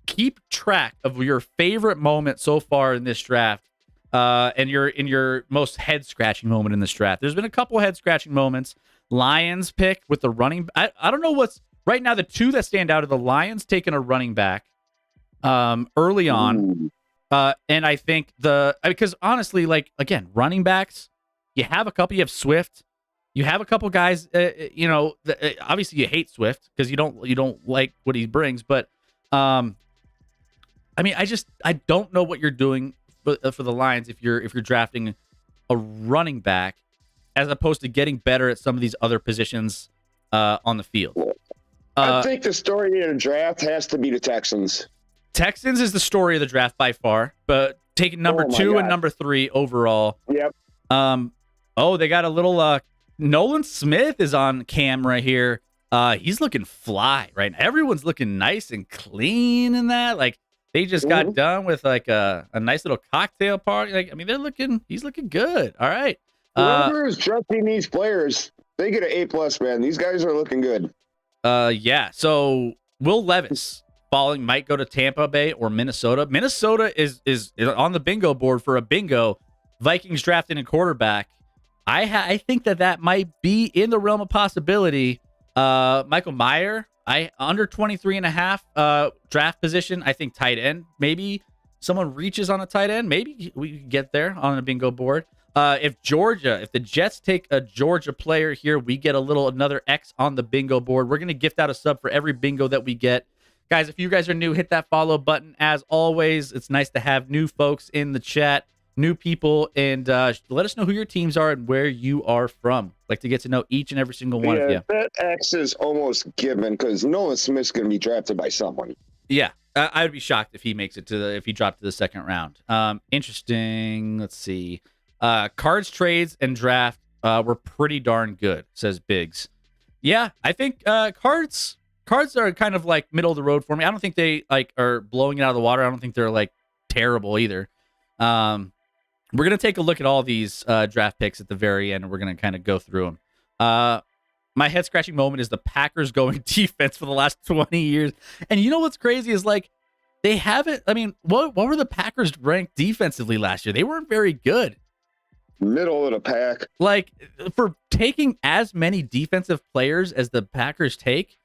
keep track of your favorite moment so far in this draft. And your most head scratching moment in this draft. There's been a couple head scratching moments. Lions pick with the running. I don't know what's right now. The two that stand out are the Lions taking a running back early on. And I think because honestly, like again, running backs, you have a couple. You have Swift. You have a couple guys. Obviously you hate Swift because you don't like what he brings. But I don't know what you're doing for the Lions if you're drafting a running back as opposed to getting better at some of these other positions on the field. I think the story of the draft has to be the Texans. Texans is the story of the draft by far, but taking number 2 and number 3 overall. Yep. They got a little Nolan Smith is on camera here. He's looking fly, right? Everyone's looking nice and clean in that. Like they just got done with like a nice little cocktail party. Like, I mean, he's looking good. All right. Whoever is drafting these players, they get an A+, man. These guys are looking good. Yeah. So Will Levis might go to Tampa Bay or Minnesota. Minnesota is on the bingo board for a bingo. Vikings drafting a quarterback. I think that might be in the realm of possibility. Michael Mayer, under 23.5 draft position. I think tight end. Maybe someone reaches on a tight end. Maybe we could get there on a bingo board. If the Jets take a Georgia player here, we get another X on the bingo board. We're going to gift out a sub for every bingo that we get. Guys, if you guys are new, hit that follow button. As always, it's nice to have new folks in the chat, new people, and let us know who your teams are and where you are from. Like to get to know each and every single one of you. That X is almost given because Nolan Smith's going to be drafted by someone. Yeah, I would be shocked if he makes it if he dropped to the second round. Interesting. Let's see. Cards, trades, and draft were pretty darn good, says Biggs. Yeah, I think cards are kind of like middle of the road for me. I don't think they are blowing it out of the water. I don't think they're like terrible either. We're going to take a look at all these draft picks at the very end, and we're going to kind of go through them. My head-scratching moment is the Packers going defense for the last 20 years. And you know what's crazy is, like, they haven't... I mean, what were the Packers ranked defensively last year? They weren't very good. Middle of the pack. Like, for taking as many defensive players as the Packers take,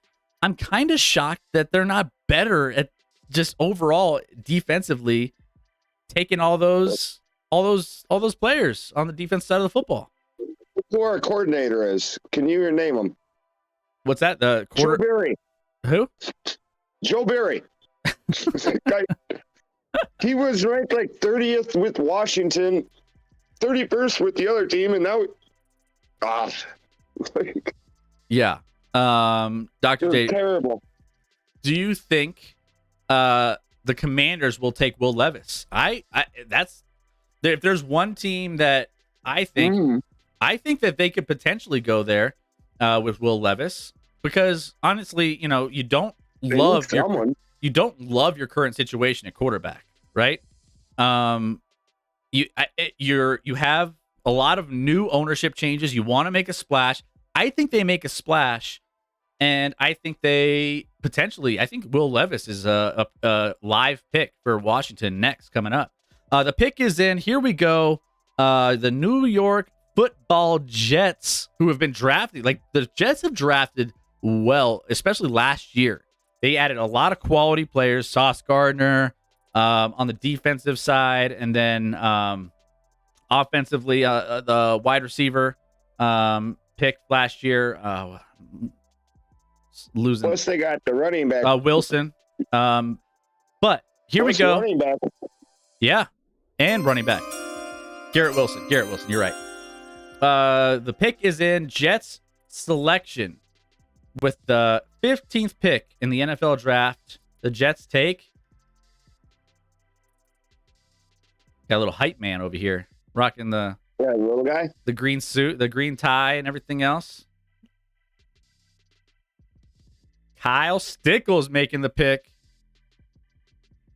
I'm kind of shocked that they're not better at just overall defensively taking all those players on the defense side of the football. Who our coordinator is? Can you name him? What's that? Joe Barry. Who? Joe Barry. He was ranked like 30th with Washington, 31st with the other team, and now, yeah. Dr. J, terrible. Do you think the Commanders will take Will Levis? If there's one team that I think that they could potentially go there with Will Levis, because honestly, you don't love your current situation at quarterback, right? You have a lot of new ownership changes. You want to make a splash. I think they make a splash, and I think I think Will Levis is a live pick for Washington next coming up. The pick is in. Here we go. The New York Football Jets, who have been drafted. Like, the Jets have drafted well, especially last year. They added a lot of quality players. Sauce Gardner on the defensive side, and then offensively, the wide receiver picked last year. Losing. Plus, they got the running back. Wilson. But here we go. Running back. Yeah, and running back. Garrett Wilson, you're right. The pick is in. Jets selection with the 15th pick in the NFL draft. The Jets take. Got a little hype man over here, rocking the little guy, the green suit, the green tie, and everything else. Kyle Stickles making the pick.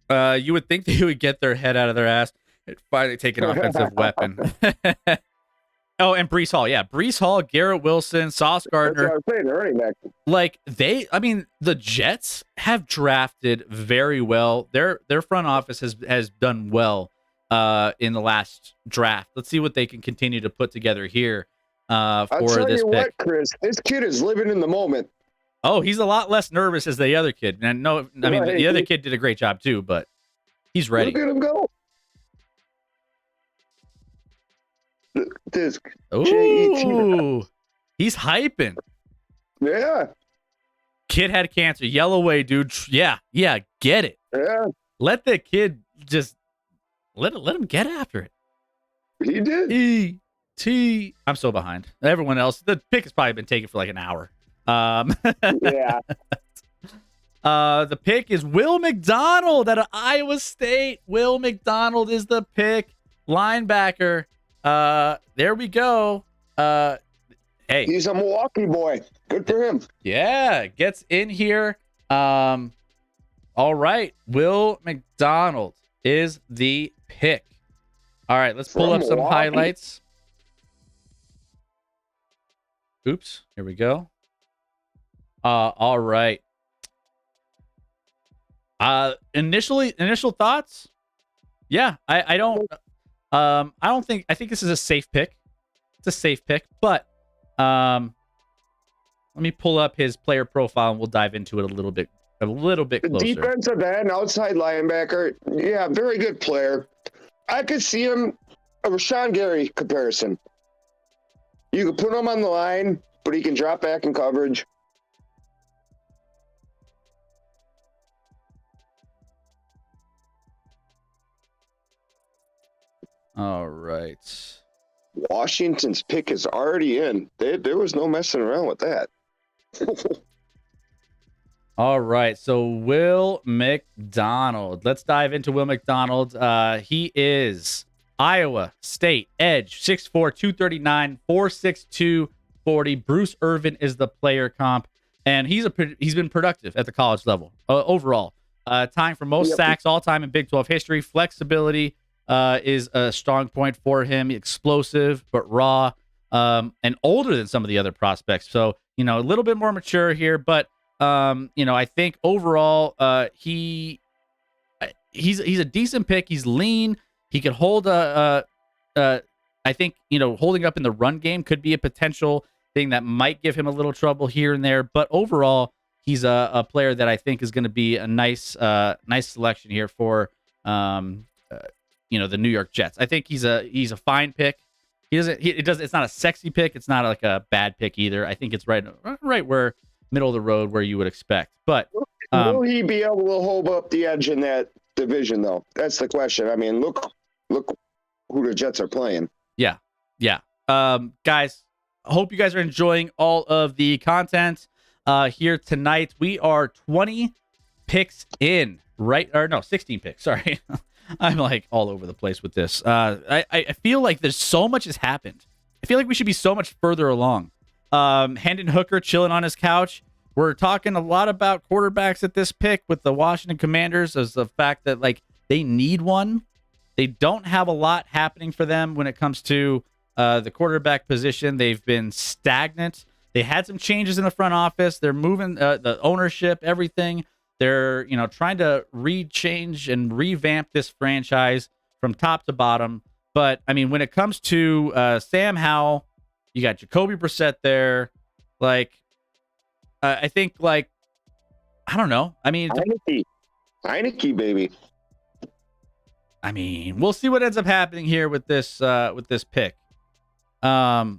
You would think they would get their head out of their ass and finally take an offensive weapon. Oh, and Breece Hall. Yeah, Breece Hall, Garrett Wilson, Sauce Gardner. That's what I was saying, the running back. Like, the Jets have drafted very well. Their front office has done well in the last draft. Let's see what they can continue to put together here for I'll tell this you pick. what, Chris, this kid is living in the moment. Oh, he's a lot less nervous as the other kid. And the other kid did a great job too, but he's ready. Look at him go. This Ooh, he's hyping. Yeah. Kid had cancer. Yell away, dude. Yeah, get it. Yeah. Let the kid just let him get after it. He did. E.T. I'm so behind. Everyone else, the pick has probably been taken for like an hour. Yeah. The pick is Will McDonald out of Iowa State. Will McDonald is the pick. Linebacker. There we go. Hey. He's a Milwaukee boy. Good for him. Yeah, gets in here. All right. Will McDonald is the pick. All right, let's pull up some highlights. Oops, here we go. All right. Initial thoughts? Yeah, I think this is a safe pick. It's a safe pick, but let me pull up his player profile and we'll dive into it a little bit closer. Defensive end, outside linebacker. Yeah, very good player. I could see him a Rashawn Gary comparison. You could put him on the line, but he can drop back in coverage. All right. Washington's pick is already in. There was no messing around with that. All right. So Will McDonald. Let's dive into Will McDonald. He is Iowa State edge, 6'4", 239, 4'6", 240. Bruce Irvin is the player comp, and he's been productive at the college level overall. Tying for most sacks all time in Big 12 history. Flexibility is a strong point for him. Explosive but raw, and older than some of the other prospects. So a little bit more mature here, but I think overall he's a decent pick. He's lean. He could hold I think holding up in the run game could be a potential thing that might give him a little trouble here and there. But overall, he's a player that I think is going to be a nice selection here for the New York Jets. I think he's a fine pick. It's not a sexy pick. It's not like a bad pick either. I think it's right where middle of the road where you would expect. But will he be able to hold up the edge in that division though? That's the question. I mean, look who the Jets are playing. Yeah. Guys, I hope you guys are enjoying all of the content here tonight. We are 20 picks in, 16 picks. Sorry. I'm like all over the place with this. I feel like there's so much has happened. I feel like we should be so much further along. Hendon Hooker chilling on his couch. We're talking a lot about quarterbacks at this pick with the Washington Commanders as the fact that they need one. They don't have a lot happening for them when it comes to the quarterback position. They've been stagnant. They had some changes in the front office. They're moving the ownership, everything. They're trying to rechange and revamp this franchise from top to bottom. But I mean, when it comes to Sam Howell, you got Jacoby Brissett there. I think I don't know. I mean, Heineke, baby. I mean, we'll see what ends up happening here with this pick. But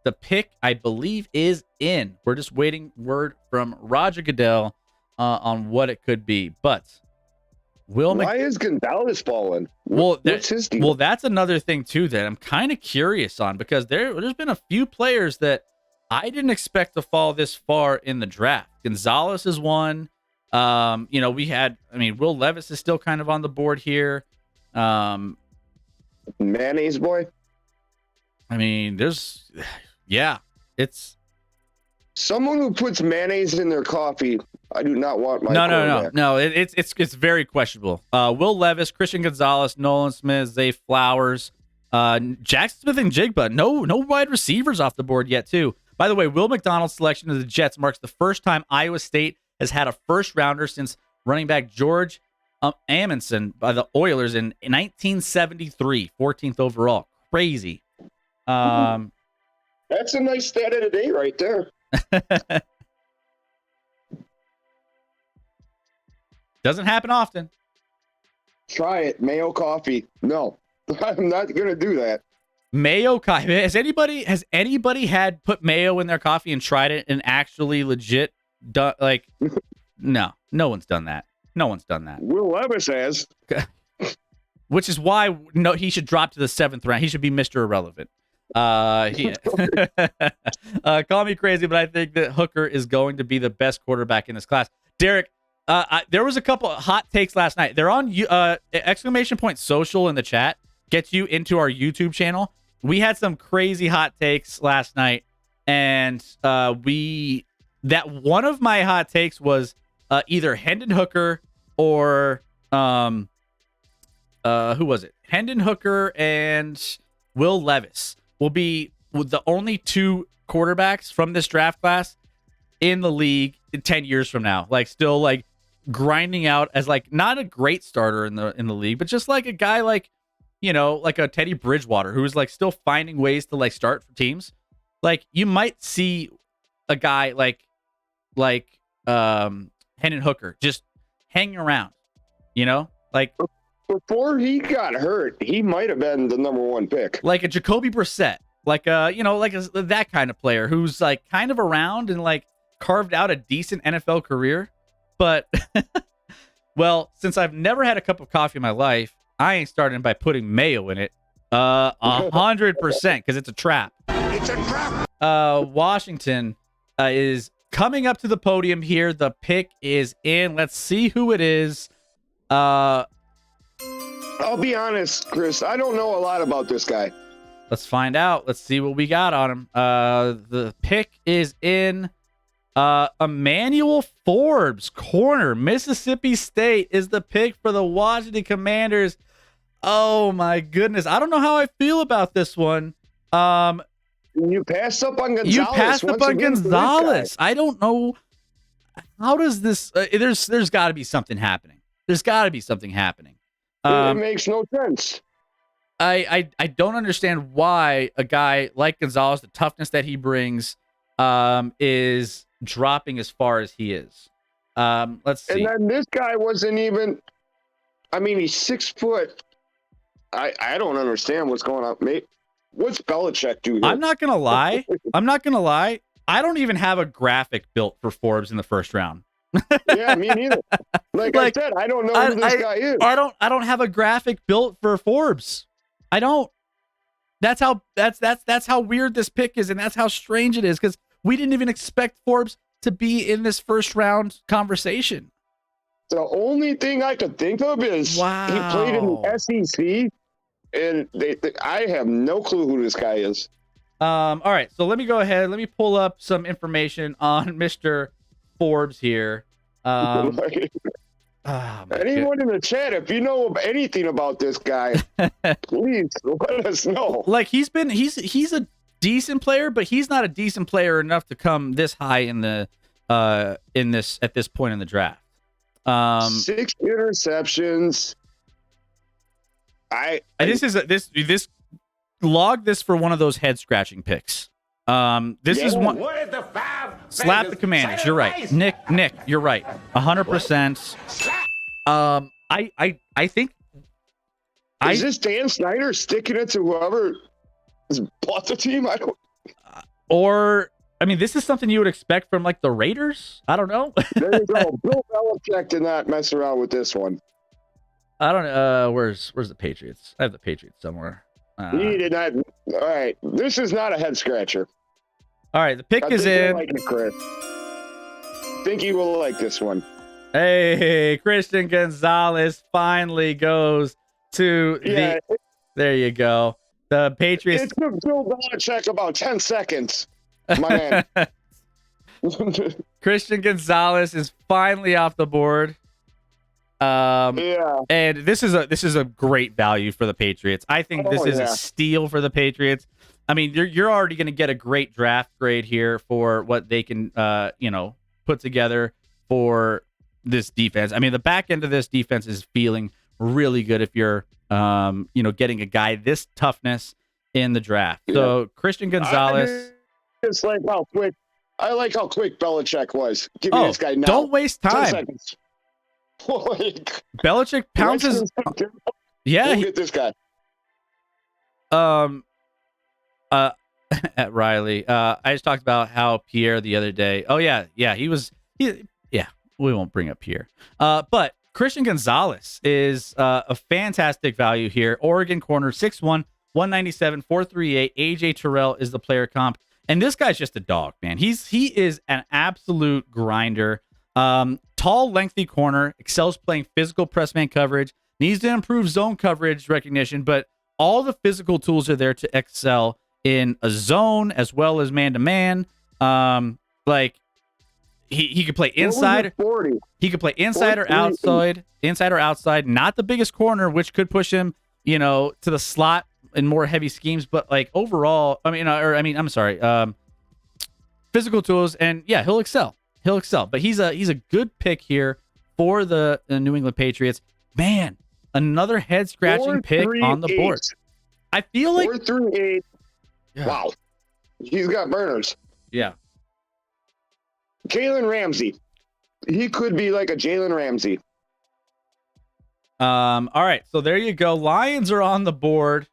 the pick, I believe, is in. We're just waiting word from Roger Goodell on what it could be. But why is Gonzalez falling? What's his deal? Well, that's another thing too that I'm kind of curious on, because there's been a few players that I didn't expect to fall this far in the draft. Gonzalez is one. Will Levis is still kind of on the board here. Mayonnaise boy. I mean, it's someone who puts mayonnaise in their coffee. I do not want my No. It's very questionable. Will Levis, Christian Gonzalez, Nolan Smith, Zay Flowers, Jackson Smith and Jigba. No wide receivers off the board yet, too. By the way, Will McDonald's selection of the Jets marks the first time Iowa State has had a first rounder since running back George Amundsen by the Oilers in 1973, 14th overall. Crazy. That's a nice stat of the day right there. Doesn't happen often. Try it. Mayo coffee. No, I'm not going to do that. Mayo coffee. Has anybody had put mayo in their coffee and tried it and actually legit done no one's done that. No one's done that. Will Levis has. Which is why he should drop to the 7th round. He should be Mr. Irrelevant. Call me crazy, but I think that Hooker is going to be the best quarterback in this class. Derek, there was a couple of hot takes last night. They're on !social in the chat. Gets you into our YouTube channel. We had some crazy hot takes last night, and that one of my hot takes was either Hendon Hooker or who was it? Hendon Hooker and Will Levis will be the only two quarterbacks from this draft class in the league 10 years from now. Like, still like grinding out as like not a great starter in the league, but just like a guy like, you know, like a Teddy Bridgewater who's like still finding ways to like start for teams. Like, you might see a guy like Hendon Hooker just hanging around, you know, like before he got hurt, he might have been the number one pick. Like a Jacoby Brissett, like that kind of player who's like kind of around and like carved out a decent NFL career. But well, since I've never had a cup of coffee in my life, I ain't starting by putting mayo in it. 100%, because it's a trap. It's a trap. Washington is coming up to the podium here. The pick is in. Let's see who it is. I'll be honest, Chris. I don't know a lot about this guy. Let's find out. Let's see what we got on him. The pick is in. Emmanuel Forbes, corner, Mississippi State, is the pick for the Washington Commanders. Oh my goodness, I don't know how I feel about this one. You passed up on Gonzalez. You passed up on Gonzalez. I don't know. How does this? There's got to be something happening. There's got to be something happening. It makes no sense. I don't understand why a guy like Gonzalez, the toughness that he brings, is dropping as far as he is. Let's see. And then this guy wasn't even. I mean, he's 6 foot. I don't understand what's going on, mate. What's Belichick do here? I'm not gonna lie. I don't even have a graphic built for Forbes in the first round. Yeah, me neither. Like I said, I don't know who this guy is. I don't have a graphic built for Forbes. I don't. That's how weird this pick is, and that's how strange it is, because we didn't even expect Forbes to be in this first round conversation. The only thing I could think of is he played in the SEC, and I have no clue who this guy is. All right, so let me go ahead. Let me pull up some information on Mr. Forbes here. Anyone in the chat, if you know of anything about this guy, please let us know. Like, he's a decent player, but he's not a decent player enough to come this high in the at this point in the draft. 6 interceptions. This log this for one of those head scratching picks. This is one. Slap the Commanders. You're right, Nick. You're right. 100%. I think. Is this Dan Snyder sticking it to whoever has bought the team? I don't. Or, I mean, this is something you would expect from like the Raiders. I don't know. There you go. Bill Belichick did not mess around with this one. I don't know. Where's the Patriots? I have the Patriots somewhere. He did not. All right, this is not a head scratcher. All right, the pick is in. Like it, Chris. I think you will like this one. Hey, Christian Gonzalez finally goes to there you go. The Patriots. It took Bill Belichick about 10 seconds, my man. Christian Gonzalez is finally off the board. And this is a great value for the Patriots. I think this is a steal for the Patriots. I mean, you're already going to get a great draft grade here for what they can put together for this defense. I mean, the back end of this defense is feeling really good if you're getting a guy this toughness in the draft. So Christian Gonzalez. It's like how quick Belichick was. Give me this guy now. Don't waste time. 10 seconds. Belichick pounces. Yeah, get this guy. At Riley, I just talked about how Pierre the other day. Oh yeah, we won't bring up Pierre. But Christian Gonzalez is a fantastic value here. Oregon corner, 6'1", 197, 438. AJ Terrell is the player comp. And this guy's just a dog, man. He is an absolute grinder. Tall, lengthy corner, excels playing physical press man coverage, needs to improve zone coverage recognition, but all the physical tools are there to excel in a zone as well as man-to-man. Like, he could play inside. He could play inside or outside. Inside or outside. Not the biggest corner, which could push him, to the slot in more heavy schemes. But like overall, I'm sorry. Physical tools, and yeah, he'll excel. But he's a good pick here for the New England Patriots. Man, another head scratching pick on the board. I feel like 438. Yeah. Wow, he's got burners. Yeah. Jalen Ramsey. He could be like a Jalen Ramsey. All right, so there you go. Lions are on the board.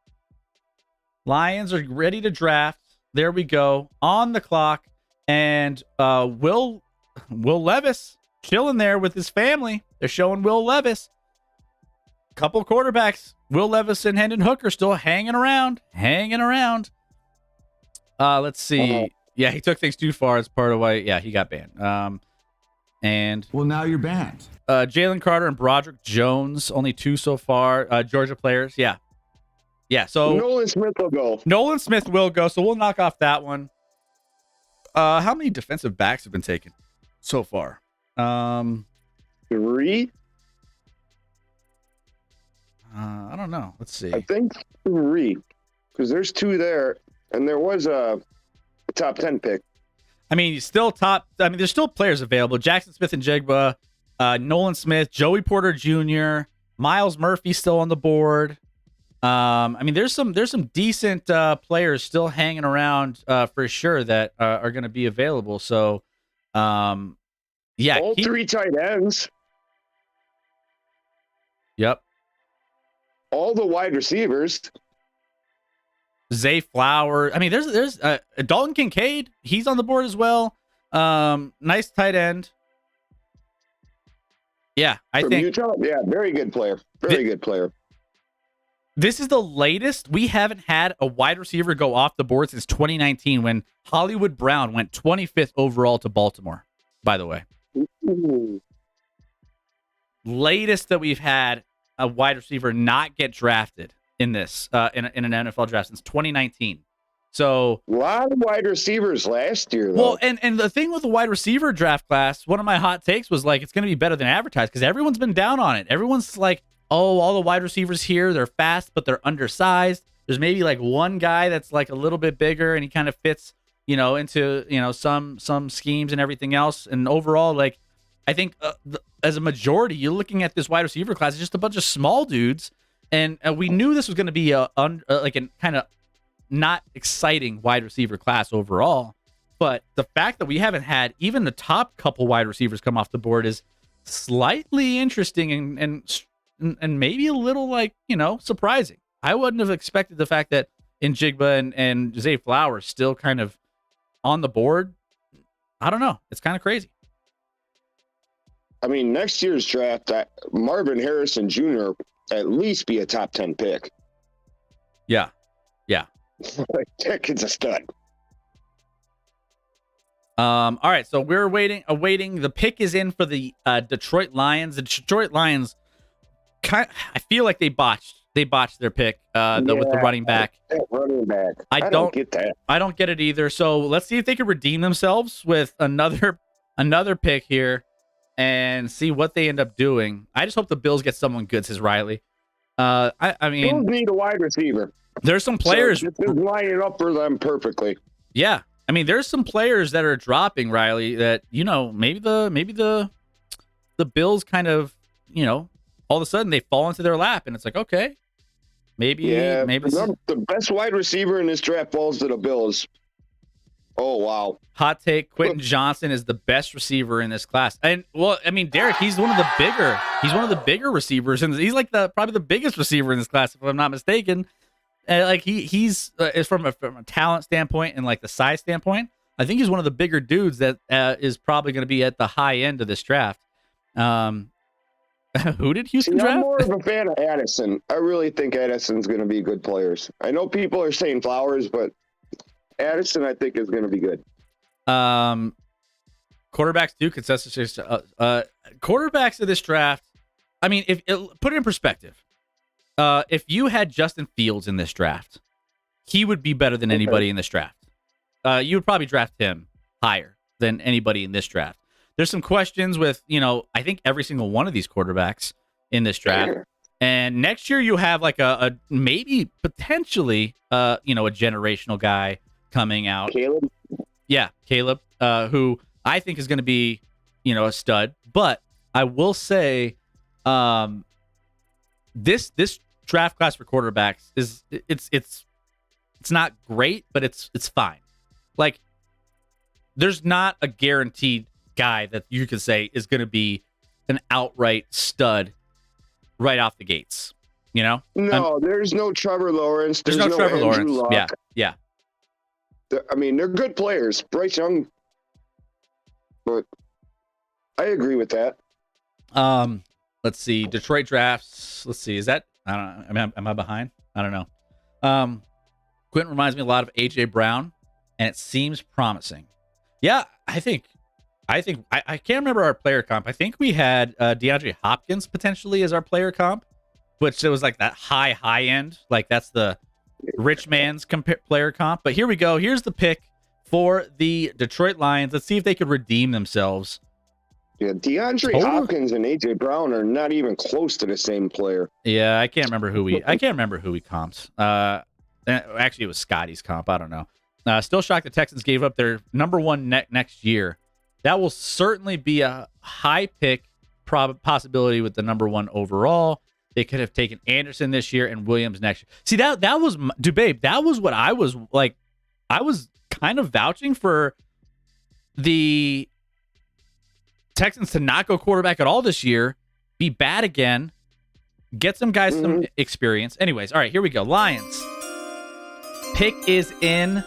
Lions are ready to draft. There we go. On the clock. And Will Levis chilling there with his family. They're showing Will Levis. Couple quarterbacks. Will Levis and Hendon Hooker still hanging around. Let's see. Yeah, he took things too far as part of why. Yeah, he got banned. And well, now you're banned. Jalen Carter and Broderick Jones, only 2 so far. Georgia players. Yeah. So Nolan Smith will go. So we'll knock off that one. How many defensive backs have been taken so far? 3. I don't know. Let's see. I think 3, because there's 2 there, and there was a top 10 pick. I mean, there's still players available. Jackson Smith-Njigba, Nolan Smith, Joey Porter Jr., Miles Murphy still on the board. There's some decent players still hanging around for sure that are going to be available. So, all 3 tight ends. Yep. All the wide receivers. Zay Flower. I mean, there's Dalton Kincaid. He's on the board as well. Nice tight end. Yeah, I think Utah. Yeah, very good player. Good player. This is the latest. We haven't had a wide receiver go off the board since 2019 when Hollywood Brown went 25th overall to Baltimore, by the way. Ooh. Latest that we've had a wide receiver not get drafted in this in an NFL draft since 2019. So a lot of wide receivers last year, though. Well, and the thing with the wide receiver draft class, one of my hot takes was like, it's going to be better than advertised because everyone's been down on it. Everyone's like, oh, all the wide receivers here, they're fast, but they're undersized. There's maybe like one guy that's like a little bit bigger and he kind of fits, into, some schemes and everything else. And overall, like, I think as a majority, you're looking at this wide receiver class, it's just a bunch of small dudes. And we knew this was going to be a kind of not exciting wide receiver class overall. But the fact that we haven't had even the top couple wide receivers come off the board is slightly interesting and maybe a little surprising. I wouldn't have expected the fact that Njigba and Zay Flowers still kind of on the board. I don't know. It's kind of crazy. I mean, next year's draft, Marvin Harrison Jr. at least be a top 10 pick. Yeah. That kid's a stud. All right, so we're awaiting. The pick is in for the Detroit Lions. The Detroit Lions, I feel like they botched their pick with the running back. I don't get that. I don't get it either. So let's see if they can redeem themselves with another pick here and see what they end up doing. I just hope the Bills get someone good, says Riley. I mean, Bills need a wide receiver. There's some players. So this is lining up for them perfectly. Yeah. I mean, there's some players that are dropping, Riley, that, maybe the Bills kind of, all of a sudden they fall into their lap and it's like, okay, maybe the best wide receiver in this draft falls to the Bills. Oh, wow. Hot take, Quentin Johnson is the best receiver in this class. And well, I mean, Derek, he's one of the bigger receivers, and he's like probably the biggest receiver in this class, if I'm not mistaken. He's from a talent standpoint and like the size standpoint, I think he's one of the bigger dudes that is probably going to be at the high end of this draft. Who did Houston draft? I'm more of a fan of Addison. I really think Addison's going to be good players. I know people are saying Flowers, but Addison, I think, is going to be good. Quarterbacks do consensus. Quarterbacks of this draft. I mean, if put it in perspective, if you had Justin Fields in this draft, he would be better than anybody in this draft. You would probably draft him higher than anybody in this draft. There's some questions with, I think every single one of these quarterbacks in this draft. And next year you have like a maybe potentially, a generational guy coming out. Caleb? Yeah, Caleb, who I think is going to be, a stud. But I will say, this draft class for quarterbacks it's not great, but it's fine. Like, there's not a guaranteed guy that you could say is going to be an outright stud right off the gates. No, there's no Trevor Lawrence. There's no Trevor Andrew Lawrence. Luck. Yeah. They're good players. Bryce Young, but I agree with that. Let's see. Detroit drafts. Let's see. Is that? I don't know. Am I behind? I don't know. Quentin reminds me a lot of AJ Brown, and it seems promising. Yeah, I think I can't remember our player comp. I think we had DeAndre Hopkins potentially as our player comp, which it was like that high end. Like, that's the rich man's player comp. But here we go. Here's the pick for the Detroit Lions. Let's see if they could redeem themselves. Yeah, DeAndre Hopkins and AJ Brown are not even close to the same player. Yeah, I can't remember who we comped. Actually, it was Scotty's comp. I don't know. Still shocked the Texans gave up their number one next year. That will certainly be a high pick possibility with the number one overall. They could have taken Anderson this year and Williams next year. See, that was, babe, that was what I was like. I was kind of vouching for the Texans to not go quarterback at all this year, be bad again, get some guys some experience. Anyways, all right, here we go. Lions. Pick is in.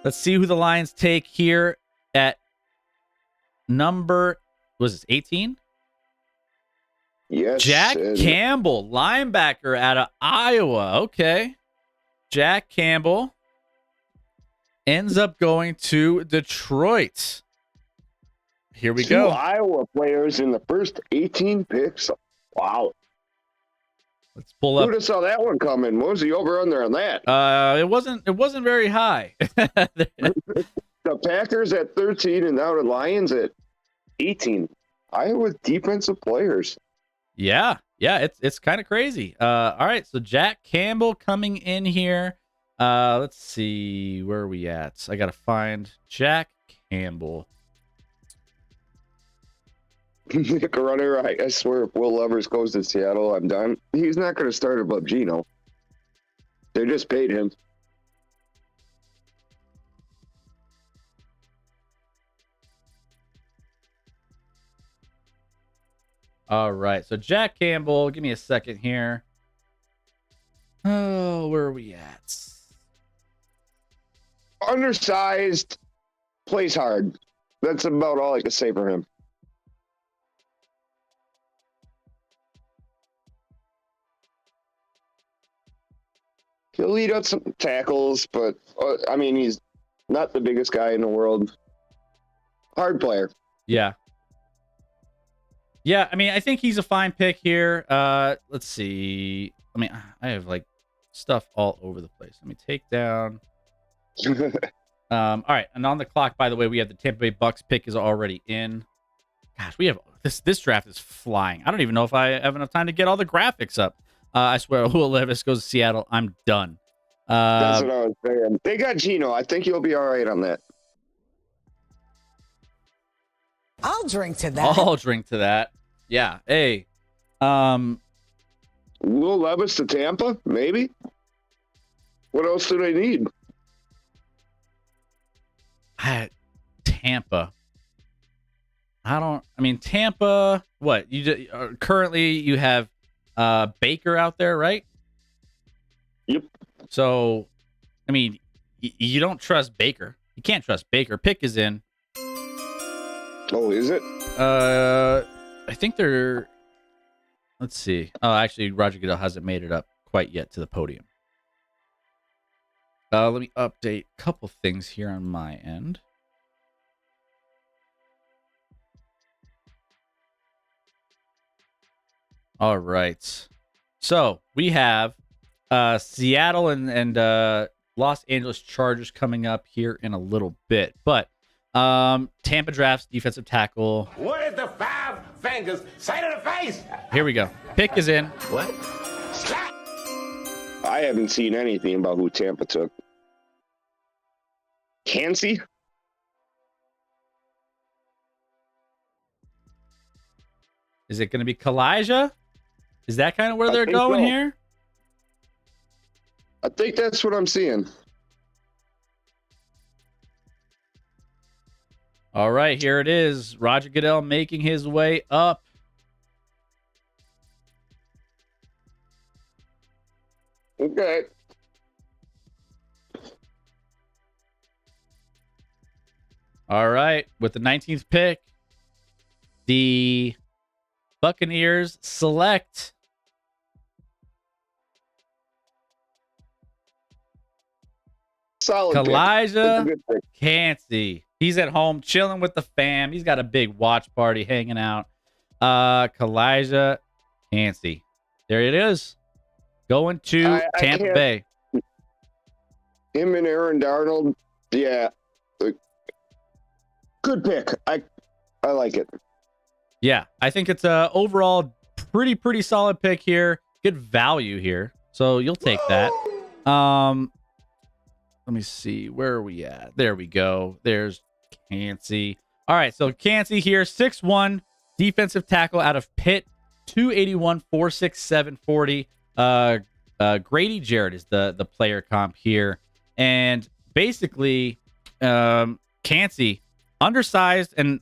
Let's see who the Lions take here at number, was this 18? Yes. Jack Campbell, linebacker out of Iowa. Okay. Jack Campbell ends up going to Detroit. Here we go. 2 Iowa players in the first 18 picks. Wow. Let's pull up. Who'd have saw that one coming? What was the over under on that? It wasn't very high. The Packers at 13 and now the Lions at 18. Iowa defensive players. Yeah, it's kind of crazy. All right, so Jack Campbell coming in here. Let's see, where are we at? I gotta find Jack Campbell. Nick Runner, I swear, if Will Levis goes to Seattle, I'm done. He's not going to start above Geno. They just paid him. All right, so Jack Campbell, give me a second here. Oh, where are we at? Undersized, plays hard. That's about all I can say for him. He'll lead out some tackles, but, he's not the biggest guy in the world. Hard player. Yeah. Yeah, I think he's a fine pick here. Let's see. I have, like, stuff all over the place. Let me take down. All right, and on the clock, by the way, we have the Tampa Bay Bucks pick is already in. Gosh, we have this draft is flying. I don't even know if I have enough time to get all the graphics up. I swear, Will Levis goes to Seattle. I'm done. That's what I was saying. They got Geno. I think you'll be all right on that. I'll drink to that. Yeah. Hey. Will Levis to Tampa? Maybe. What else do they need? Tampa. Tampa. What currently you have Baker out there, right? Yep. So, you don't trust Baker. You can't trust Baker. Pick is in. Oh, is it? I think they're. let's see. Oh, actually, Roger Goodell hasn't made it up quite yet to the podium. Let me update a couple things here on my end. All right. So we have Seattle and Los Angeles Chargers coming up here in a little bit. But Tampa drafts defensive tackle. What is the 5 fingers say to the face? Here we go. Pick is in. What? I haven't seen anything about who Tampa took. Kancey? Is it going to be Kalijah? Is that kind of where they're going here? I think that's what I'm seeing. All right, here it is. Roger Goodell making his way up. Okay. All right, with the 19th pick, the Buccaneers select Solid Kalijah Kancey. He's at home chilling with the fam. He's got a big watch party hanging out. Kalijah Kancey. There it is. Going to Tampa Bay. Him and Aaron Darnold. Yeah. Good pick. I like it. Yeah, I think it's a overall pretty solid pick here. Good value here. So you'll take that. Let me see. Where are we at? There we go. There's Kancey. All right, so Kancey here, 6'1", defensive tackle out of Pitt, 281, 4'6", 740. Grady Jarrett is the player comp here. And basically, Kancey, undersized and,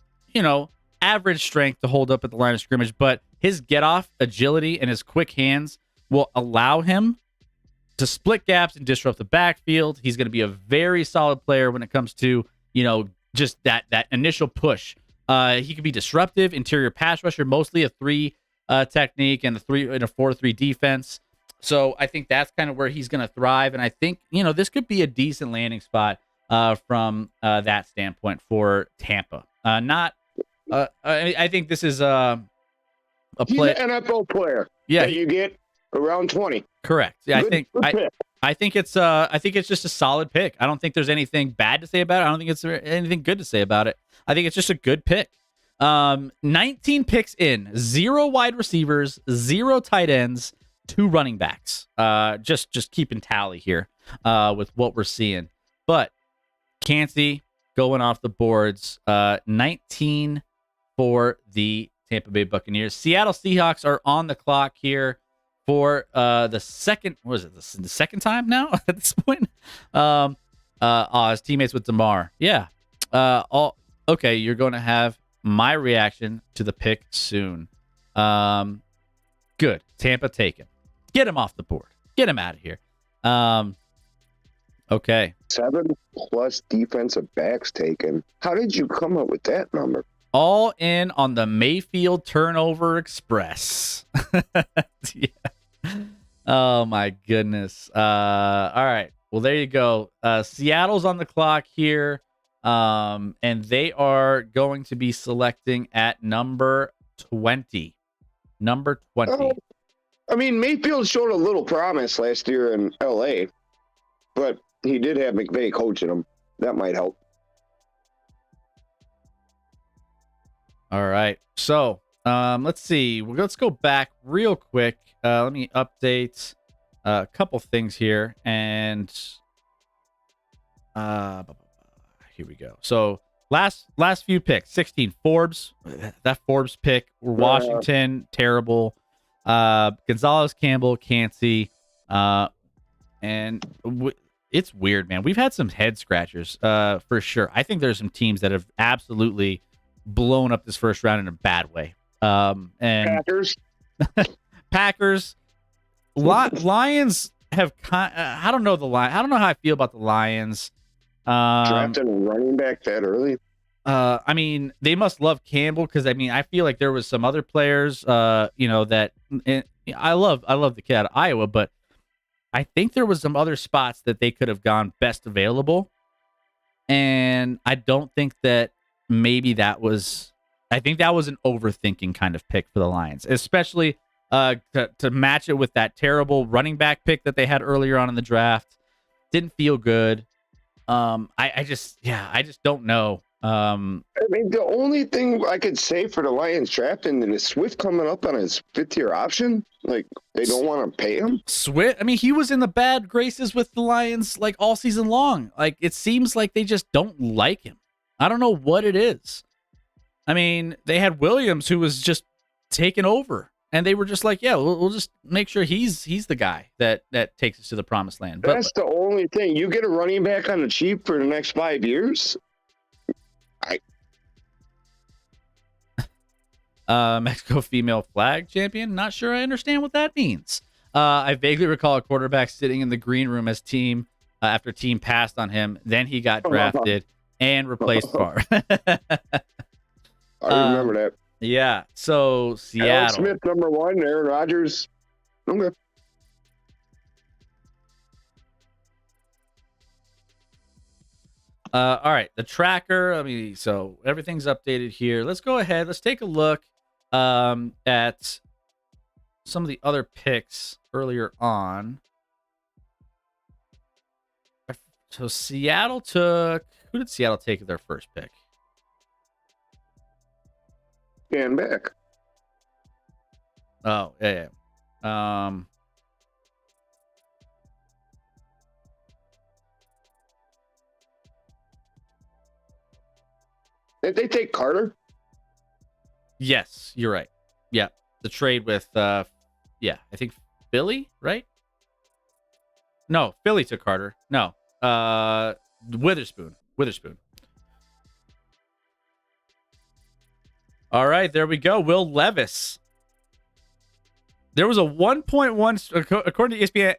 average strength to hold up at the line of scrimmage, but his get-off agility and his quick hands will allow him to split gaps and disrupt the backfield. He's going to be a very solid player when it comes to, just that initial push. He could be disruptive, interior pass rusher, mostly a 3 technique and a 4-3 defense. So I think that's kind of where he's going to thrive. And I think, this could be a decent landing spot from that standpoint for Tampa. I think this is a play. He's an NFL player. Yeah, that you get around 20. Correct. Yeah, I think it's just a solid pick. I don't think there's anything bad to say about it. I don't think it's anything good to say about it. I think it's just a good pick. 19 picks in, 0 wide receivers, 0 tight ends, 2 running backs. Just keeping tally here with what we're seeing. But Kancey going off the boards, 19 for the Tampa Bay Buccaneers. Seattle Seahawks are on the clock here for the second. What is it? The second time now at this point. His teammates with DeMar. Yeah. Okay. You're going to have my reaction to the pick soon. Good. Tampa taken. Get him off the board. Get him out of here. Okay. 7+ defensive backs taken. How did you come up with that number? All in on the Mayfield Turnover Express. Yeah. Oh my goodness. All right. Well, there you go. Seattle's on the clock here. And they are going to be selecting at number 20. Number 20. Mayfield showed a little promise last year in LA, but he did have McVay coaching him. That might help. All right. So, let's see. Let's go back real quick. Let me update a couple things here. And here we go. So, last few picks. 16, Forbes. That Forbes pick. Washington, terrible. Gonzalez, Campbell, Kancey. It's weird, man. We've had some head scratchers for sure. I think there's some teams that have absolutely blown up this first round in a bad way. And Packers, Lions have. I don't know the Lions. I don't know how I feel about the Lions. Drafted a running back that early. I mean, they must love Campbell because I mean, I feel like there was some other players, that I love the kid out of Iowa, but I think there was some other spots that they could have gone best available, and I don't think that maybe that was. I think that was an overthinking kind of pick for the Lions, especially to match it with that terrible running back pick that they had earlier on in the draft. Didn't feel good. I just don't know. I mean, the only thing I could say for the Lions drafting is Swift coming up on his 5th-year option. Like, they don't want to pay him. Swift, I mean, he was in the bad graces with the Lions like all season long. Like, it seems like they just don't like him. I don't know what it is. I mean, they had Williams who was just taken over, and they were just like, yeah, we'll just make sure he's the guy that takes us to the promised land. But that's the only thing. You get a running back on the cheap for the next 5 years. Mexico female flag champion. Not sure I understand what that means. I vaguely recall a quarterback sitting in the green room as team after team passed on him. Then he got drafted and replaced Farr. I remember that. Yeah. So Seattle. Alex Smith, number 1. Aaron Rodgers. Okay. All right. The tracker. I mean, so everything's updated here. Let's go ahead. Let's take a look at some of the other picks earlier on. So Seattle took. Who did Seattle take at their first pick? And back. Oh, yeah. Did they take Carter? Yes, you're right. Yeah. The trade with I think Philly, right? No, Philly took Carter. No. Witherspoon. All right, there we go. Will Levis. There was a 1.1, according to ESPN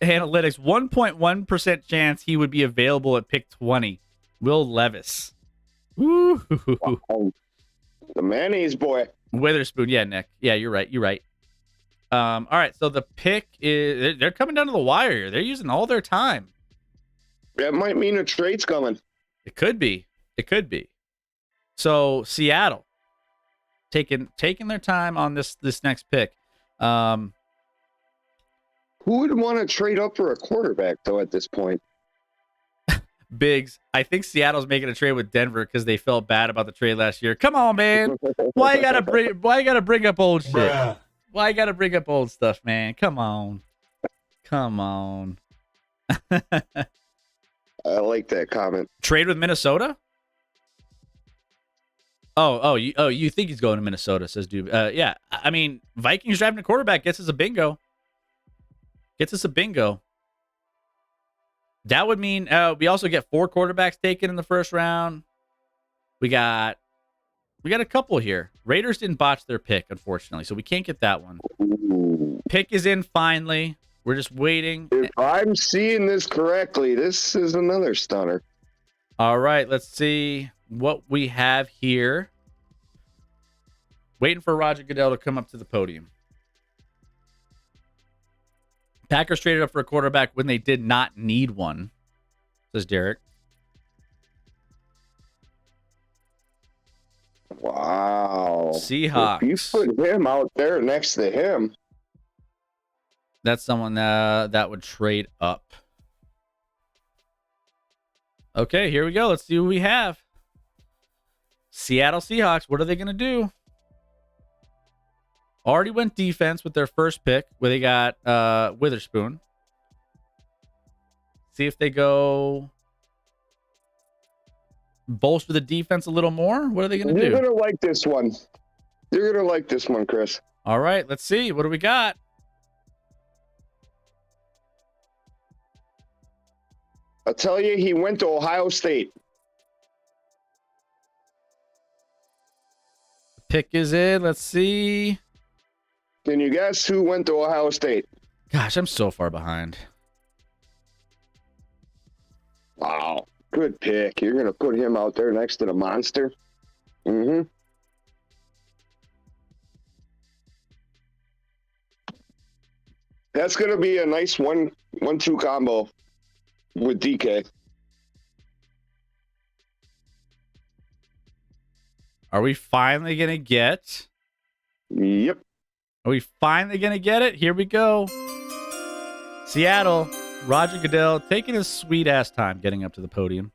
Analytics, 1.1% chance he would be available at pick 20. Will Levis. Woo! Wow. The mayonnaise boy. Witherspoon. Yeah, Nick. Yeah, you're right. All right, so the pick is, they're coming down to the wire here. They're using all their time. That might mean a trade's coming. It could be. So Seattle taking their time on this next pick. Who would want to trade up for a quarterback though at this point? Biggs. I think Seattle's making a trade with Denver because they felt bad about the trade last year. Come on, man. Why you gotta bring up old shit? Bruh. Why you gotta bring up old stuff, man? Come on. I like that comment. Trade with Minnesota? You think he's going to Minnesota, says dude. Yeah. I mean, Vikings drafting a quarterback gets us a bingo. That would mean we also get 4 quarterbacks taken in the first round. We got a couple here. Raiders didn't botch their pick, unfortunately, so we can't get that one. Ooh. Pick is in finally. We're just waiting. If I'm seeing this correctly, this is another stunner. All right, let's see what we have here. Waiting for Roger Goodell to come up to the podium. Packers traded up for a quarterback when they did not need one, says Derek. Wow. Seahawks. If you put him out there next to him. That's someone that would trade up. Okay, here we go. Let's see who we have. Seattle Seahawks. What are they going to do? Already went defense with their first pick, where they got Witherspoon. See if they go bolster the defense a little more. What are they going to do? You're going to like this one. You're going to like this one, Chris. All right, let's see. What do we got? I'll tell you, he went to Ohio State. Pick is in. Let's see. Can you guess who went to Ohio State? Gosh, I'm so far behind. Wow. Good pick. You're going to put him out there next to the monster? Mm-hmm. That's going to be a nice 1-2 combo with DK. Are we finally going to get... Yep. Are we finally going to get it? Here we go. Seattle, Roger Goodell taking his sweet-ass time getting up to the podium.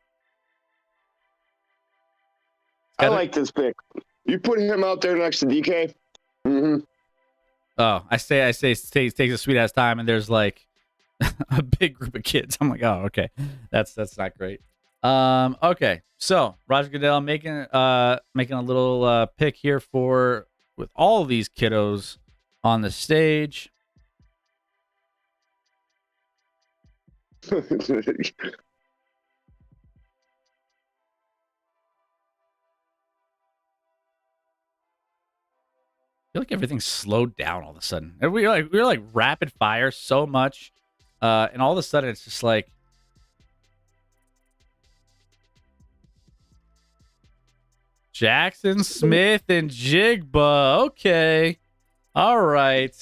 I like this pick. You put him out there next to DK? Mm-hmm. Oh, I say, takes a sweet-ass time, and there's, like, a big group of kids. I'm like, oh, okay. That's not great. Okay. So, Roger Goodell making a little pick here with all of these kiddos on the stage. I feel like everything's slowed down all of a sudden. We're like rapid fire so much, and all of a sudden it's just like Jackson Smith and Jigba. Okay, all right.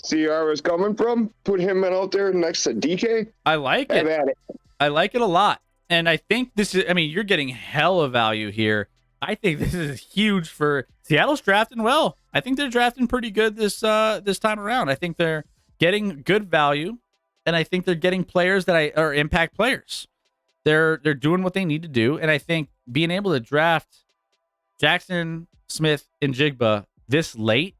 See where I was coming from? Put him out there next to DK. I like Have it. at it. I like it a lot, and I think this is. I mean, you're getting hella value here. I think this is huge for Seattle's drafting well. I think they're drafting pretty good this time around. I think they're getting good value, and I think they're getting players that are impact players. They're doing what they need to do, and I think being able to draft Jackson Smith and Jigba this late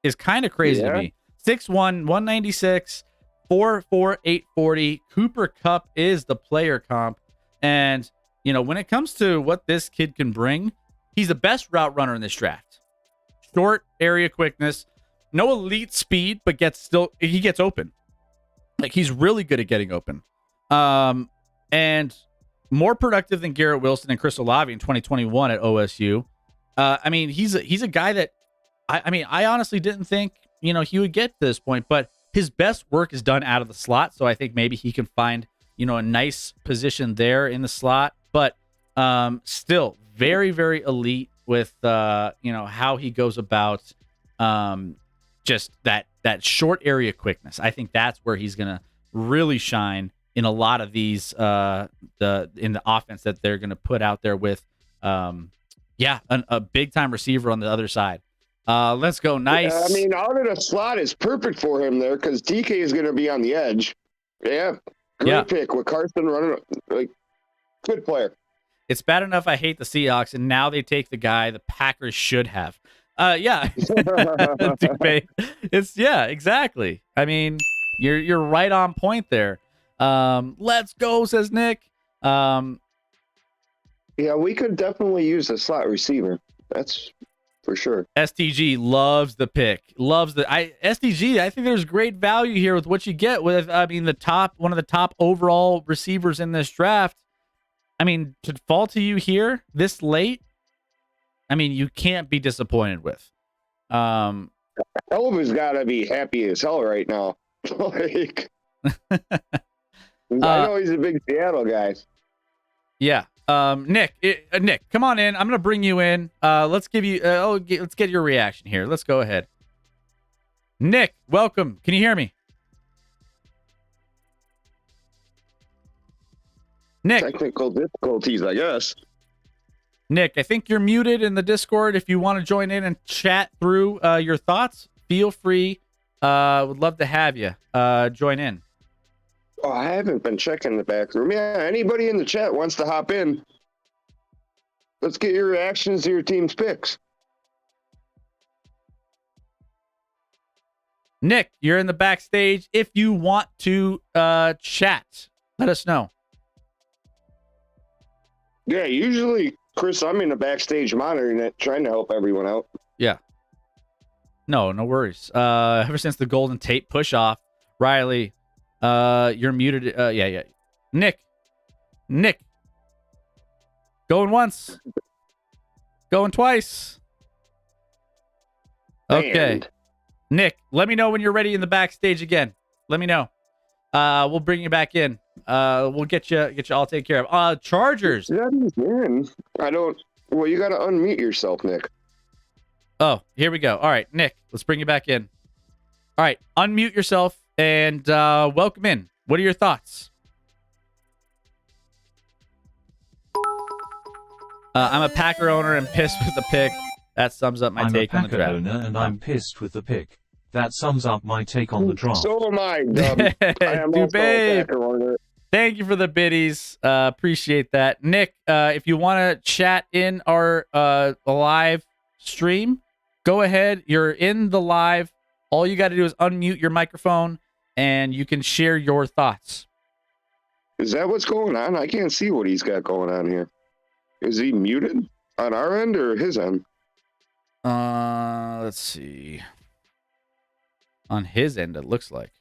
is kind of crazy to me. 6'1", 196, 4'4", 840. Cooper Kupp is the player comp, and you know when it comes to what this kid can bring, he's the best route runner in this draft. Short area quickness, no elite speed, but he gets open. Like he's really good at getting open. And more productive than Garrett Wilson and Chris Olave in 2021 at OSU. I mean, he's a guy that I honestly didn't think, he would get to this point, but his best work is done out of the slot. So I think maybe he can find, a nice position there in the slot, but still very, very elite with, how he goes about just that short area quickness. I think that's where he's going to really shine in a lot of these, in the offense that they're going to put out there with, a big time receiver on the other side. Let's go. Nice. Yeah, I mean, out of the slot is perfect for him there because DK is going to be on the edge. Yeah. Great pick with Carson running. Like, good player. It's bad enough I hate the Seahawks, and now they take the guy the Packers should have. Exactly. I mean, you're right on point there. Let's go, says Nick. Yeah, we could definitely use a slot receiver. That's for sure. STG loves the pick. STG, I think there's great value here with what you get with, one of the top overall receivers in this draft. I mean, to fall to you here this late, you can't be disappointed with. Elva's got to be happy as hell right now. Like, I know he's a big Seattle guy. Yeah. Nick, come on in. I'm going to bring you in. Let's get your reaction here. Let's go ahead. Nick, welcome. Can you hear me? Nick. Technical difficulties, I guess. Nick, I think you're muted in the Discord. If you want to join in and chat through your thoughts, feel free. Would love to have you join in. Oh, I haven't been checking the back room. Yeah, anybody in the chat wants to hop in. Let's get your reactions to your team's picks. Nick, you're in the backstage. If you want to chat, let us know. Yeah, usually, Chris, I'm in the backstage monitoring it, trying to help everyone out. Yeah. No worries. Ever since the Golden Tate push-off, Riley, you're muted. Yeah. Nick. Going once. Going twice. Okay. And Nick, let me know when you're ready in the backstage again. Let me know. we'll bring you back in. We'll get you all taken care of. Chargers. Yeah, I don't. Well, you got to unmute yourself, Nick. Oh, here we go. All right, Nick, let's bring you back in. All right, unmute yourself and welcome in. What are your thoughts? I'm a Packer owner and pissed with the pick. That sums up my take on the draft. I'm a Packer owner and I'm pissed with the pick. That sums up my take on the draft. So am I, Dub. I am also a Packer owner. Thank you for the biddies. Appreciate that. Nick, if you want to chat in our live stream, go ahead. You're in the live. All you got to do is unmute your microphone and you can share your thoughts. Is that what's going on? I can't see what he's got going on here. Is he muted on our end or his end? Let's see. On his end, it looks like.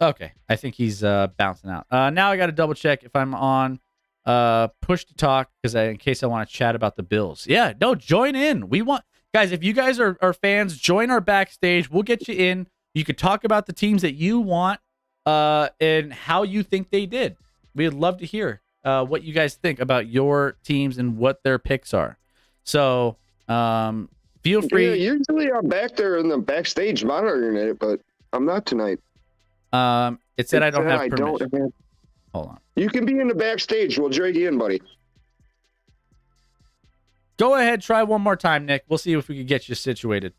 Okay, I think he's bouncing out. Now I got to double check if I'm on push to talk because in case I want to chat about the Bills. Yeah, no, join in. We want guys. If you guys are fans, join our backstage. We'll get you in. You could talk about the teams that you want and how you think they did. We'd love to hear what you guys think about your teams and what their picks are. So feel free. Yeah, usually I'm back there in the backstage monitoring it, but I'm not tonight. It said I don't have permission. Hold on. You can be in the backstage. We'll drag you in, buddy. Go ahead, try one more time, Nick. We'll see if we can get you situated.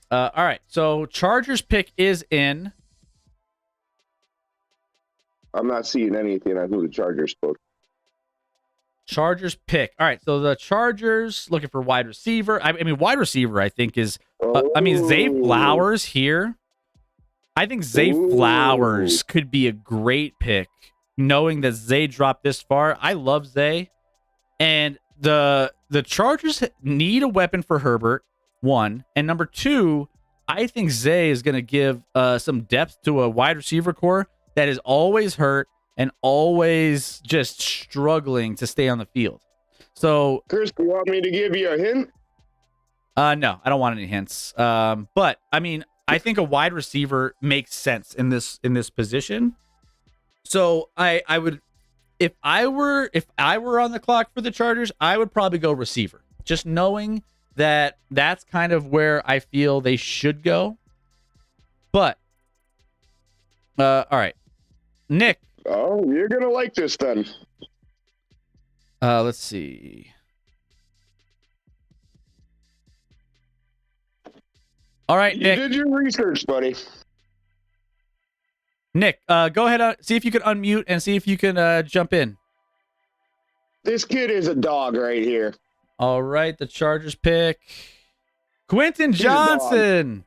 All right. So Chargers pick is in. I'm not seeing anything on who the Chargers spoke. Chargers pick. All right. So the Chargers looking for wide receiver. I mean, wide receiver, I think is. Zay Flowers here. I think Zay Flowers could be a great pick, knowing that Zay dropped this far. I love Zay, and the Chargers need a weapon for Herbert. One, and number two, I think Zay is going to give some depth to a wide receiver core that is always hurt and always just struggling to stay on the field. So, Chris, do you want me to give you a hint? No, I don't want any hints. But I mean, I think a wide receiver makes sense in this position. So I would, if I were on the clock for the Chargers, I would probably go receiver, just knowing that that's kind of where I feel they should go. But all right, Nick. Oh, you're gonna like this then. Let's see. All right, Nick. You did your research, buddy. Nick, go ahead. See if you can unmute and see if you can jump in. This kid is a dog right here. All right, the Chargers pick. Quentin Johnson.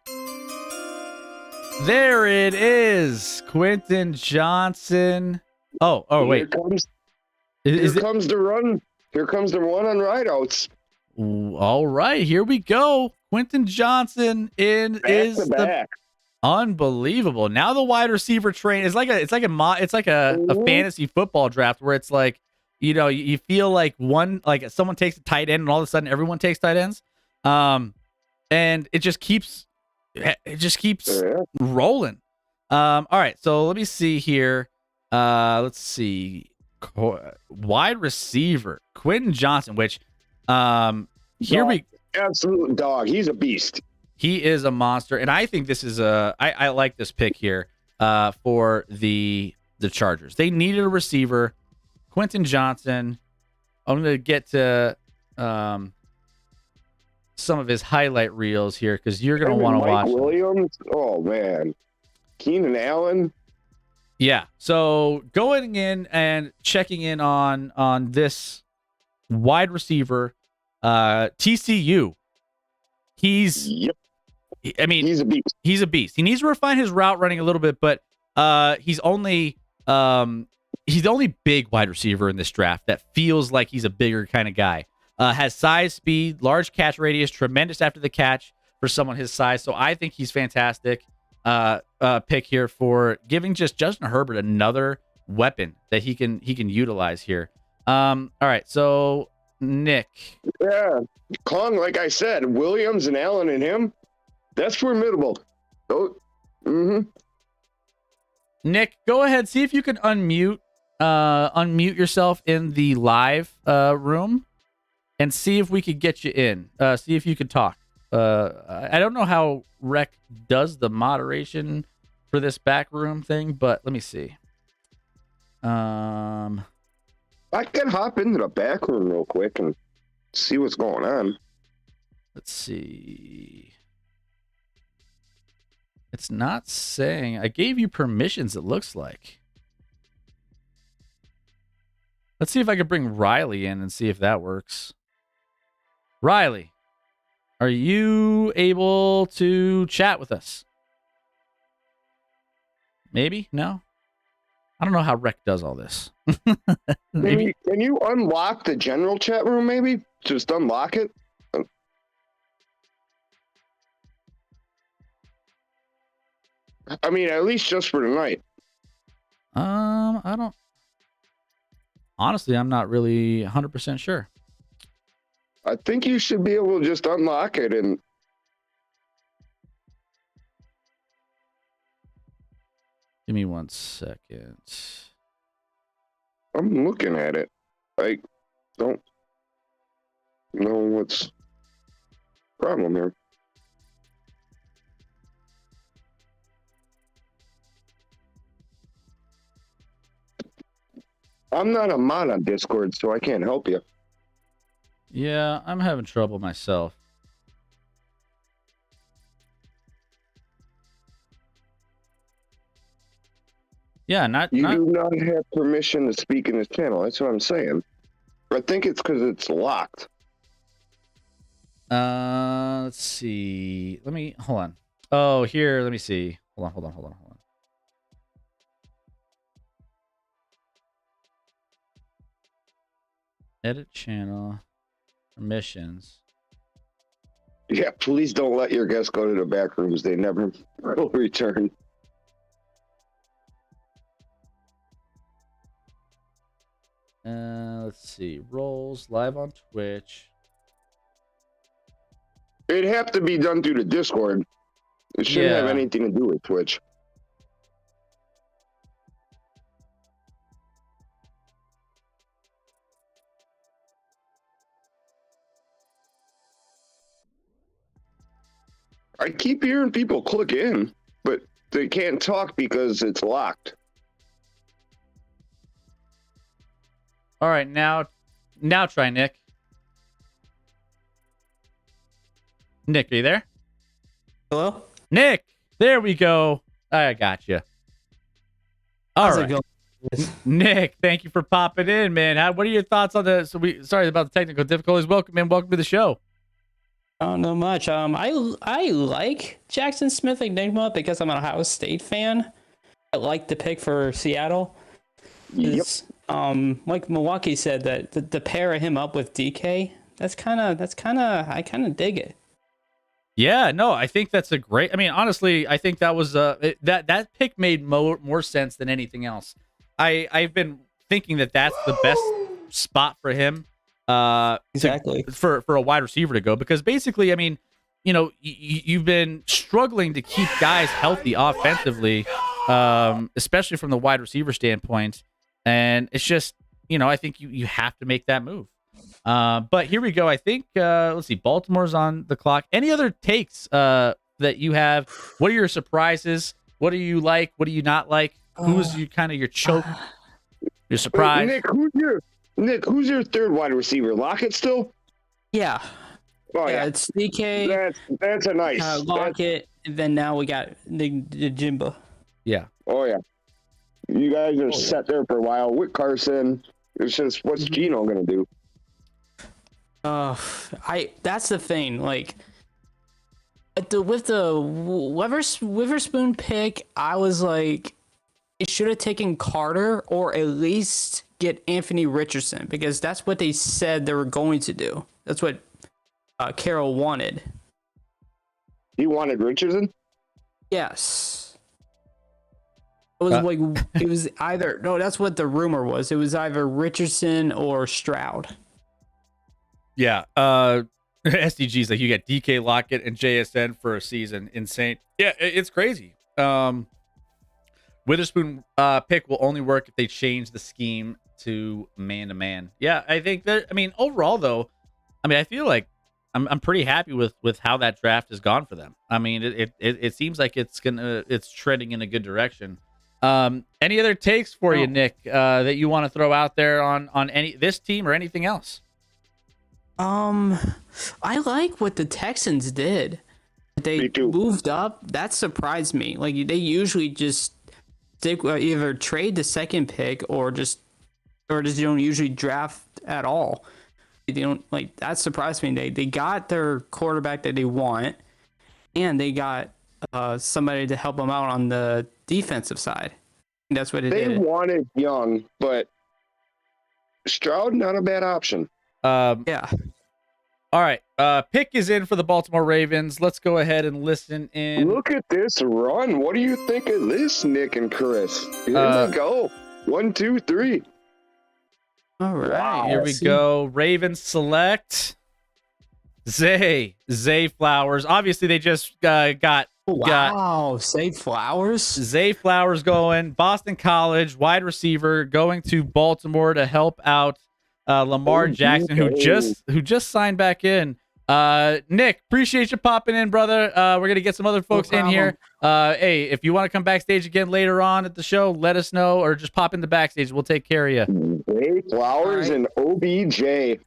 There it is. Quentin Johnson. Oh, wait. Here comes the run. Here comes the run on rideouts. All right, here we go. Quentin Johnson is the unbelievable. Now the wide receiver train is like a fantasy football draft where it's like, you know, you feel like someone takes a tight end and all of a sudden everyone takes tight ends. And it just keeps rolling. All right, so let me see here. Let's see. Wide receiver Quentin Johnson, which absolute dog. He's a beast. He is a monster, and I think this is I like this pick here for the Chargers. They needed a receiver. Quentin Johnson. I'm going to get to some of his highlight reels here because you're going to want to watch Williams. Oh man, Keenan Allen. Yeah. So going in and checking in on this wide receiver, TCU. He's a beast. He's a beast. He needs to refine his route running a little bit, but he's the only big wide receiver in this draft that feels like he's a bigger kind of guy. Has size, speed, large catch radius, tremendous after the catch for someone his size. So I think he's fantastic. Pick here for giving just Justin Herbert another weapon that he can utilize here. All right, so Nick. Yeah, Kong, like I said, Williams and Allen and him, that's formidable. Oh, Nick, go ahead. See if you can unmute yourself in the live room, and see if we could get you in. See if you could talk. I don't know how Rec does the moderation for this back room thing, but let me see. I can hop into the back room real quick and see what's going on. Let's see. It's not saying. I gave you permissions, it looks like. Let's see if I can bring Riley in and see if that works. Riley, are you able to chat with us? Maybe? No? I don't know how Rec does all this. Maybe. Can you unlock the general chat room, maybe? Just unlock it? I mean, at least just for tonight. I don't... Honestly, I'm not really 100% sure. I think you should be able to just unlock it and... Give me 1 second. I'm looking at it. I don't know what's the problem here. I'm not a mod on Discord, so I can't help you. Yeah, I'm having trouble myself. Yeah, You do not have permission to speak in this channel. That's what I'm saying. I think it's because it's locked. Let's see. Hold on. Oh, here, let me see. Hold on. Edit channel. Permissions. Yeah, please don't let your guests go to the back rooms. They never will return. Let's see. Roles live on Twitch. It'd have to be done through the Discord. It shouldn't have anything to do with Twitch. I keep hearing people click in, but they can't talk because it's locked. All right, now try Nick. Nick, are you there? Hello? Nick, there we go. I got you. All right. Nick, thank you for popping in, man. What are your thoughts on the? Sorry about the technical difficulties. Welcome to the show. I don't know much. I like Jackson Smith Enigma because I'm an Ohio State fan. I like the pick for Seattle. Yep. Like Milwaukee said, that the pair of him up with DK, I kind of dig it. Yeah, no, I think that's a great. I mean, honestly, I think that was that pick made more sense than anything else. I've been thinking that's the best spot for him. Exactly. For a wide receiver to go, because basically, I mean, you know, you've been struggling to keep guys healthy offensively, especially from the wide receiver standpoint, and it's just, you know, I think you have to make that move. But here we go. I think let's see, Baltimore's on the clock. Any other takes that you have? What are your surprises? What do you like? What do you not like? Who's your choke? Your surprise? Nick, who's your third wide receiver? Lockett still? Yeah. Oh yeah, it's DK. That's a nice Lockett, and then now we got the Jimba. Yeah. Oh yeah. You guys are set there for a while with Carson. It's just, what's Geno gonna do? That's the thing. Like, with the Witherspoon pick, I was like, it should have taken Carter or at least get Anthony Richardson, because that's what they said they were going to do. That's what Carroll wanted. He wanted Richardson? Yes. It was it was either, no, that's what the rumor was. It was either Richardson or Stroud. Yeah. SDG's like you get DK Lockett and JSN for a season. Insane. Yeah, it's crazy. Witherspoon pick will only work if they change the scheme to man-to-man. Yeah, I think that. I mean, overall though, I feel like I'm pretty happy with how that draft has gone for them. I mean, it seems like it's trending in a good direction. Any other takes for you, Nick, that you want to throw out there on any this team or anything else? I like what the Texans did. They moved up. That surprised me. Like they usually just either trade the second pick or just don't usually draft at all. They don't like that surprised me. They got their quarterback that they want, and they got somebody to help them out on the defensive side. That's what they did. Wanted Young, but Stroud not a bad option. Yeah. All right. Pick is in for the Baltimore Ravens. Let's go ahead and listen in. Look at this run. What do you think of this, Nick and Chris? Here we go. 1, 2, 3. All right. Wow. Here we go. Ravens select Zay Flowers. Obviously, they just got Zay Flowers. Zay Flowers going. Boston College wide receiver going to Baltimore to help out Lamar Jackson, who just signed back in. Nick, appreciate you popping in, brother. We're gonna get some other folks in here. Hey, if you want to come backstage again later on at the show, let us know, or just pop in the backstage. We'll take care of you. Zay Flowers and OBJ.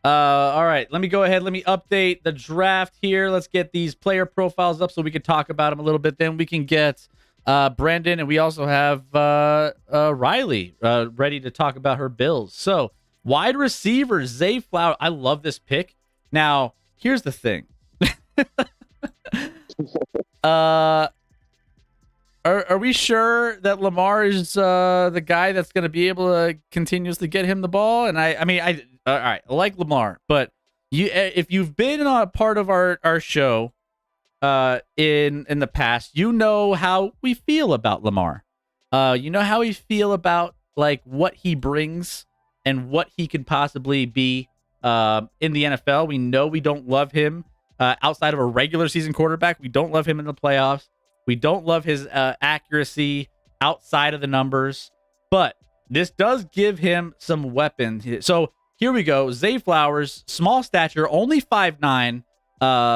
All right, let me go ahead. Let me update the draft here. Let's get these player profiles up so we can talk about them a little bit. Then we can get Brendan, and we also have Riley ready to talk about her Bills. So wide receiver Zay Flowers. I love this pick. Now here's the thing. Are we sure that Lamar is the guy that's going to be able to continuously get him the ball? And I mean, all right, I like Lamar, but if you've been on a part of our show in the past, you know how we feel about Lamar. You know how we feel about like what he brings and what he could possibly be in the NFL. We know we don't love him outside of a regular season quarterback. We don't love him in the playoffs. We don't love his accuracy outside of the numbers, but this does give him some weapons. So here we go. Zay Flowers, small stature, only 5'9",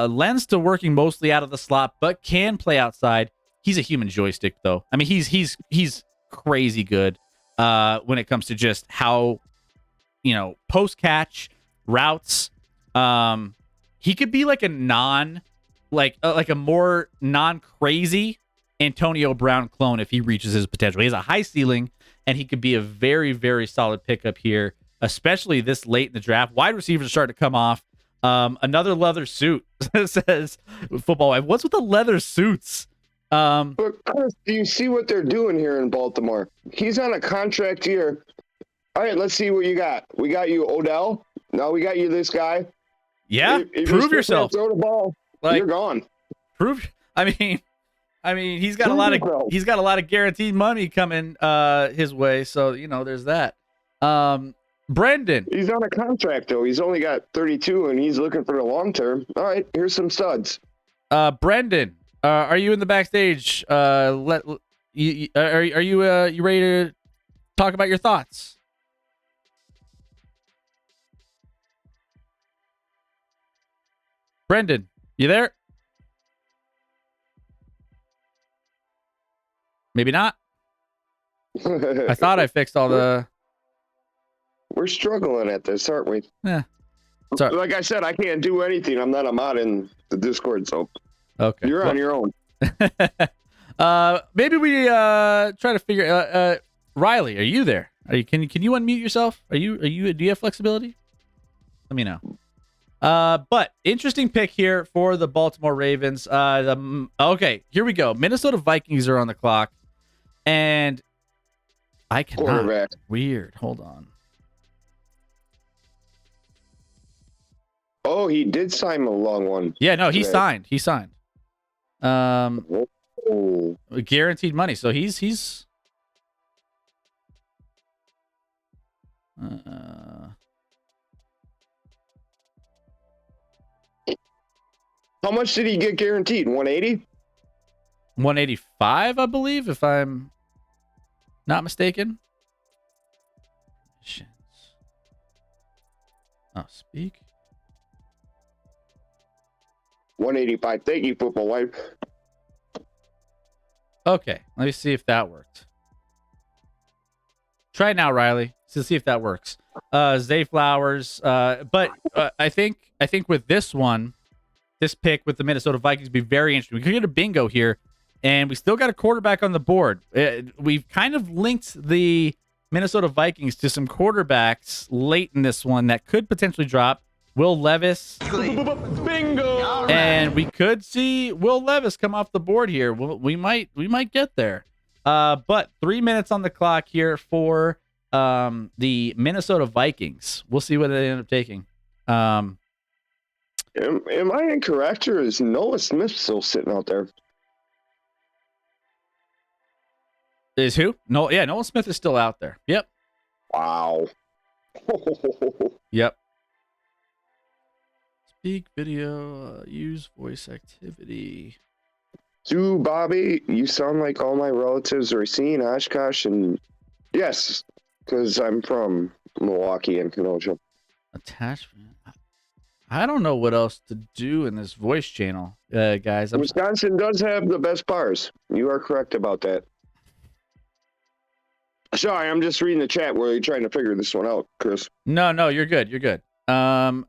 lends to working mostly out of the slot, but can play outside. He's a human joystick, though. I mean, he's crazy good when it comes to just how, post catch routes. He could be like a more non-crazy Antonio Brown clone if he reaches his potential. He has a high ceiling, and he could be a very, very solid pickup here, especially this late in the draft. Wide receivers are starting to come off. Another leather suit, says Football Wife. What's with the leather suits? But Chris, do you see what they're doing here in Baltimore? He's on a contract year. All right, let's see what you got. We got you Odell. Now we got you this guy. Yeah, prove yourself. Throw the ball. You're gone. I mean, he's got a lot of guaranteed money coming his way. So there's that. Brendan, he's on a contract though. He's only got 32, and he's looking for the long term. All right, here's some studs. Brendan, are you in the backstage? Are you ready to talk about your thoughts? Brendan, you there? Maybe not. I thought I fixed all the... We're struggling at this, aren't we? Yeah. Sorry. Like I said, I can't do anything. I'm not a mod in the Discord, so okay. You're on your own. Maybe we try to figure... Riley, are you there? Can you unmute yourself? Do you have flexibility? Let me know. But interesting pick here for the Baltimore Ravens. Okay, here we go. Minnesota Vikings are on the clock, and I cannot. Quarterback. Weird. Hold on. Oh, he did sign a long one. Yeah, no, he signed. He signed. Oh. Guaranteed money. So he's. How much did he get guaranteed? 180? 185, I believe, if I'm not mistaken. Oh, speak. 185. Thank you, football wife. Okay, let me see if that worked. Try it now, Riley. To see if that works. Zay Flowers. But I think with this one, this pick with the Minnesota Vikings be very interesting. We could get a bingo here, and we still got a quarterback on the board. We've kind of linked the Minnesota Vikings to some quarterbacks late in this one that could potentially drop. Will Levis. Bingo! And we could see Will Levis come off the board here. We might get there. But 3 minutes on the clock here for the Minnesota Vikings. We'll see what they end up taking. Am I incorrect, or is Noah Smith still sitting out there? Is who? No, yeah, Noah Smith is still out there. Yep. Wow. Yep. Speak video, use voice activity. Sue, Bobby, you sound like all my relatives are seeing Oshkosh, and yes, because I'm from Milwaukee and Kenosha. Attachment. I don't know what else to do in this voice channel, guys. Wisconsin does have the best bars. You are correct about that. Sorry, I'm just reading the chat where you're trying to figure this one out, Chris. No, you're good. You're good. All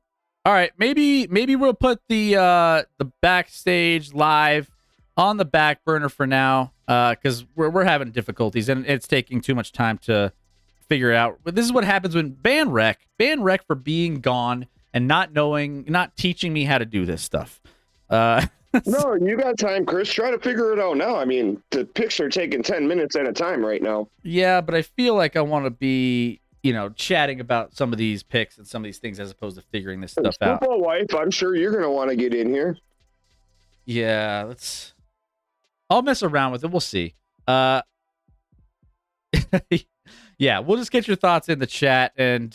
right, maybe we'll put the backstage live on the back burner for now, because we're having difficulties and it's taking too much time to figure it out. But this is what happens when ban wreck for being gone and not teaching me how to do this stuff. No, you got time, Chris. Try to figure it out now. I mean, the picks are taking 10 minutes at a time right now. Yeah, but I feel like I want to be, chatting about some of these picks and some of these things as opposed to figuring this stuff out. Football wife, I'm sure you're going to want to get in here. Yeah, I'll mess around with it. We'll see. Yeah, we'll just get your thoughts in the chat. And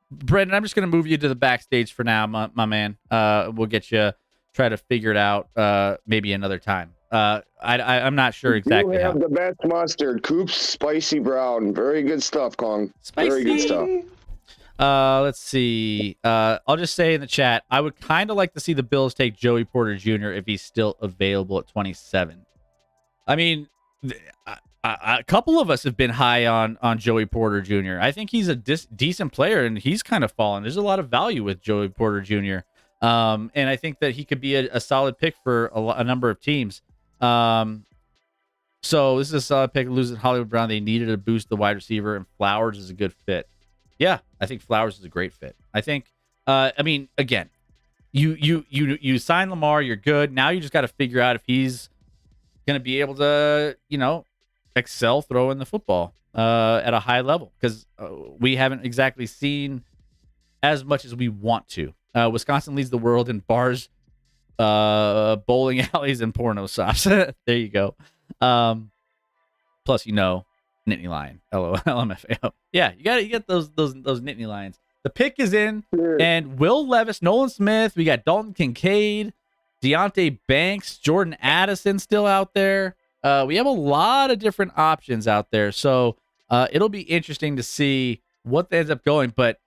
Brendan, I'm just going to move you to the backstage for now, my man. We'll get you, try to figure it out maybe another time. I'm not sure exactly. You have the best mustard, Coops Spicy Brown. Very good stuff, Kong. Spicy. Very good stuff. Let's see. I'll just say in the chat, I would kind of like to see the Bills take Joey Porter Jr. if he's still available at 27. I mean, a couple of us have been high on Joey Porter Jr. I think he's a decent player, and he's kind of fallen. There's a lot of value with Joey Porter Jr. And I think that he could be a solid pick for a number of teams. So this is a solid pick. Losing Hollywood Brown, they needed to boost the wide receiver, and Flowers is a good fit. Yeah, I think Flowers is a great fit. I think, I mean, again, you sign Lamar, you're good. Now you just got to figure out if he's going to be able to, excel throwing the football at a high level, because we haven't exactly seen as much as we want to. Wisconsin leads the world in bars, bowling alleys, and porno shops. There you go. Plus, Nittany Lion, LOL, LMFAO. Yeah, you get those Nittany Lions. The pick is in, and Will Levis, Nolan Smith, we got Dalton Kincaid, Deonte Banks, Jordan Addison still out there. We have a lot of different options out there, so it'll be interesting to see what ends up going. But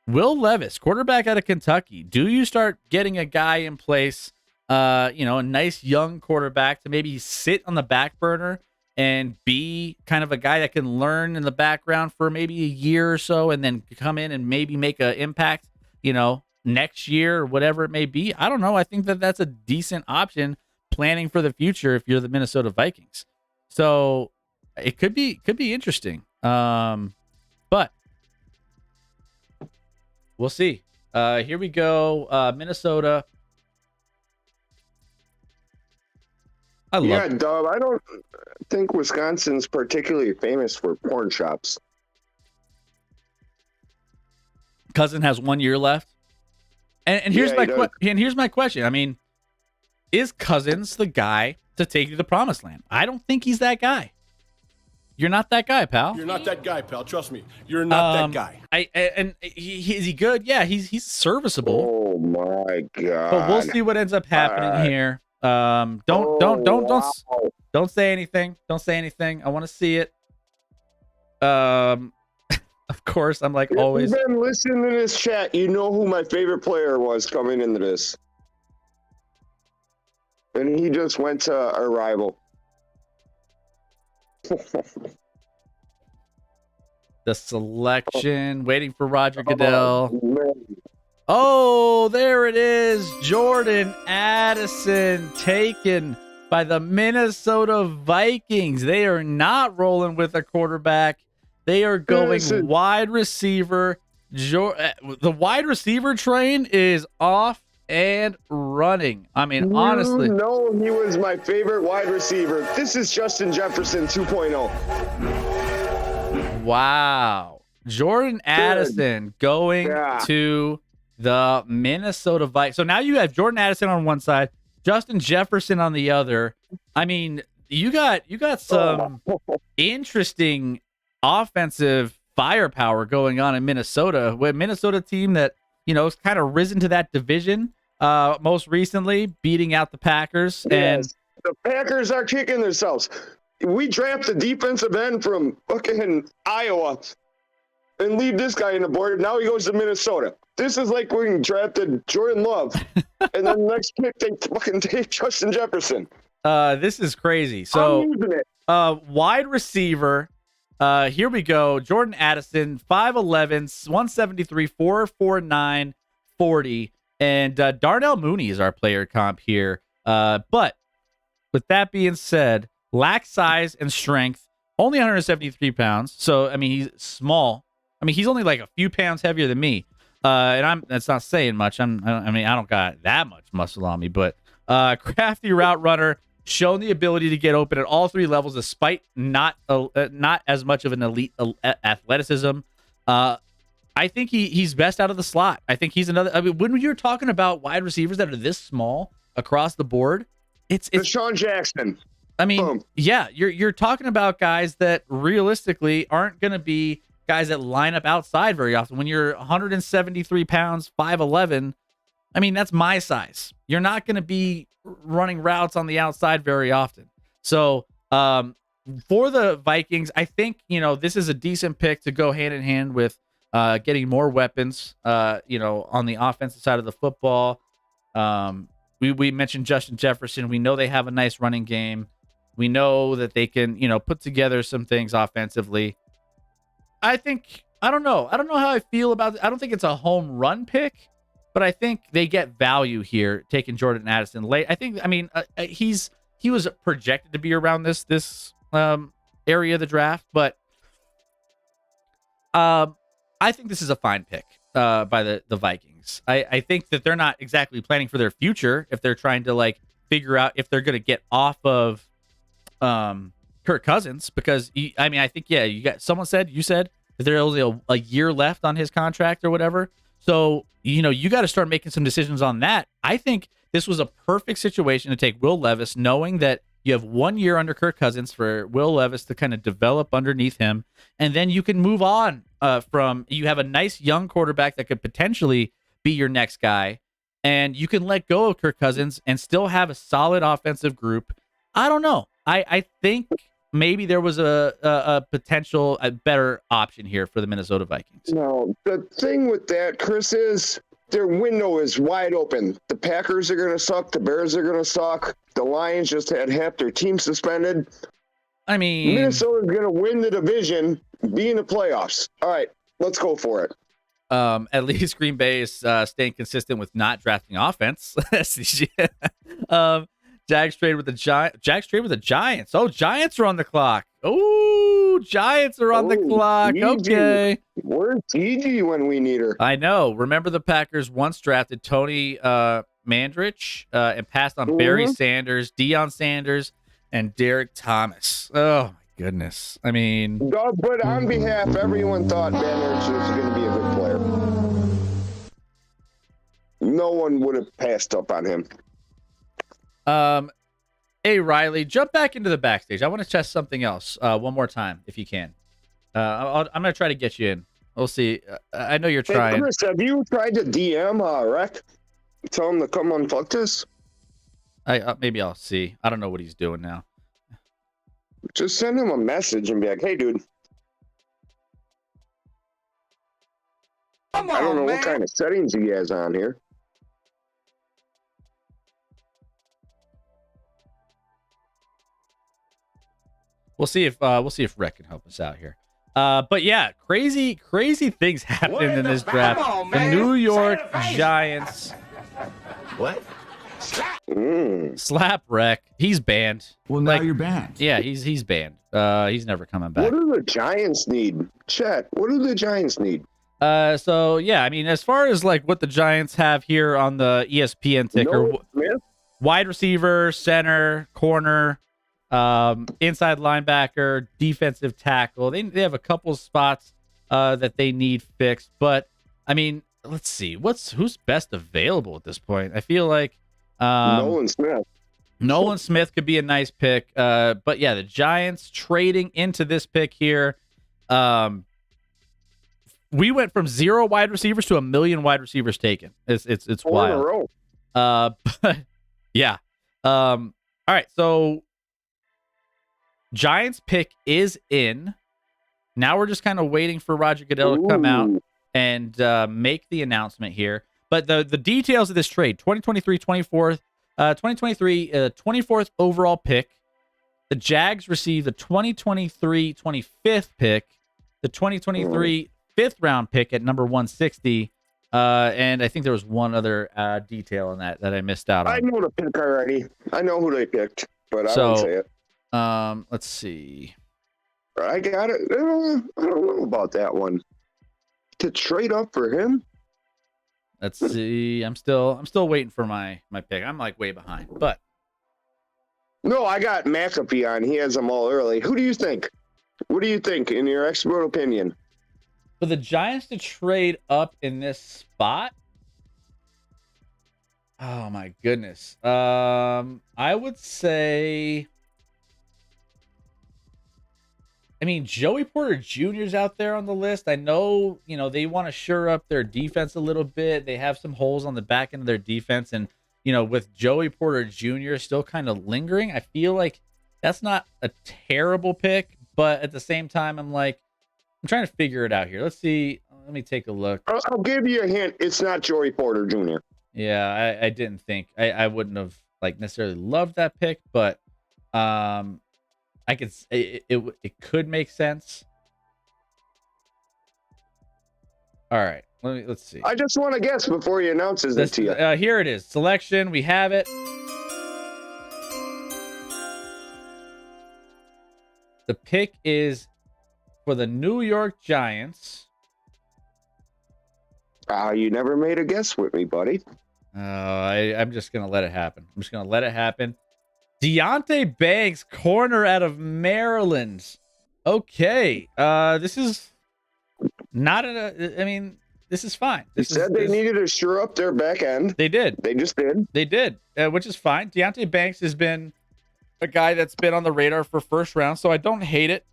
Will Levis, quarterback out of Kentucky, do you start getting a guy in place, a nice young quarterback to maybe sit on the back burner and be kind of a guy that can learn in the background for maybe a year or so, and then come in and maybe make an impact, next year or whatever it may be? I don't know. I think that that's a decent option planning for the future if you're the Minnesota Vikings. So it could be interesting. But we'll see. Here we go. Minnesota. Yeah, Dub, I don't think Wisconsin's particularly famous for porn shops. Cousin has 1 year left. And here's here's my question. I mean, is Cousins the guy to take you to the promised land? I don't think he's that guy. You're not that guy, pal. You're not that guy, pal. Trust me. You're not that guy. Is he good? Yeah, he's serviceable. Oh my god. But we'll see what ends up happening here. Don't say anything. Don't say anything. I want to see it. Of course, I'm like always. If you've been listening to this chat, you know who my favorite player was coming into this. And he just went to a rival. The selection, waiting for Roger Goodell. Oh, there it is. Jordan Addison taken by the Minnesota Vikings. They are not rolling with a quarterback. They are going wide receiver. The wide receiver train is off and running. I mean, honestly. No, he was my favorite wide receiver. This is Justin Jefferson 2.0. Wow. Jordan Addison going to the Minnesota Vikings. So now you have Jordan Addison on one side, Justin Jefferson on the other. I mean, you got some interesting offensive firepower going on in Minnesota. With Minnesota team that, has kind of risen to that division most recently, beating out the Packers. And the Packers are kicking themselves. We draft a defensive end from fucking Iowa and leave this guy in the board. Now he goes to Minnesota. This is like when we drafted Jordan Love, and then the next pick they fucking take Justin Jefferson. This is crazy. So, wide receiver. Here we go. Jordan Addison, 5'11", 173, 4'49", 40, and Darnell Mooney is our player comp here. But with that being said, lacks size and strength, only 173 pounds. So, I mean, he's small. I mean, he's only like a few pounds heavier than me. And that's not saying much. I don't got that much muscle on me, but crafty route runner, shown the ability to get open at all three levels, despite not as much of an elite athleticism. I think he's best out of the slot. I think he's another. I mean, when you're talking about wide receivers that are this small across the board, it's DeSean Jackson. I mean, yeah, you're talking about guys that realistically aren't going to be guys that line up outside very often. When you're 173 pounds, 5'11", I mean, that's my size. You're not going to be running routes on the outside very often. So for the Vikings, I think, this is a decent pick to go hand in hand with getting more weapons, on the offensive side of the football. We mentioned Justin Jefferson. We know they have a nice running game. We know that they can, put together some things offensively. I don't know how I feel about it. I don't think it's a home run pick, but I think they get value here taking Jordan Addison late. He was projected to be around this area of the draft, but I think this is a fine pick by the Vikings. I think that they're not exactly planning for their future if they're trying to figure out if they're going to get off of Kirk Cousins, because I think you said that there's only a year left on his contract or whatever. So, you got to start making some decisions on that. I think this was a perfect situation to take Will Levis, knowing that you have 1 year under Kirk Cousins for Will Levis to kind of develop underneath him. And then you can move on you have a nice young quarterback that could potentially be your next guy. And you can let go of Kirk Cousins and still have a solid offensive group. I don't know. I think maybe there was a potential, a better option here for the Minnesota Vikings. No, the thing with that, Chris, is their window is wide open. The Packers are going to suck. The Bears are going to suck. The Lions just had half their team suspended. I mean, Minnesota's going to win the division, be in the playoffs. All right, let's go for it. At least Green Bay is staying consistent with not drafting offense. Jags trade with the Giants. Oh, Giants are on the clock. Oh, Giants are on the clock. Gigi. Okay. Where's Gigi when we need her? I know. Remember, the Packers once drafted Tony Mandrich and passed on Barry Sanders, Deion Sanders, and Derek Thomas. Oh, my goodness. I mean. But on behalf, everyone thought Mandrich was going to be a good player. No one would have passed up on him. Hey, Riley, jump back into the backstage. I want to test something else one more time, if you can. I'm going to try to get you in. We'll see. I know you're trying. Hey, Chris, have you tried to DM Rec? Tell him to come on Fuck This? Maybe I'll see. I don't know what he's doing now. Just send him a message and be like, hey, dude. Come on, I don't know man. what kind of settings he has on here. We'll see if Rec can help us out here. But yeah, crazy things happening in this draft. The New York Giants. What? Slap Rec. He's banned. Well, now you're banned. Yeah, he's banned. He's never coming back. What do the Giants need? Chat, what do the Giants need? So yeah, I mean, as far as like what the Giants have here on the ESPN ticker, wide receiver, center, corner, inside linebacker, defensive tackle. They have a couple spots that they need fixed, but I mean, let's see, who's best available at this point. I feel like Nolan Smith. Nolan Smith could be a nice pick, but yeah, the Giants trading into this pick here. We went from 0 wide receivers to 1 million wide receivers taken. It's wild. But yeah. All right, so Giants pick is in. Now we're just kind of waiting for Roger Goodell to come out and make the announcement here. But the details of this trade, 2023 24th overall pick. The Jags receive the 2023 25th pick, the 2023 5th round pick at number 160. And I think there was one other detail in that I missed out on. I know the pick already. I know who they picked, but I won't say it. Let's see. I got it. I don't know about that one. To trade up for him? Let's see. I'm still waiting for my pick. I'm like way behind, but no, I got McAfee on. He has them all early. Who do you think? What do you think, in your expert opinion? For the Giants to trade up in this spot? Oh my goodness. I would say, I mean, Joey Porter Jr. is out there on the list. I know, they want to shore up their defense a little bit. They have some holes on the back end of their defense. And, with Joey Porter Jr. still kind of lingering, I feel like that's not a terrible pick. But at the same time, I'm trying to figure it out here. Let's see. Let me take a look. I'll give you a hint. It's not Joey Porter Jr. Yeah, I didn't think. I wouldn't have necessarily loved that pick, but I could. It could make sense. All right, let's see. I just want to guess before he announces it to you. Here it is. Selection. We have it. The pick is for the New York Giants. You never made a guess with me, buddy. I'm just gonna let it happen. Deonte Banks, corner out of Maryland. Okay. This is not this is fine. They needed to shore up their back end. They did. They just did. They did, which is fine. Deonte Banks has been a guy that's been on the radar for first round, so I don't hate it.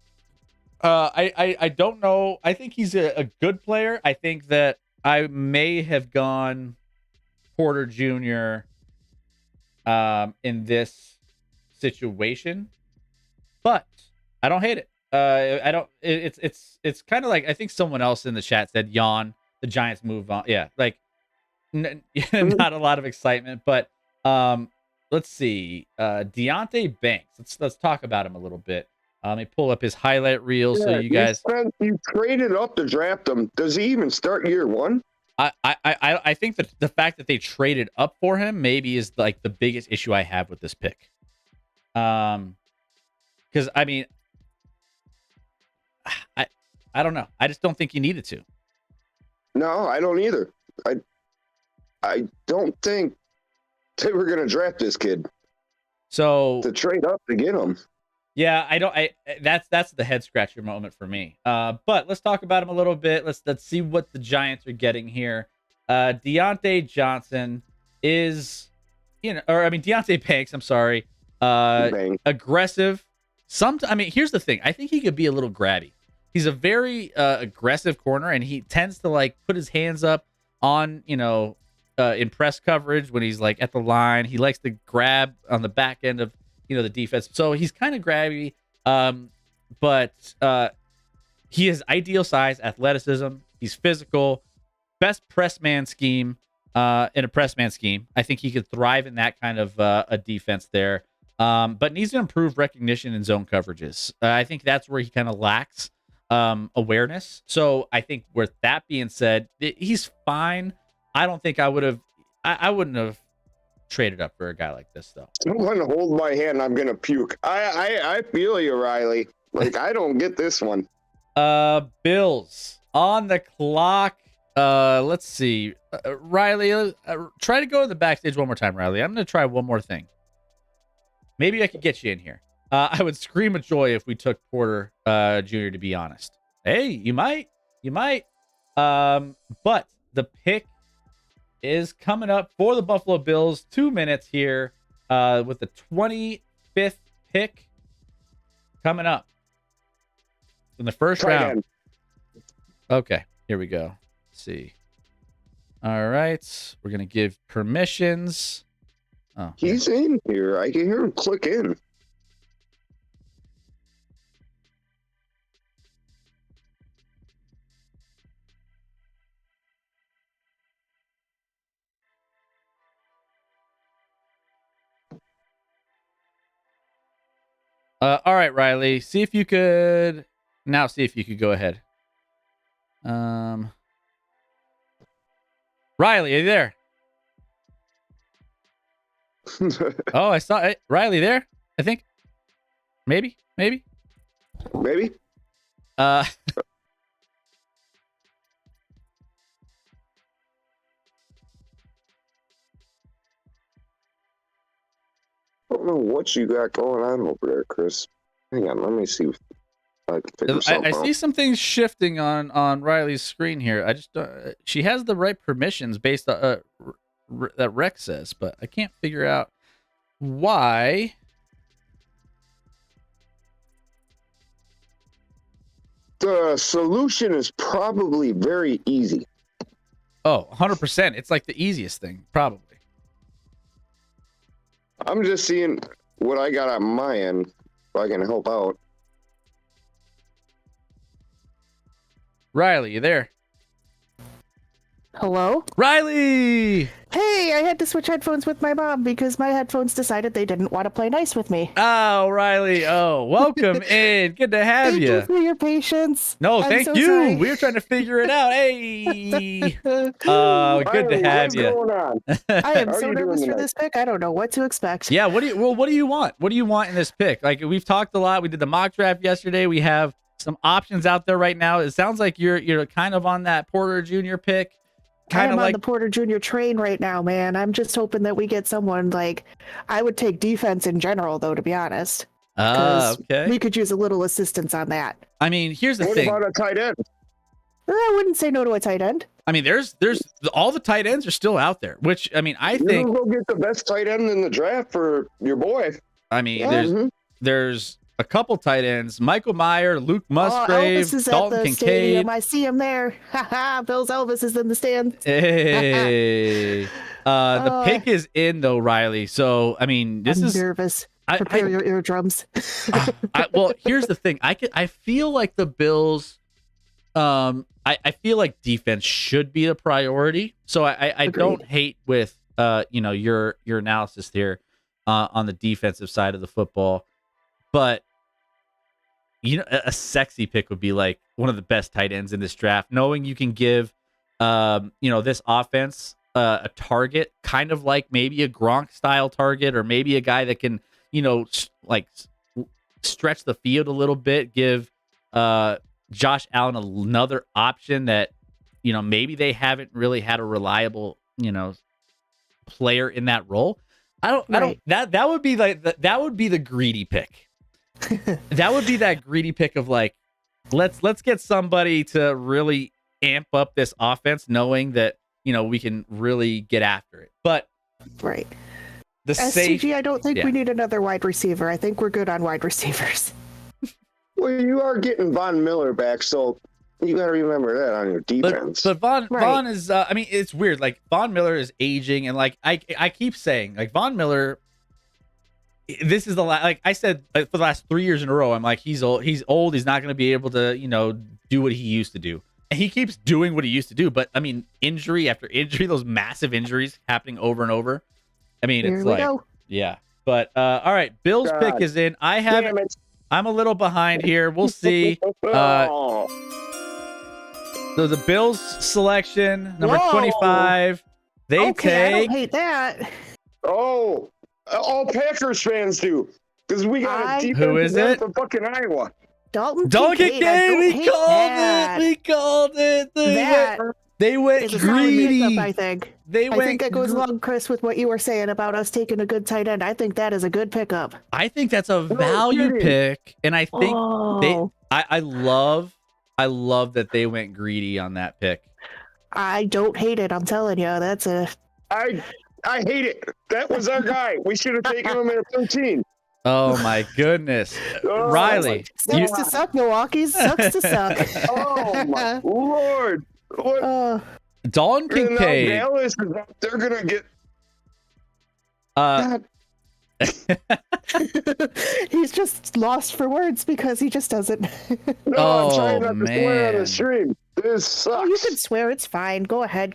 I don't know. I think he's a good player. I think that I may have gone Porter Jr. In this situation, but I don't hate it. I don't. It's kind of like, I think someone else in the chat said, "Yawn." The Giants move on. Yeah, not a lot of excitement, but let's see. Deonte Banks. Let's talk about him a little bit. Let me pull up his highlight reel so you guys. You traded up to draft him. Does he even start year one? I think that the fact that they traded up for him maybe is the biggest issue I have with this pick. Because I mean, I don't know. I just don't think you needed to. No, I don't either. I don't think they were going to draft this kid. So to trade up to get him. Yeah, that's the head scratcher moment for me. But let's talk about him a little bit. Let's see what the Giants are getting here. Deontay Johnson is, Deontay Banks, I'm sorry, aggressive. I mean, here's the thing. I think he could be a little grabby. He's a very aggressive corner, and he tends to like put his hands up on, in press coverage when he's like at the line. He likes to grab on the back end of, the defense. So he's kind of grabby, but he has ideal size, athleticism. He's physical, best press man scheme in a press man scheme. I think he could thrive in that kind of a defense there, but needs to improve recognition and zone coverages. I think that's where he kind of lacks awareness. So I think with that being said, he's fine. I don't think I wouldn't have traded up for a guy like this though. Someone hold my hand. I'm going to puke. I feel you, Riley. Like, I don't get this one. Bills on the clock. Let's see. Riley, try to go to the backstage one more time, Riley. I'm going to try one more thing. Maybe I could get you in here. I would scream with joy if we took Porter Jr., to be honest. Hey, you might. But the pick is coming up for the Buffalo Bills. 2 minutes here with the 25th pick coming up in the first round. Okay, here we go. Let's see. All right, we're going to give permissions. Oh, he's in here. I can hear him click in. All right, Riley. See if you could go ahead. Riley, are you there? Oh, I saw it. Riley there, I think. Maybe. I don't know what you got going on over there, Chris. Hang on, let me see if I can figure something out. I see some things shifting on Riley's screen here. I just she has the right permissions based on that Rex says, but I can't figure out why. The solution is probably very easy. Oh, 100%. It's like the easiest thing, probably. I'm just seeing what I got on my end, if I can help out. Riley, you there? Hello? Riley! Hey, I had to switch headphones with my mom because my headphones decided they didn't want to play nice with me. Oh, Riley. Oh, welcome in. Good to have you. Thank you for your patience. No, thank you. Sorry. We were trying to figure it out. Hey. Good to have you. What's going on? I am so nervous for this pick. I don't know what to expect. Yeah, what do you want? What do you want in this pick? Like, we've talked a lot. We did the mock draft yesterday. We have some options out there right now. It sounds like you're kind of on that Porter Jr. pick. I am on the Porter Jr. train right now, man. I'm just hoping that we get someone like, I would take defense in general, though, to be honest. Okay. We could use a little assistance on that. I mean, here's the thing. What about a tight end? I wouldn't say no to a tight end. I mean, there's all the tight ends are still out there, which, I mean, I think you go get the best tight end in the draft for your boy. I mean, there's a couple tight ends: Michael Mayer, Luke Musgrave, Elvis is Dalton at the Kincaid. Stadium. I see him there. Bill's Elvis is in the stand. Hey, the pick is in though, Riley. So I mean, I'm nervous. Prepare your eardrums. Well, here's the thing. I feel like the Bills. I feel like defense should be a priority. So I don't hate with your analysis here on the defensive side of the football. But, a sexy pick would be like one of the best tight ends in this draft, knowing you can give, this offense a target, kind of like maybe a Gronk style target, or maybe a guy that can, stretch the field a little bit, give Josh Allen another option that, maybe they haven't really had a reliable, player in that role. That would be that would be the greedy pick. That would be that greedy pick of like, let's get somebody to really amp up this offense, knowing that we can really get after it. But right, SCG, I don't think we need another wide receiver. I think we're good on wide receivers. Well, you are getting Von Miller back, so you got to remember that on your defense. But Von is, I mean, it's weird. Like, Von Miller is aging, and like I keep saying, like, Von Miller, this is the like I said, like, for the last 3 years in a row, I'm like, he's old. He's not going to be able to, do what he used to do. And he keeps doing what he used to do. But I mean, injury after injury, those massive injuries happening over and over. I mean, Here it's we like, go. yeah. But all right, Bill's pick is in. I'm a little behind here. We'll see. So the Bills selection, number 25, they I take. don't hate that. Oh, all Packers fans do, because we got a Who is it? from fucking Iowa. Dalton Kincaid. We called it. They went greedy. Pickup, I think. I think that goes along, Chris, with what you were saying about us taking a good tight end. I think that is a good pickup. I think that's a value pick, and I think I love that they went greedy on that pick. I don't hate it. I'm telling you, that's a. I hate it. That was our guy. We should have taken him at 13. Oh my goodness, Riley! Sucks to suck, Milwaukee. Sucks to suck. Oh my lord! What? Dalton Kincaid. Dallas is out. They're gonna get. He's just lost for words because he just doesn't. No, I'm trying not to swear on the stream. This sucks. Oh, you can swear. It's fine. Go ahead.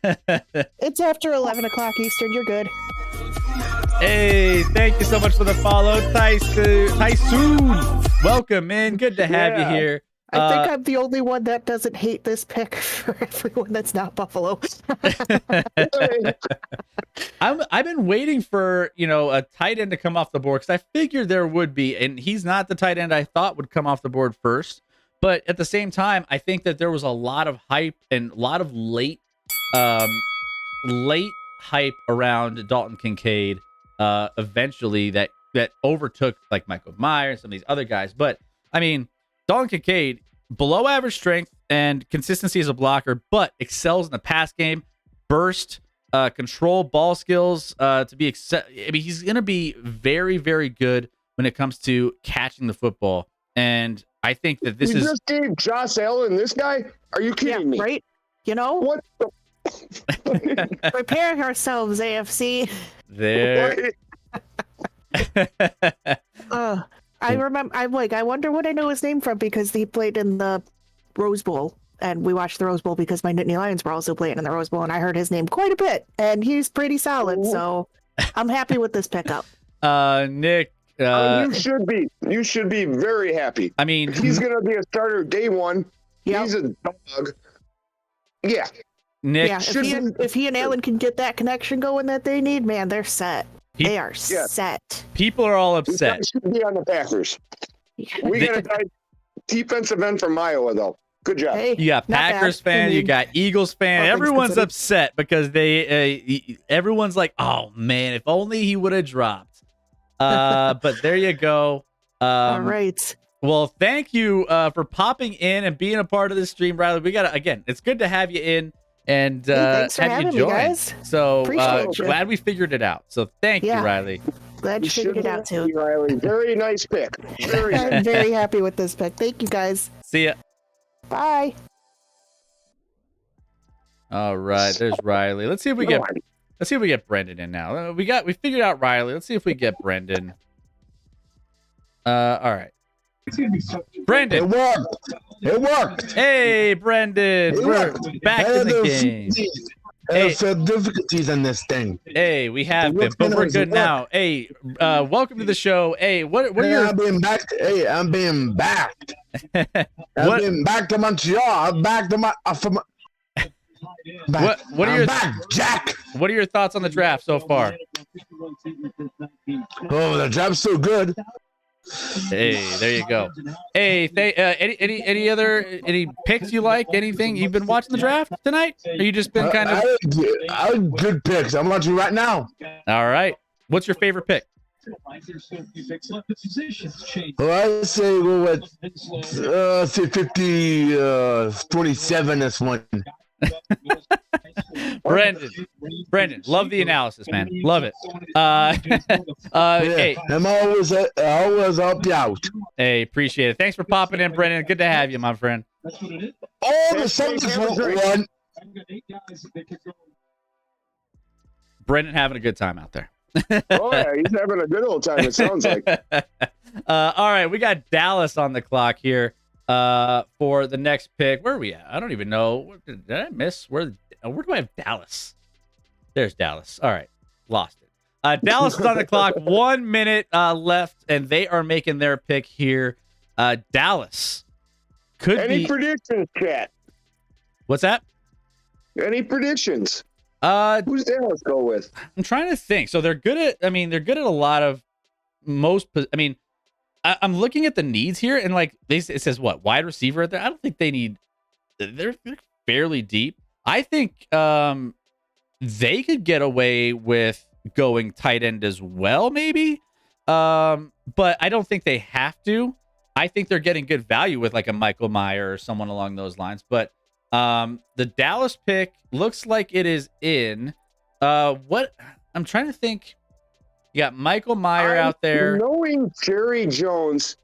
It's after 11 o'clock Eastern. You're good. Hey, thank you so much for the follow, Tysoon. Welcome in. Good to have you here. I think I'm the only one that doesn't hate this pick for everyone that's not Buffalo. I've been waiting for, a tight end to come off the board because I figured there would be, and he's not the tight end I thought would come off the board first. But at the same time, I think that there was a lot of hype and a lot of late hype around Dalton Kincaid eventually that overtook like Michael Myers and some of these other guys. But I mean, Dalton Kincaid, below average strength and consistency as a blocker, but excels in the pass game, burst, control, ball skills. He's going to be very, very good when it comes to catching the football. And I think that this is. Just gave Josh Allen this guy? Are you kidding me? Right? What? Preparing ourselves, AFC. There. I remember. I wonder what I know his name from because he played in the Rose Bowl, and we watched the Rose Bowl because my Nittany Lions were also playing in the Rose Bowl, and I heard his name quite a bit, and he's pretty solid. So I'm happy with this pickup. Nick. You should be. You should be very happy. I mean, he's gonna be a starter day one. Yep. He's a dog. Yeah. Nick. Yeah. If he and Allen can get that connection going that they need, man, they're set. They are set. People are all upset. He should be on the Packers. We got a defensive end from Iowa, though. Good job. Hey, you got Packers fan, you got Eagles fan. Everyone's upset because everyone's like, "Oh man, if only he would have dropped." But there you go. All right. Well, thank you for popping in and being a part of this stream, Riley. It's good to have you in and thanks for have you having join. me, guys. So Appreciate you. glad we figured it out. So thank you, Riley. Glad you figured it out too. Riley. Very nice pick. I'm very happy with this pick. Thank you, guys. See ya. Bye. All right, there's Riley. Let's see if we get Brendan in now. We figured out Riley. Let's see if we get Brendan. All right. Brendan. It worked. Hey, Brendan. We're back in the game. Hey, difficulties in this thing. Hey, we have been, but we're good now. Hey, welcome to the show. Hey, what are your? I'm being backed. Hey, I'm being backed. I'm being back to Montreal. I'm back to my. What are your Jack? What are your thoughts on the draft so far? Oh, the draft's so good. Hey, there you go. Hey, any picks you like? Anything you've been watching the draft tonight? Or you just been kind of? I good picks. I'm watching right now. All right. What's your favorite pick? Well, I say go with 27 this one. Brendan, Brendan, love the analysis, man. Love it. Hey, I'm always help you out. Hey, appreciate it. Thanks for popping in, Brendan. Good to have you, my friend. Oh, the Celtics won. Brendan having a good time out there. Oh yeah, he's having a good old time. It sounds like. All right, we got Dallas on the clock here for the next pick. Where are we at? I don't even know. Did I miss? Where do I have Dallas? There's Dallas. All right, lost it. Dallas is on the clock. 1 minute left, and they are making their pick here. Dallas could Any be. predictions, chat? What's that? Any predictions? Who's Dallas go with? I'm trying to think. So they're good at. They're good at a lot of I'm looking at the needs here, and like it says what wide receiver at there. I don't think they need. They're fairly deep. I think they could get away with going tight end as well, maybe. But I don't think they have to. I think they're getting good value with like a Michael Mayer or someone along those lines. But the Dallas pick looks like it is in. What I'm trying to think. You got Michael Mayer out there. Knowing Jerry Jones,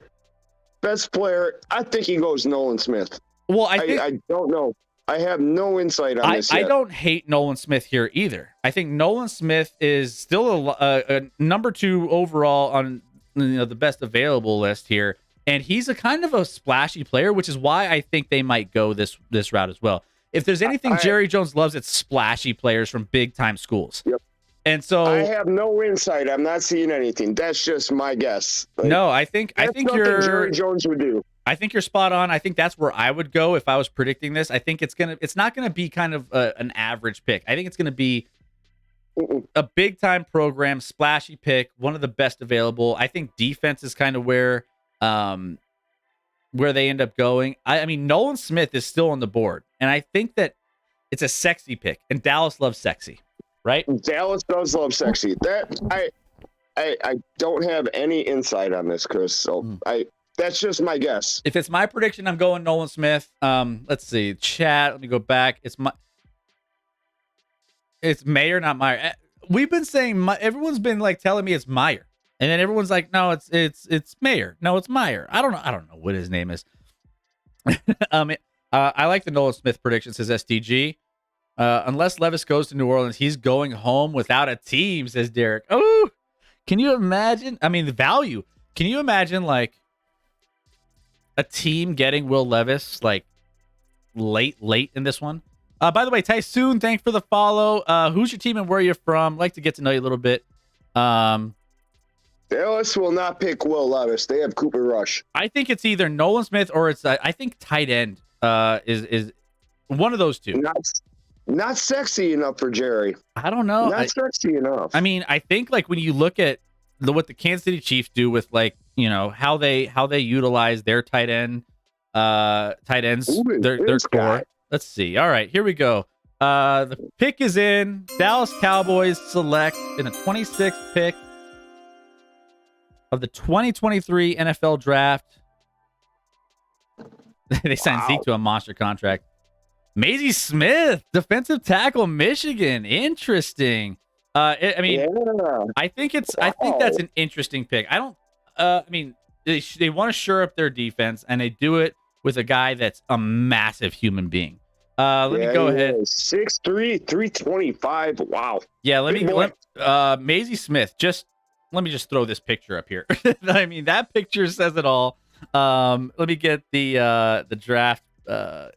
best player, I think he goes Nolan Smith. Well, I don't know. I have no insight on this yet. I don't hate Nolan Smith here either. I think Nolan Smith is still a number 2 overall on the best available list here, and he's a kind of a splashy player, which is why I think they might go this route as well. If there's anything Jerry Jones loves, it's splashy players from big time schools. Yep. And so I have no insight. I'm not seeing anything. That's just my guess. No, I think you're Jerry Jones would do. I think you're spot on. I think that's where I would go if I was predicting this. I think it's not gonna be kind of an average pick. I think it's gonna be a big time program, splashy pick, one of the best available. I think defense is kind of where they end up going. I mean, Nolan Smith is still on the board, and I think that it's a sexy pick, and Dallas loves sexy, right? Dallas does love sexy. That I don't have any insight on this, Chris. So that's just my guess. If it's my prediction, I'm going Nolan Smith. Let's see. Chat. Let me go back. It's Mayer, not Meyer. We've been saying everyone's been like telling me it's Meyer, and then everyone's like, no, it's Mayer. No, it's Meyer. I don't know what his name is. I like the Nolan Smith prediction. Says SDG. Unless Levis goes to New Orleans, he's going home without a team. Says Derek. Oh, can you imagine? I mean, the value. Can you imagine like a team getting Will Levis like late in this one? By the way, Tysoon, thanks for the follow. Who's your team and where you're from? Like to get to know you a little bit. Dallas will not pick Will Levis. They have Cooper Rush. I think it's either Nolan Smith or it's I think tight end is one of those two. Not sexy enough for Jerry. I don't know. Not sexy enough. I mean, I think like when you look at what the Kansas City Chiefs do with like, how they utilize their tight ends, their core. Let's see. All right, here we go. The pick is in. Dallas Cowboys select in a 26th pick of the 2023 NFL Draft. They signed Zeke to a monster contract. Mazie Smith, defensive tackle, Michigan. Interesting. I think that's an interesting pick. They want to shore up their defense, and they do it with a guy that's a massive human being. Let me go ahead. 6'3", 325. Wow. Yeah, Mazie Smith. Let me just throw this picture up here. I mean, that picture says it all. Let me get the draft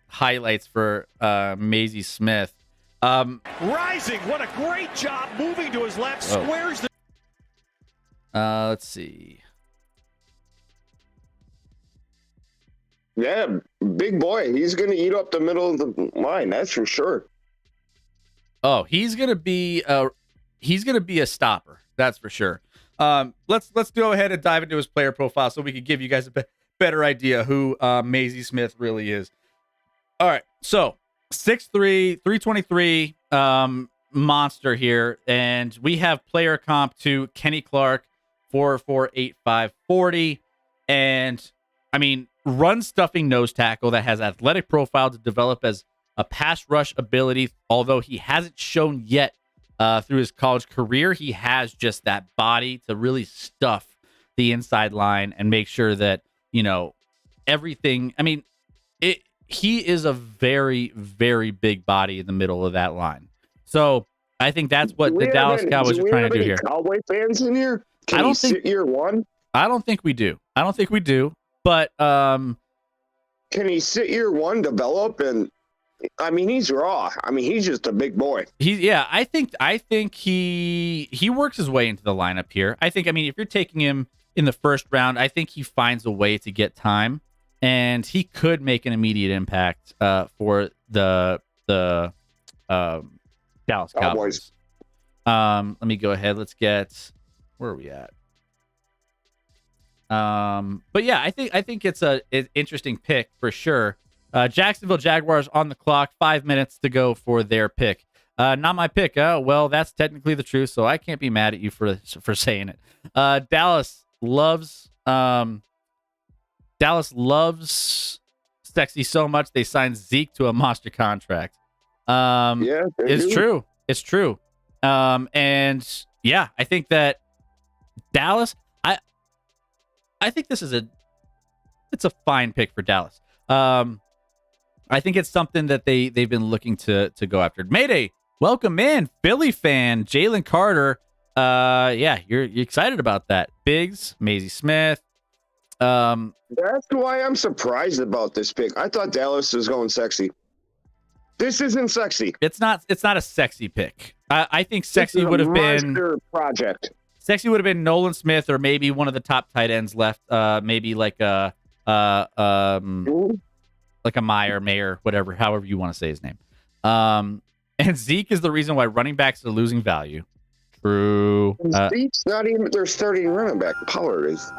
highlights for Mazie Smith. Rising, what a great job moving to his left. Squares the. Let's see. Yeah, big boy. He's going to eat up the middle of the line. That's for sure. Oh, he's going to be a stopper. That's for sure. Let's go ahead and dive into his player profile so we can give you guys a better idea who Mazie Smith really is. All right, so 6'3", 323 monster here, and we have player comp to Kenny Clark, 4.485 40, and I mean run stuffing nose tackle that has athletic profile to develop as a pass rush ability, although he hasn't shown yet through his college career. He has just that body to really stuff the inside line and make sure that, everything. I mean, he is a very, very big body in the middle of that line. So I think that's what the Dallas Cowboys are trying to do here. Cowboy fans in here? Can he sit year one? I don't think we do. But can he sit year one, develop, and I mean he's raw. I mean he's just a big boy. I think he works his way into the lineup here. I mean if you're taking him in the first round, I think he finds a way to get time, and he could make an immediate impact for the Dallas Cowboys. Let me go ahead. Let's get, where are we at? But yeah, I think it's an interesting pick for sure. Jacksonville Jaguars on the clock, 5 minutes to go for their pick. Not my pick. Well, that's technically the truth, so I can't be mad at you for saying it. Dallas loves Sexy so much they signed Zeke to a monster contract. Yeah, it's true. It's true. And yeah, I think that Dallas, I think this is it's a fine pick for Dallas. I think it's something that they've been looking to go after. Mayday, welcome in, Philly fan, Jalen Carter. Yeah, you're excited about that. Biggs, Maisie Smith. That's why I'm surprised about this pick. I thought Dallas was going sexy. This isn't sexy. It's not a sexy pick. I think sexy would have been project. Sexy would have been Nolan Smith or maybe one of the top tight ends left. Maybe like a Mayer, whatever, however you want to say his name. And Zeke is the reason why running backs are losing value. True. Zeke's not even their starting running back. Pollard is.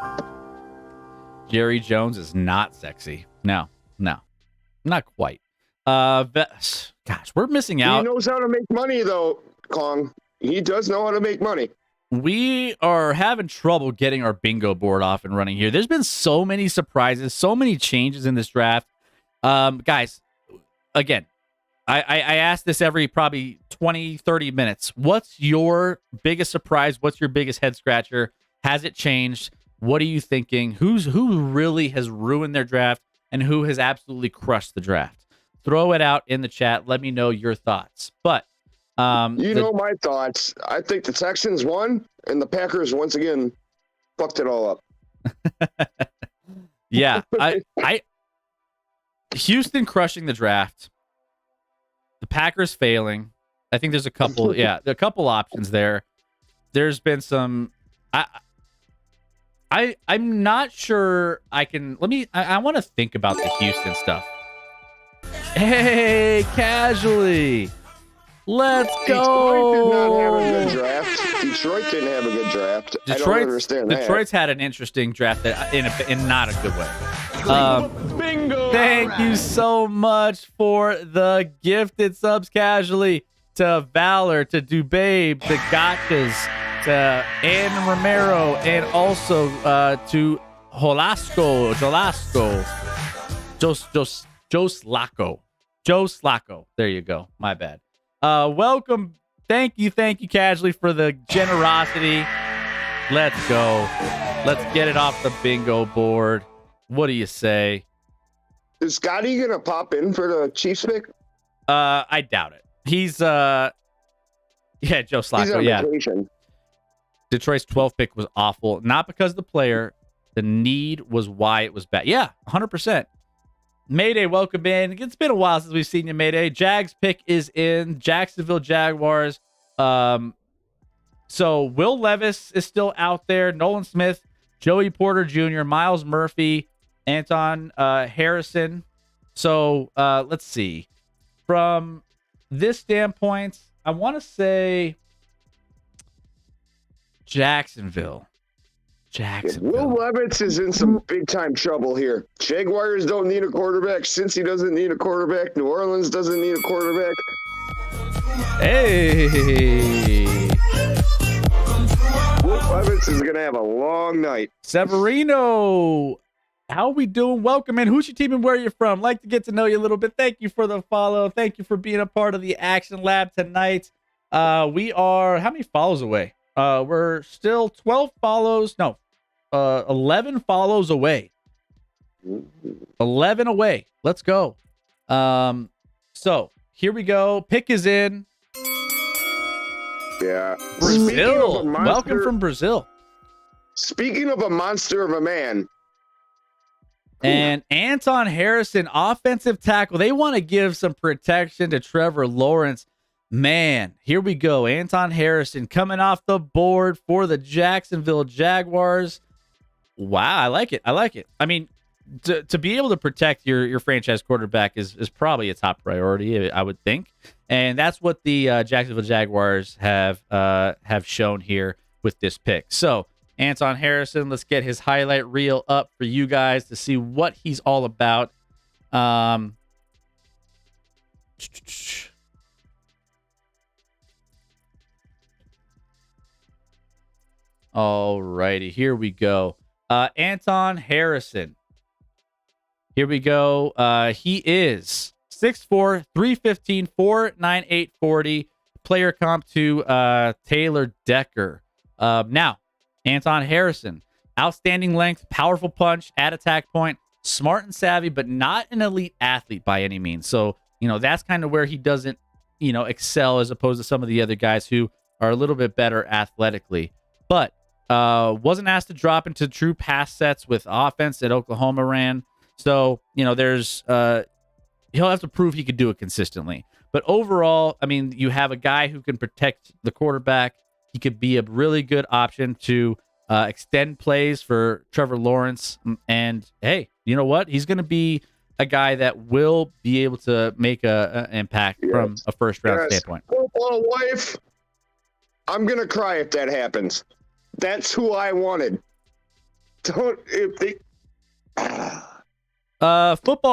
Jerry Jones is not sexy. No, not quite. Gosh, we're missing out. He knows how to make money, though, Kong. He does know how to make money. We are having trouble getting our bingo board off and running here. There's been so many surprises, so many changes in this draft. Guys, again, I ask this every probably 20, 30 minutes. What's your biggest surprise? What's your biggest head scratcher? Has it changed? What are you thinking? Who really has ruined their draft and who has absolutely crushed the draft? Throw it out in the chat. Let me know your thoughts. But know my thoughts. I think the Texans won, and the Packers once again fucked it all up. Yeah, I Houston crushing the draft. The Packers failing. I think there's a couple. Yeah, a couple options there. There's been some. I'm not sure I can. I want to think about the Houston stuff. Hey, casually. Let's go. Detroit didn't have a good draft. I don't understand that. Detroit's had an interesting draft in not a good way. Bingo! Thank you so much for the gifted subs, casually, to Valor, to Dubabe, to Gotchas, to Ann Romero, and also to Joe Slacco. There you go. My bad. Welcome. Thank you, casually, for the generosity. Let's go. Let's get it off the bingo board. What do you say? Is Scotty gonna pop in for the Chiefs pick? I doubt it. He's Joe Slacco. Yeah. Vacation. Detroit's 12th pick was awful. Not because of the player. The need was why it was bad. Yeah, 100%. Mayday, welcome in. It's been a while since we've seen you, Mayday. Jags pick is in. Jacksonville Jaguars. So Will Levis is still out there. Nolan Smith, Joey Porter Jr., Miles Murphy, Anton Harrison. So let's see. From this standpoint, I want to say Jacksonville. Will Levis is in some big-time trouble here. Jaguars don't need a quarterback. Cincy doesn't need a quarterback. New Orleans doesn't need a quarterback. Hey! Will Levis is going to have a long night. Severino, how we doing? Welcome in. Who's your team and where you're from? Like to get to know you a little bit. Thank you for the follow. Thank you for being a part of the Action Lab tonight. We are how many follows away? We're still 12 follows. No, 11 follows away. 11 away. Let's go. So here we go. Pick is in. Yeah. Brazil. Welcome from Brazil. Speaking of a monster of a man. And Anton Harrison, offensive tackle. They want to give some protection to Trevor Lawrence. Man, here we go. Anton Harrison coming off the board for the Jacksonville Jaguars. Wow, I like it. I mean, to be able to protect your franchise quarterback is probably a top priority, I would think. And that's what the Jacksonville Jaguars have shown here with this pick. So, Anton Harrison, let's get his highlight reel up for you guys to see what he's all about. All righty, here we go. Anton Harrison. Here we go. He is 6'4", 315, 498 40. Player comp to Taylor Decker. Now, Anton Harrison, outstanding length, powerful punch, at attack point, smart and savvy, but not an elite athlete by any means. So, that's kind of where he doesn't, excel as opposed to some of the other guys who are a little bit better athletically. But wasn't asked to drop into true pass sets with offense that Oklahoma ran. So, there's he'll have to prove he could do it consistently. But overall, I mean, you have a guy who can protect the quarterback. He could be a really good option to extend plays for Trevor Lawrence. And hey, you know what? He's going to be a guy that will be able to make an impact from a first round standpoint. Football wife, I'm going to cry if that happens. That's who I wanted. Football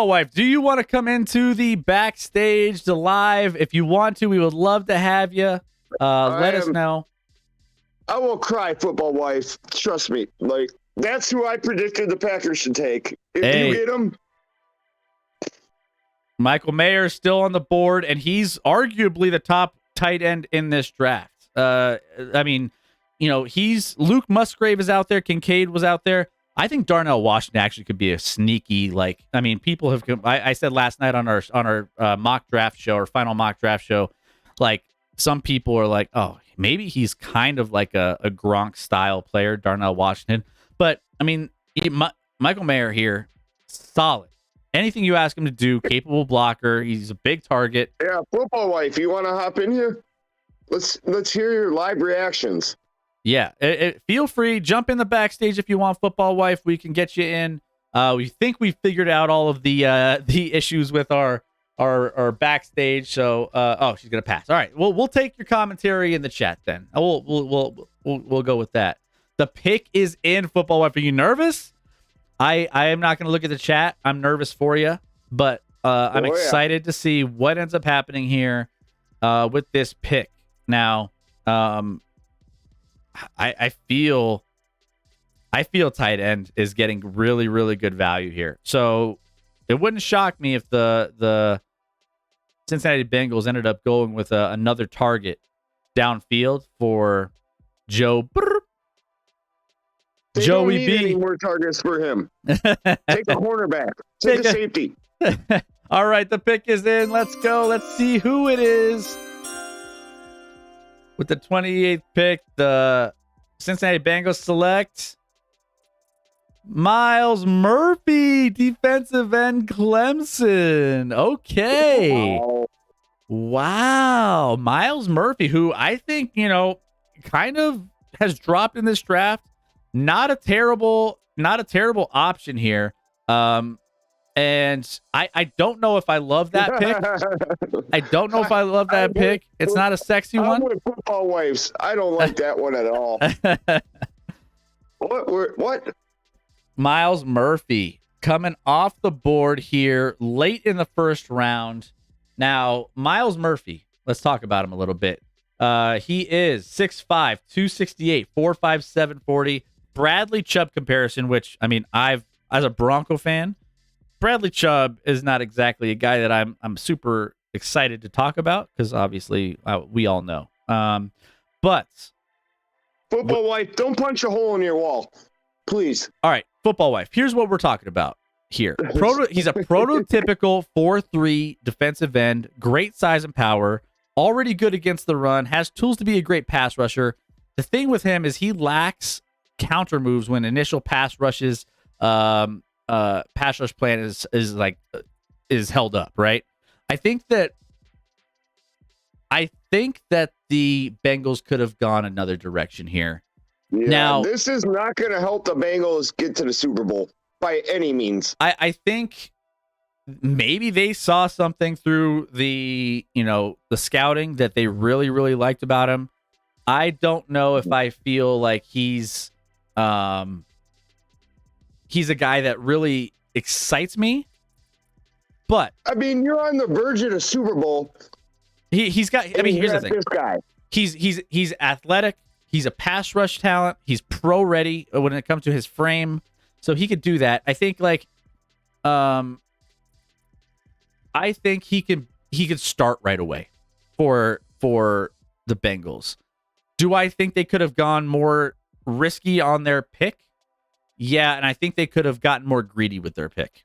wife, do you want to come into the backstage, the live? If you want to, we would love to have you. Let us know. I will cry, football wife. Trust me. Like, that's who I predicted the Packers should take. If you get him. Michael Mayer is still on the board, and he's arguably the top tight end in this draft. I mean, Luke Musgrave is out there. Kincaid was out there. I think Darnell Washington actually could be a sneaky, people have. I said last night on our mock draft show, or final mock draft show, some people are like, oh, maybe he's kind of like a Gronk style player, Darnell Washington. But I mean, Michael Mayer here, solid. Anything you ask him to do, capable blocker. He's a big target. Yeah, football wife, you want to hop in here? Let's hear your live reactions. Yeah, feel free, jump in the backstage if you want, football wife. We can get you in. We think we figured out all of the issues with our backstage. So, she's gonna pass. All right, we'll take your commentary in the chat then. We'll go with that. The pick is in, football wife. Are you nervous? I am not gonna look at the chat. I'm nervous for you, but I'm excited to see what ends up happening here with this pick. Now, I feel tight end is getting really, really good value here. So it wouldn't shock me if the Cincinnati Bengals ended up going with another target downfield for Joey B. Any more targets for him. Take a cornerback. Take a safety. All right, the pick is in. Let's go. Let's see who it is. With the 28th pick, the Cincinnati Bengals select Myles Murphy, defensive end, Clemson. Okay. Wow. Myles Murphy, who I think, kind of has dropped in this draft. Not a terrible option here. And I don't know if I love that pick. I don't know if I love that pick. It's not a sexy one. I'm with football wives. I don't like that one at all. What? Myles Murphy coming off the board here late in the first round. Now, Myles Murphy, let's talk about him a little bit. He is 6'5", 268, 4.57 40. Bradley Chubb comparison, which, I mean, as a Bronco fan, Bradley Chubb is not exactly a guy that I'm super excited to talk about because obviously we all know But football wife, don't punch a hole in your wall, please. All right, football wife. Here's what we're talking about here. He's a prototypical 4-3 defensive end, great size and power, already good against the run, has tools to be a great pass rusher. The thing with him is he lacks counter moves when initial pass rushes, pass rush plan is held up, right? I think that the Bengals could have gone another direction here. Yeah, now, this is not going to help the Bengals get to the Super Bowl by any means. I think maybe they saw something through the scouting that they really, really liked about him. I don't know if I feel like he's a guy that really excites me. But I mean, you're on the verge of a Super Bowl. He's got. I mean, here's the thing. This guy. He's athletic. He's a pass rush talent. He's pro ready when it comes to his frame, so he could do that. I think I think he could start right away for the Bengals. Do I think they could have gone more risky on their pick? Yeah, and I think they could have gotten more greedy with their pick.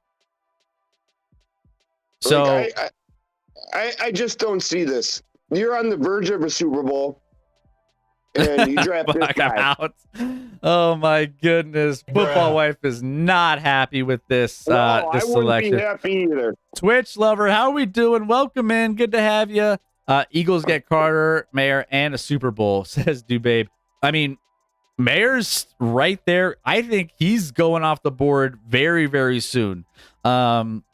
So I just don't see this. You're on the verge of a Super Bowl, and you draft this guy. Out. Oh my goodness! Football wife is not happy with this. No, this I wouldn't selection. be happy either. Twitch lover, how are we doing? Welcome in. Good to have you. Eagles get Carter, Mayer, and a Super Bowl, says Dubabe. I mean, Mayer's right there. I think he's going off the board very, very soon. I'm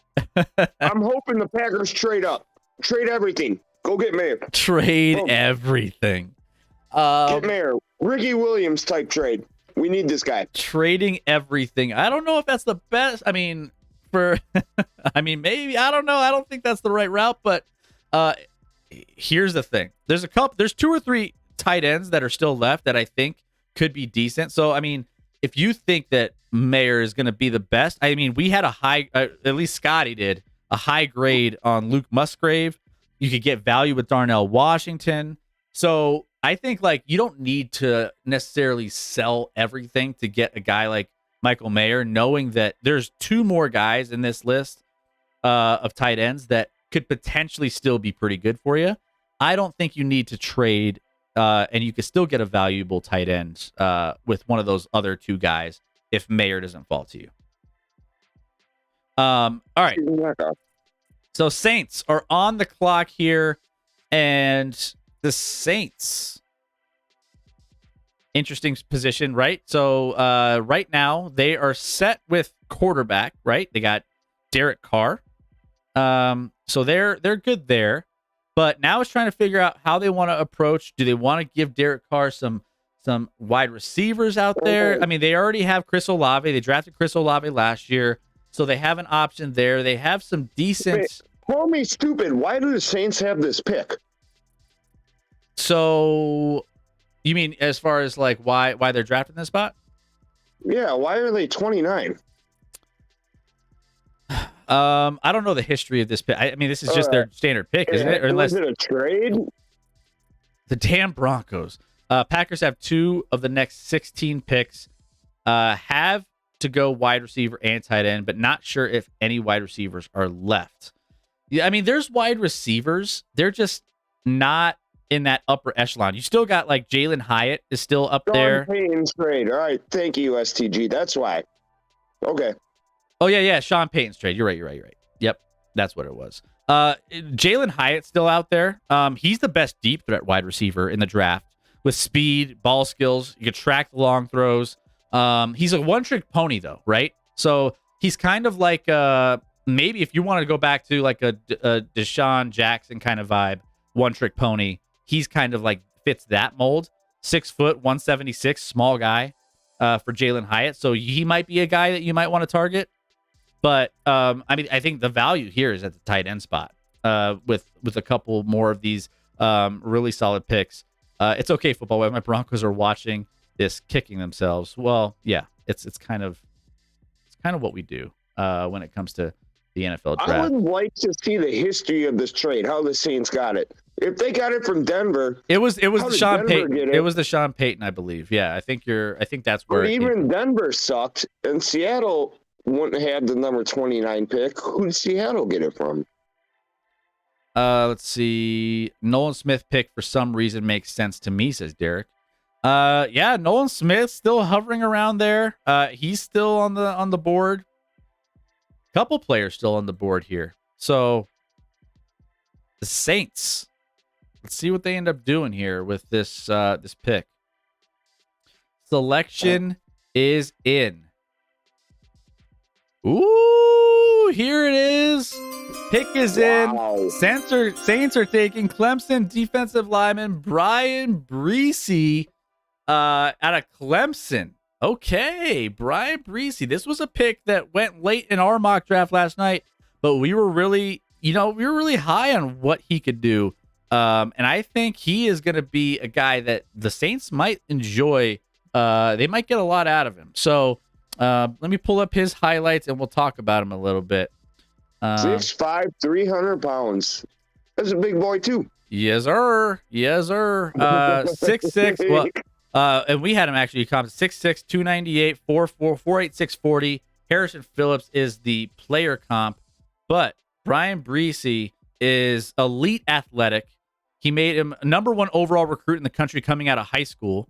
hoping the Packers trade up. Trade everything. Go get Mayer. Trade everything. Get Mayer. Ricky Williams type trade. We need this guy. Trading everything. I don't know if that's the best. I mean, maybe. I don't know. I don't think that's the right route, but here's the thing. There's two or three tight ends that are still left that I think could be decent. So, I mean, if you think that Mayer is going to be the best, I mean, we had a high, at least Scotty did, a high grade on Luke Musgrave. You could get value with Darnell Washington. So I think you don't need to necessarily sell everything to get a guy like Michael Mayer, knowing that there's two more guys in this list of tight ends that could potentially still be pretty good for you. I don't think you need to trade, and you could still get a valuable tight end with one of those other two guys if Mayer doesn't fall to you. All right. So Saints are on the clock here, and the Saints, interesting position, right? So right now they are set with quarterback, right? They got Derek Carr. So they're good there, but now it's trying to figure out how they want to approach. Do they want to give Derek Carr some wide receivers out there? I mean, they already have Chris Olave. They drafted Chris Olave last year, so they have an option there. They have some decent. Wait, call me stupid. Why do the Saints have this pick? So, you mean as far as why they're drafting this spot? Yeah, why are they 29? I don't know the history of this pick. I mean, this is just their standard pick, isn't it? Or unless it a trade? The damn Broncos. Packers have 2 of the next 16 picks. Have to go wide receiver and tight end, but not sure if any wide receivers are left. Yeah, I mean, there's wide receivers. They're just not in that upper echelon. You still got Jalen Hyatt is still up there. Sean Payton's trade. All right, thank you, STG. That's why. Okay. Oh yeah, Sean Payton's trade. You're right. Yep, that's what it was. Jalen Hyatt's still out there. He's the best deep threat wide receiver in the draft with speed, ball skills. You can track the long throws. He's a one-trick pony though, right? So he's kind of like maybe if you wanted to go back to a Deshaun Jackson kind of vibe, one-trick pony. He's kind of fits that mold. 6 foot, 176, small guy for Jalen Hyatt. So he might be a guy that you might want to target. But I mean, I think the value here is at the tight end spot with a couple more of these really solid picks. It's okay, football web. My Broncos are watching this, kicking themselves. Well, yeah, it's kind of what we do when it comes to the NFL draft. I would like to see the history of this trade, how the Saints got it. If they got it from Denver, it was how the did Sean Denver Payton. get It was the Sean Payton, I believe. Yeah, I think that's where But even Denver sucked, and Seattle wouldn't have the number 29 pick. Who did Seattle get it from? Let's see. Nolan Smith pick for some reason makes sense to me, says Derek. Yeah, Nolan Smith still hovering around there. He's still on the board. Couple players still on the board here. So the Saints. Let's see what they end up doing here with this this pick. Selection is in. Ooh, here it is. Pick is in. Saints are taking Clemson defensive lineman Brian Breesy out of Clemson. Okay, Brian Breesy. This was a pick that went late in our mock draft last night, but we were really high on what he could do. And I think he is going to be a guy that the Saints might enjoy. They might get a lot out of him. So let me pull up his highlights and we'll talk about him a little bit. 6'5", 300 pounds. That's a big boy too. Yes, sir. 6'6". Well, and we had him actually come 6'6", 298, 4'8", 40. Harrison Phillips is the player comp, but Brian Breesy is elite athletic. He made him number 1 overall recruit in the country coming out of high school.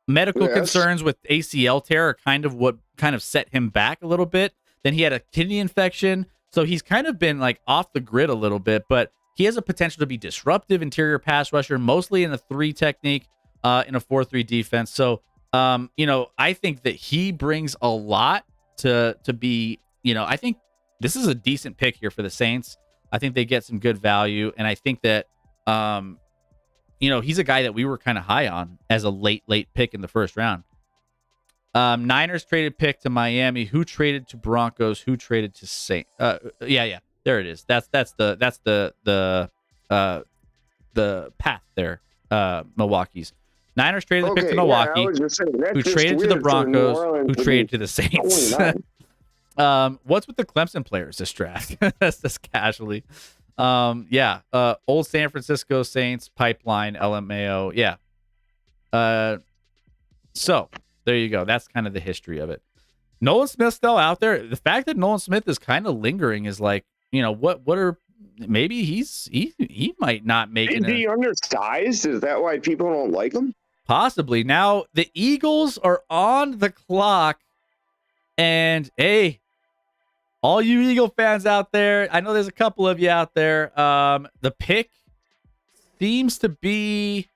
Medical concerns with ACL tear are kind of set him back a little bit. Then he had a kidney infection, so he's kind of been like off the grid a little bit, but he has a potential to be disruptive interior pass rusher, mostly in a 3 technique, in a 4-3 defense. So, I think that he brings a lot to be, I think this is a decent pick here for the Saints. I think they get some good value, and I think that, he's a guy that we were kind of high on as a late pick in the first round. Niners traded pick to Miami. Who traded to Broncos? Who traded to Saints? Yeah, there it is. That's the path there. Milwaukee's. Niners traded the pick to Milwaukee. Who traded to the Broncos? Who traded to the Saints? What's with the Clemson players this draft? That's just casually. Old San Francisco Saints pipeline LMAO. Yeah. So there you go. That's kind of the history of it. Nolan Smith still out there. The fact that Nolan Smith is kind of lingering is like, what are maybe he might not make it. Is he undersized? Is that why people don't like him? Possibly. Now the Eagles are on the clock, and hey, all you Eagle fans out there, I know there's a couple of you out there. The pick seems to be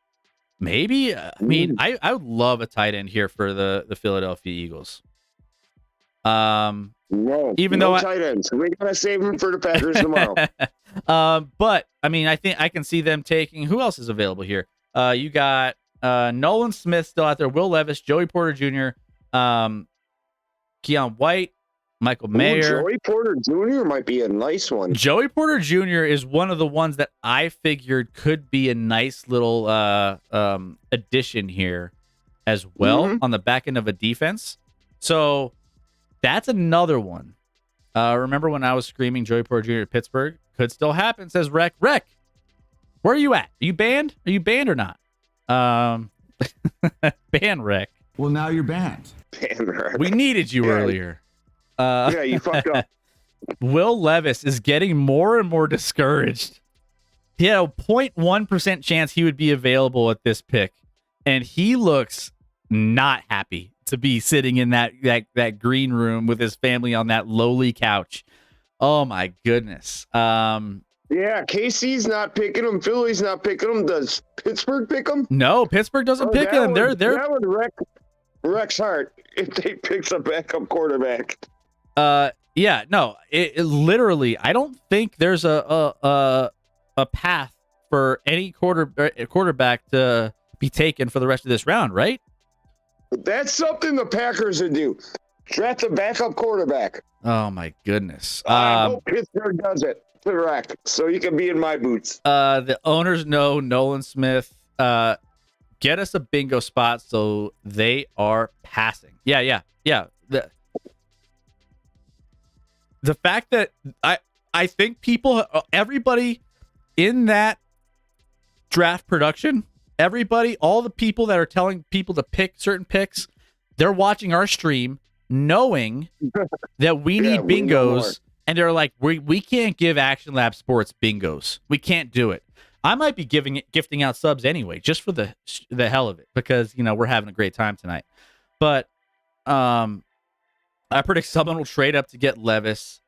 maybe. I mean, I would love a tight end here for the Philadelphia Eagles. No, even no though tight ends, we gotta save them for the Packers tomorrow. But I mean, I think I can see them taking. Who else is available here? You got Nolan Smith still out there. Will Levis, Joey Porter Jr., Keon White, Michael Mayer. Joey Porter Jr. might be a nice one. Joey Porter Jr. is one of the ones that I figured could be a nice little addition here as well on the back end of a defense. So that's another one. Remember when I was screaming Joey Porter Jr. at Pittsburgh? Could still happen, says Rec. Rec, where are you at? Are you banned? Are you banned or not? Ban Rec. Well, now you're banned. Ban Rec. We needed you earlier. You fucked up. Will Levis is getting more and more discouraged. He had a 0.1% chance he would be available at this pick, and he looks not happy to be sitting in that green room with his family on that lowly couch. Oh my goodness. Yeah, KC's not picking him. Philly's not picking him. Does Pittsburgh pick him? No, Pittsburgh doesn't pick him. That would wreck Rex Hart if they picks a backup quarterback. Yeah, no, it literally, I don't think there's a path for any quarterback to be taken for the rest of this round, right? That's something the Packers would do. Draft a backup quarterback. Oh my goodness. I hope Pittsburgh does it. Correct. So you can be in my boots. The owners know Nolan Smith. Get us a bingo spot so they are passing. Yeah. the fact that I think everybody in that draft production, all the people that are telling people to pick certain picks, they're watching our stream knowing that we need bingos, and they're like, we can't give Action Lab Sports bingos. We can't do it. I might be gifting out subs anyway, just for the hell of it, because we're having a great time tonight. But I predict someone will trade up to get Levis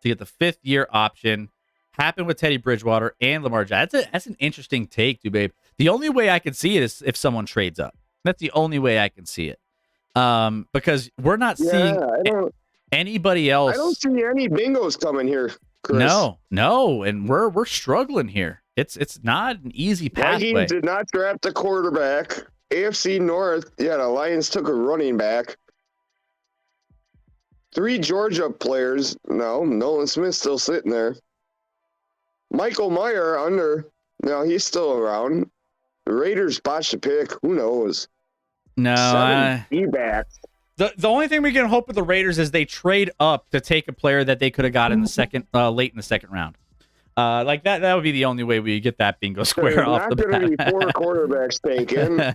to get the 5th-year option. Happen with Teddy Bridgewater and Lamar Jackson. That's an interesting take, dude, babe. The only way I can see it is if someone trades up. That's the only way I can see it. Because we're not seeing anybody else. I don't see any bingos coming here, Chris. No, and we're struggling here. It's not an easy pathway. Vikings did not draft a quarterback. AFC North, the Lions took a running back. 3 Georgia players. No, Nolan Smith still sitting there. Michael Mayer he's still around. The Raiders botched a pick. Who knows? No, 7 backs. The only thing we can hope with the Raiders is they trade up to take a player that they could have got in the second, late in the second round. Like that would be the only way we get that bingo square off the bat. Not going to be 4 quarterbacks taken.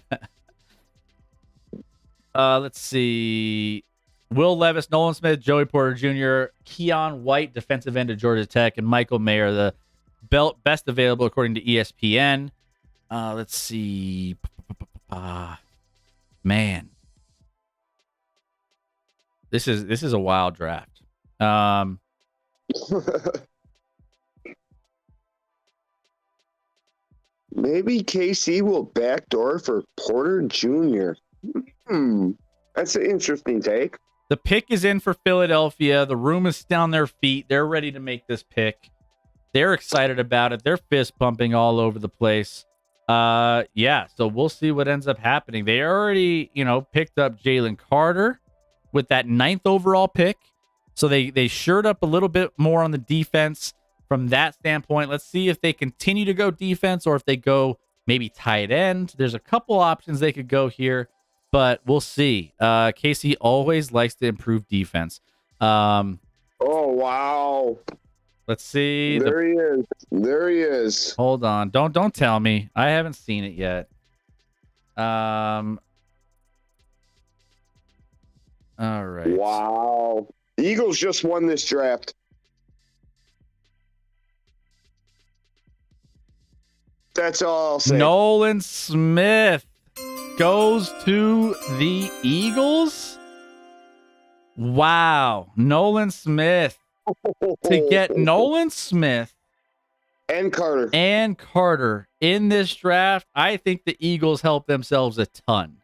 Let's see. Will Levis, Nolan Smith, Joey Porter Jr., Keon White, defensive end of Georgia Tech, and Michael Mayer, the best available according to ESPN. Let's see. Man. This is a wild draft. Maybe KC will backdoor for Porter Jr. That's an interesting take. The pick is in for Philadelphia. The room is down their feet. They're ready to make this pick. They're excited about it. They're fist pumping all over the place. So we'll see what ends up happening. They already, picked up Jalen Carter with that 9th overall pick. So they shored up a little bit more on the defense from that standpoint. Let's see if they continue to go defense or if they go maybe tight end. There's a couple options they could go here, but we'll see. KC always likes to improve defense. Oh, wow. Let's see. There he is. Hold on. Don't tell me. I haven't seen it yet. All right. Wow. The Eagles just won this draft. That's all I'll say. Nolan Smith goes to the Eagles. Wow. Nolan Smith. To get Nolan Smith and Carter in this draft, I think the Eagles help themselves a ton.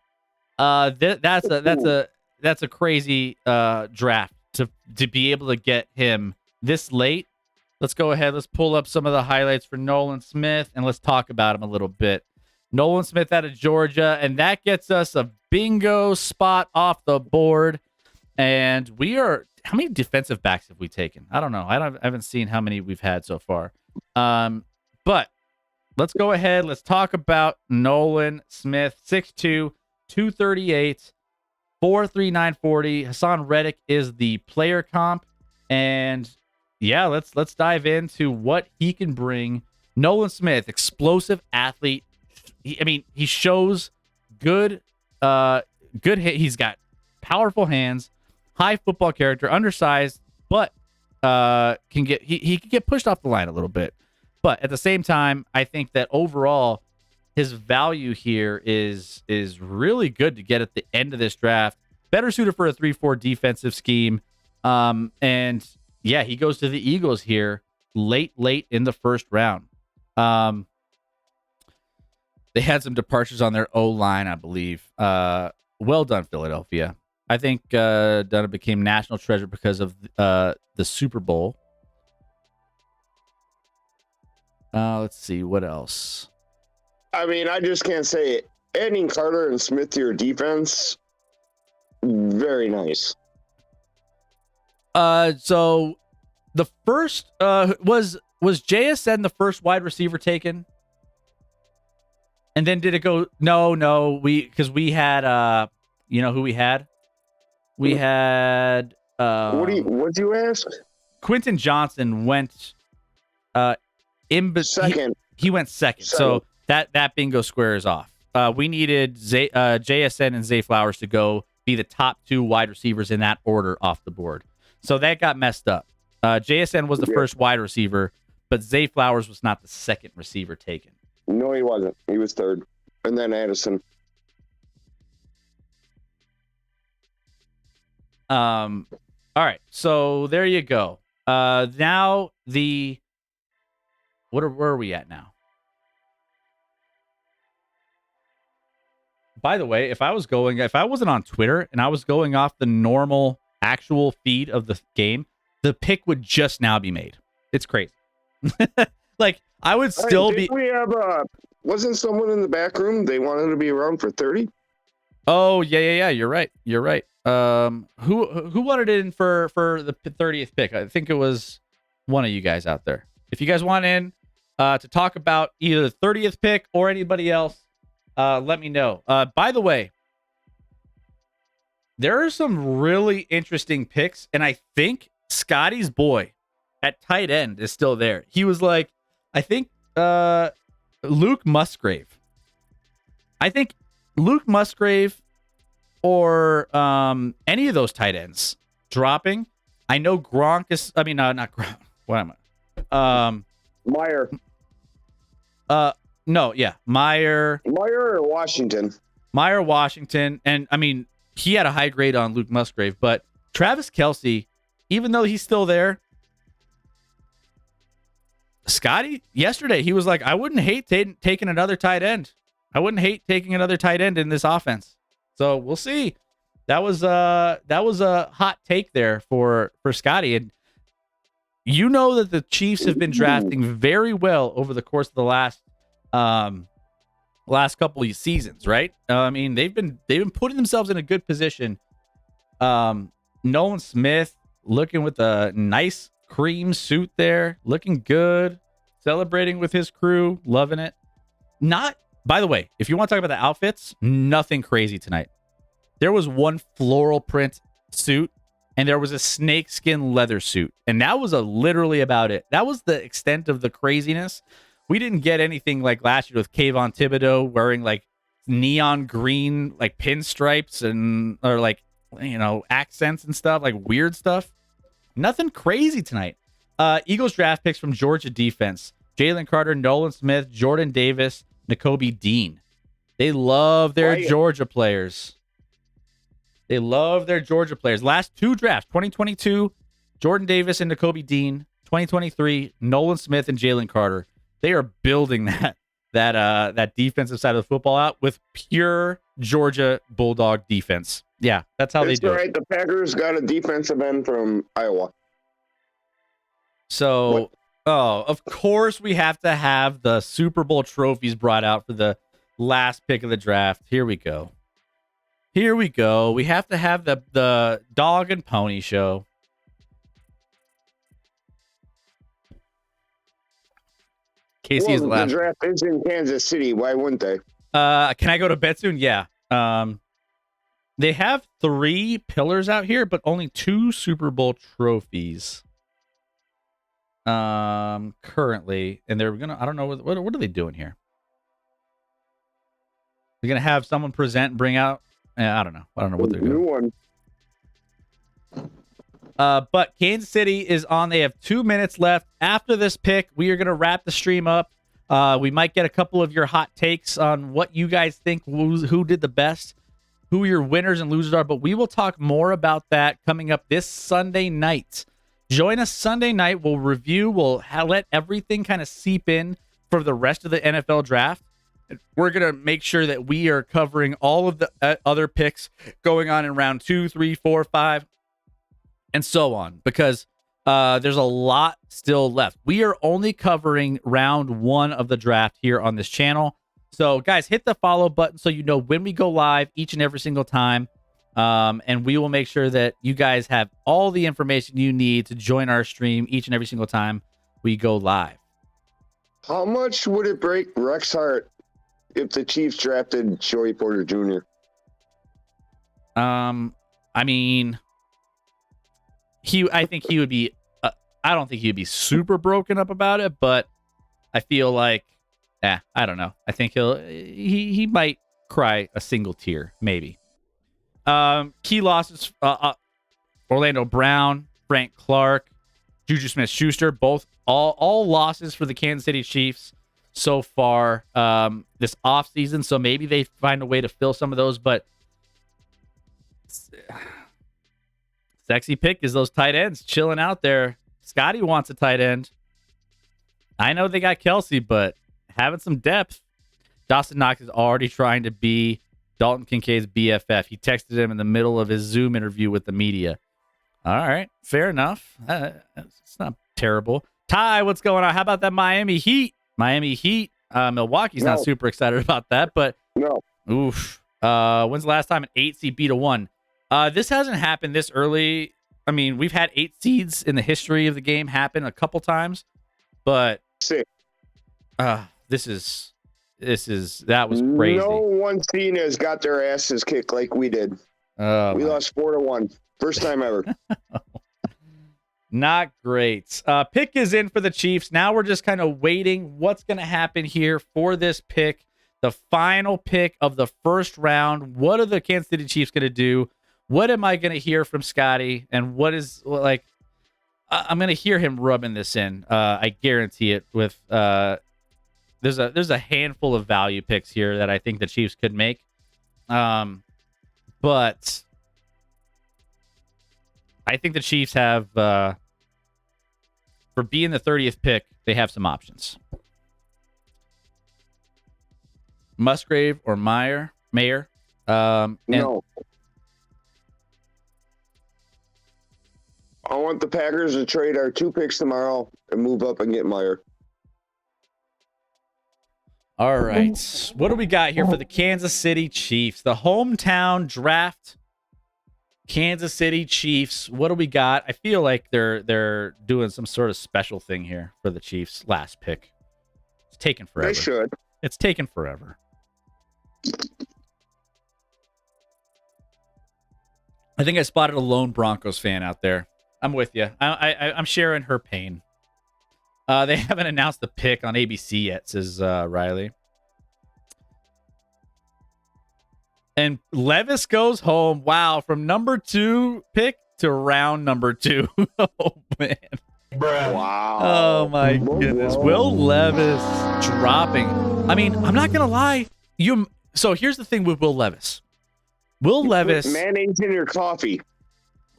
That's a crazy draft to be able to get him this late. Let's go ahead. Let's pull up some of the highlights for Nolan Smith and let's talk about him a little bit. Nolan Smith out of Georgia, and that gets us a bingo spot off the board. And how many defensive backs have we taken? I don't know. I haven't seen how many we've had so far. But let's go ahead. Let's talk about Nolan Smith, 6'2", 238, 4.39 40. Hassan Reddick is the player comp. And yeah, let's dive into what he can bring. Nolan Smith, explosive athlete. He shows good hit. He's got powerful hands. High football character, undersized, but he can get pushed off the line a little bit. But at the same time, I think that overall his value here is really good to get at the end of this draft. Better suited for a 3-4 defensive scheme. And yeah, he goes to the Eagles here late in the first round. They had some departures on their O-line, I believe. Well done, Philadelphia. I think Dunham became national treasure because of the Super Bowl. Let's see what else. I just can't say it. Adding Carter and Smith to your defense, very nice. So the first was JSN the first wide receiver taken, and then did it go? No, because we had who we had. We had. What'd you ask? Quentin Johnson went second. He went second. So that bingo square is off. We needed JSN and Zay Flowers to go be the top 2 wide receivers in that order off the board. So that got messed up. JSN was the first wide receiver, but Zay Flowers was not the second receiver taken. No, he wasn't. He was third. And then Addison. All right. So there you go. Now where are we at now? By the way, if I wasn't on Twitter and I was going off the normal actual feed of the game, the pick would just now be made. It's crazy. Like, I would still be. We have wasn't someone in the back room? They wanted to be around for 30. Oh yeah. You're right. Who wanted it in for the 30th pick? I think it was one of you guys out there. If you guys want in to talk about either the 30th pick or anybody else, let me know. By the way, there are some really interesting picks, and I think Scotty's boy at tight end is still there. He was like, I think Luke Musgrave. I think Luke Musgrave or any of those tight ends dropping. I know Gronk is. I mean, not Gronk. What am I? Meyer. No, yeah, Meyer or Washington. Meyer, Washington, and I mean, he had a high grade on Luke Musgrave, but Travis Kelce, even though he's still there, Scotty yesterday he was like, I wouldn't hate taking another tight end. I wouldn't hate taking another tight end in this offense. So we'll see. That was a hot take there for Scotty, and you know that the Chiefs have been drafting very well over the course of the last couple of seasons, right? I mean, they've been putting themselves in a good position. Nolan Smith looking with a nice cream suit there, looking good, celebrating with his crew, loving it. By the way, if you want to talk about the outfits, nothing crazy tonight. There was one floral print suit and there was a snakeskin leather suit, and that was literally about it. That was the extent of the craziness. We didn't get anything like last year with Kayvon Thibodeau wearing like neon green like pinstripes or like, you know, accents and stuff, like weird stuff. Nothing crazy tonight. Eagles draft picks from Georgia defense: Jalen Carter, Nolan Smith, Jordan Davis, Nakobe Dean. They love their Georgia players. Last 2 drafts, 2022, Jordan Davis and Nakobe Dean. 2023, Nolan Smith and Jalen Carter. They are building that defensive side of the football out with pure Georgia Bulldog defense. Yeah, that's how they do it. The Packers got a defensive end from Iowa. So, of course we have to have the Super Bowl trophies brought out for the last pick of the draft. Here we go. We have to have the dog and pony show. Casey is the last. The draft is in Kansas City. Why wouldn't they? Can I go to bed soon? Yeah. They have 3 pillars out here, but only 2 Super Bowl trophies. Currently, and they're gonna. I don't know what are they doing here. They're gonna have someone present and bring out. I don't know what they're doing. New one. But Kansas City is on. They have 2 minutes left. After this pick, we are going to wrap the stream up. We might get a couple of your hot takes on what you guys think, who did the best, who your winners and losers are. But we will talk more about that coming up this Sunday night. Join us Sunday night. We'll review. We'll let everything kind of seep in for the rest of the NFL draft. We're going to make sure that we are covering all of the other picks going on in round 2, 3, 4, 5. And so on, because there's a lot still left. We are only covering round 1 of the draft here on this channel. So, guys, hit the follow button so you know when we go live each and every single time. And we will make sure that you guys have all the information you need to join our stream each and every single time we go live. How much would it break Rex Hart if the Chiefs drafted Joey Porter Jr.? I mean... I think he would be I don't think he'd be super broken up about it, but I feel like, I don't know. I think he might cry a single tear, maybe. Key losses: Orlando Brown, Frank Clark, Juju Smith-Schuster, both all losses for the Kansas City Chiefs so far this offseason. So maybe they find a way to fill some of those, but sexy pick is those tight ends chilling out there. Scotty wants a tight end. I know they got Kelsey, but having some depth. Dawson Knox is already trying to be Dalton Kincaid's BFF. He texted him in the middle of his Zoom interview with the media. All right, fair enough. It's not terrible. Ty, what's going on? How about that Miami Heat? Milwaukee's not super excited about that, but oof. When's the last time an 8 seed beat a 1? This hasn't happened this early. I mean, we've had 8 seeds in the history of the game happen a couple times, but that was crazy. No one team has got their asses kicked like we did. We lost 4-1. First time ever. Not great. Pick is in for the Chiefs. Now we're just kind of waiting what's going to happen here for this pick. The final pick of the first round. What are the Kansas City Chiefs going to do? What am I going to hear from Scotty? And what is like? I'm going to hear him rubbing this in. I guarantee it. With there's a handful of value picks here that I think the Chiefs could make. But I think the Chiefs have, for being the 30th pick, they have some options. Musgrave or Mayer. No. I want the Packers to trade our 2 picks tomorrow and move up and get Meyer. All right. What do we got here for the Kansas City Chiefs? The hometown draft. Kansas City Chiefs. What do we got? I feel like they're doing some sort of special thing here for the Chiefs' last pick. It's taken forever. They should. It's taken forever. I think I spotted a lone Broncos fan out there. I'm with you. I'm sharing her pain. They haven't announced the pick on ABC yet, says Riley. And Levis goes home. Wow, from number 2 pick to round number 2. Oh, man. Wow. Oh, my goodness. Will Levis dropping. I mean, I'm not going to lie. So here's the thing with Will Levis. Will Levis... Mayonnaise in your coffee.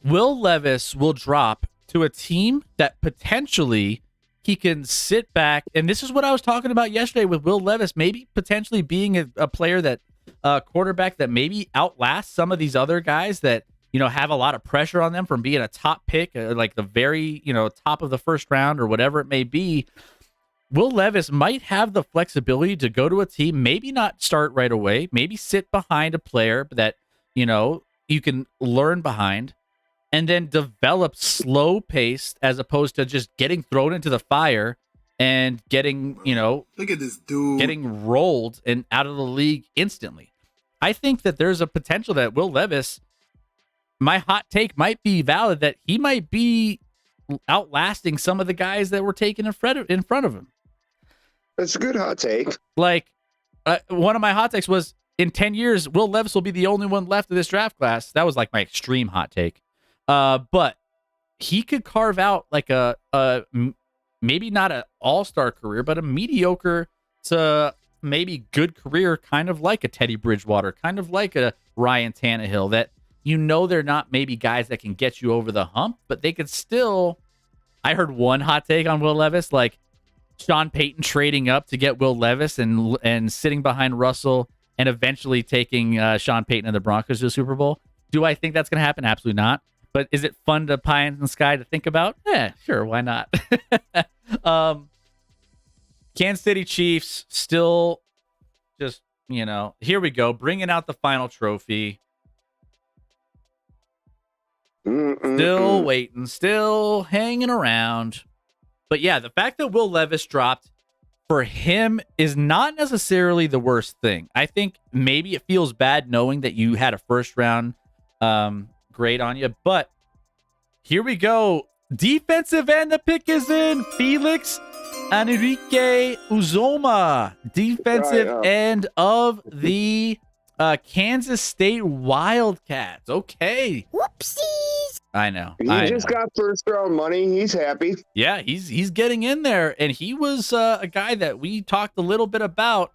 Will Levis will drop to a team that potentially he can sit back. And this is what I was talking about yesterday with Will Levis, maybe potentially being a player that quarterback that maybe outlasts some of these other guys that, have a lot of pressure on them from being a top pick, like the very, top of the first round or whatever it may be. Will Levis might have the flexibility to go to a team, maybe not start right away, maybe sit behind a player that, you can learn behind, and then develop slow paced as opposed to just getting thrown into the fire and getting, look at this dude getting rolled and out of the league instantly. I think that there's a potential that Will Levis, my hot take might be valid, that he might be outlasting some of the guys that were taken in front of him. That's a good hot take. Like, one of my hot takes was, in 10 years, Will Levis will be the only one left of this draft class. That was like my extreme hot take. But he could carve out like a maybe not an all-star career, but a mediocre to maybe good career, kind of like a Teddy Bridgewater, kind of like a Ryan Tannehill, that they're not maybe guys that can get you over the hump, but they could still. I heard one hot take on Will Levis, like Sean Payton trading up to get Will Levis and sitting behind Russell and eventually taking Sean Payton and the Broncos to the Super Bowl. Do I think that's going to happen? Absolutely not. But is it fun to pie in the sky to think about? Yeah, sure. Why not? Kansas City Chiefs still just, here we go. Bringing out the final trophy. Still waiting, still hanging around. But yeah, the fact that Will Levis dropped for him is not necessarily the worst thing. I think maybe it feels bad knowing that you had a first round grade on you, but here we go. Defensive end, the pick is in. Felix Enrique Uzoma, defensive end of the Kansas State Wildcats. Okay. Whoopsies. I know. He just got first round money. He's happy. Yeah, he's getting in there, and he was a guy that we talked a little bit about,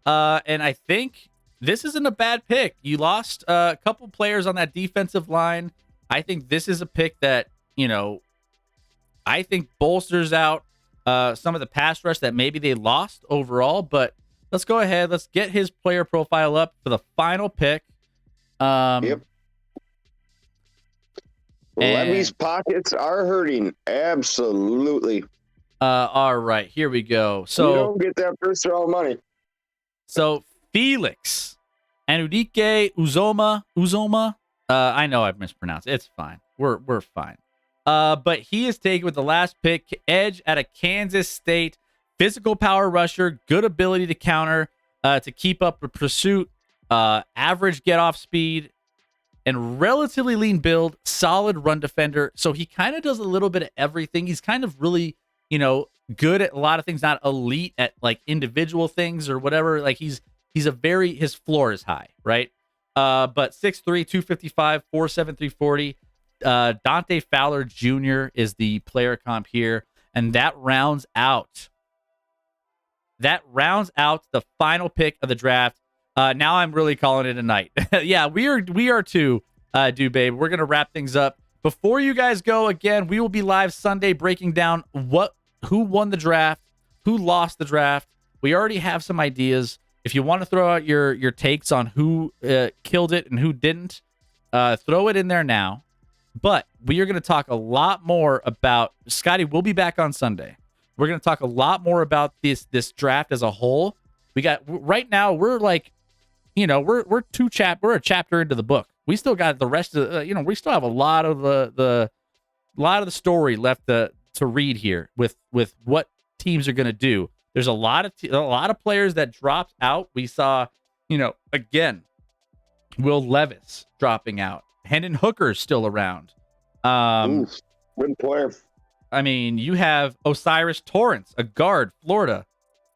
and I think this isn't a bad pick. You lost a couple players on that defensive line. I think this is a pick that, I think bolsters out some of the pass rush that maybe they lost overall. But let's go ahead. Let's get his player profile up for the final pick. Yep. Levy's pockets are hurting. Absolutely. All right, here we go. So you don't get that first round money. So Felix Enrique Uzoma. I know I've mispronounced it. It's fine. We're fine. But he is taken with the last pick, edge at a Kansas State, physical power rusher, good ability to counter, to keep up with pursuit, average get off speed, and relatively lean build, solid run defender. So he kind of does a little bit of everything. He's kind of really, good at a lot of things, not elite at like individual things or whatever. Like his floor is high, right? But 6'3", 255, 4'7", 340. Dante Fowler Jr. is the player comp here, and that rounds out the final pick of the draft. Now I'm really calling it a night. Yeah, we are too, dude, babe. We're gonna wrap things up. Before you guys go, again, we will be live Sunday breaking down who won the draft, who lost the draft. We already have some ideas. If you want to throw out your takes on who killed it and who didn't, throw it in there now. But we are going to talk a lot more about Scotty. We'll be back on Sunday. We're going to talk a lot more about this draft as a whole. We got right now. We're like, we're a chapter into the book. We still got the rest of we still have a lot of the story left to read here with what teams are going to do. There's a lot of players that dropped out. We saw, again, Will Levis dropping out. Hendon Hooker's still around. Good player. I mean, you have Osiris Torrance, a guard, Florida.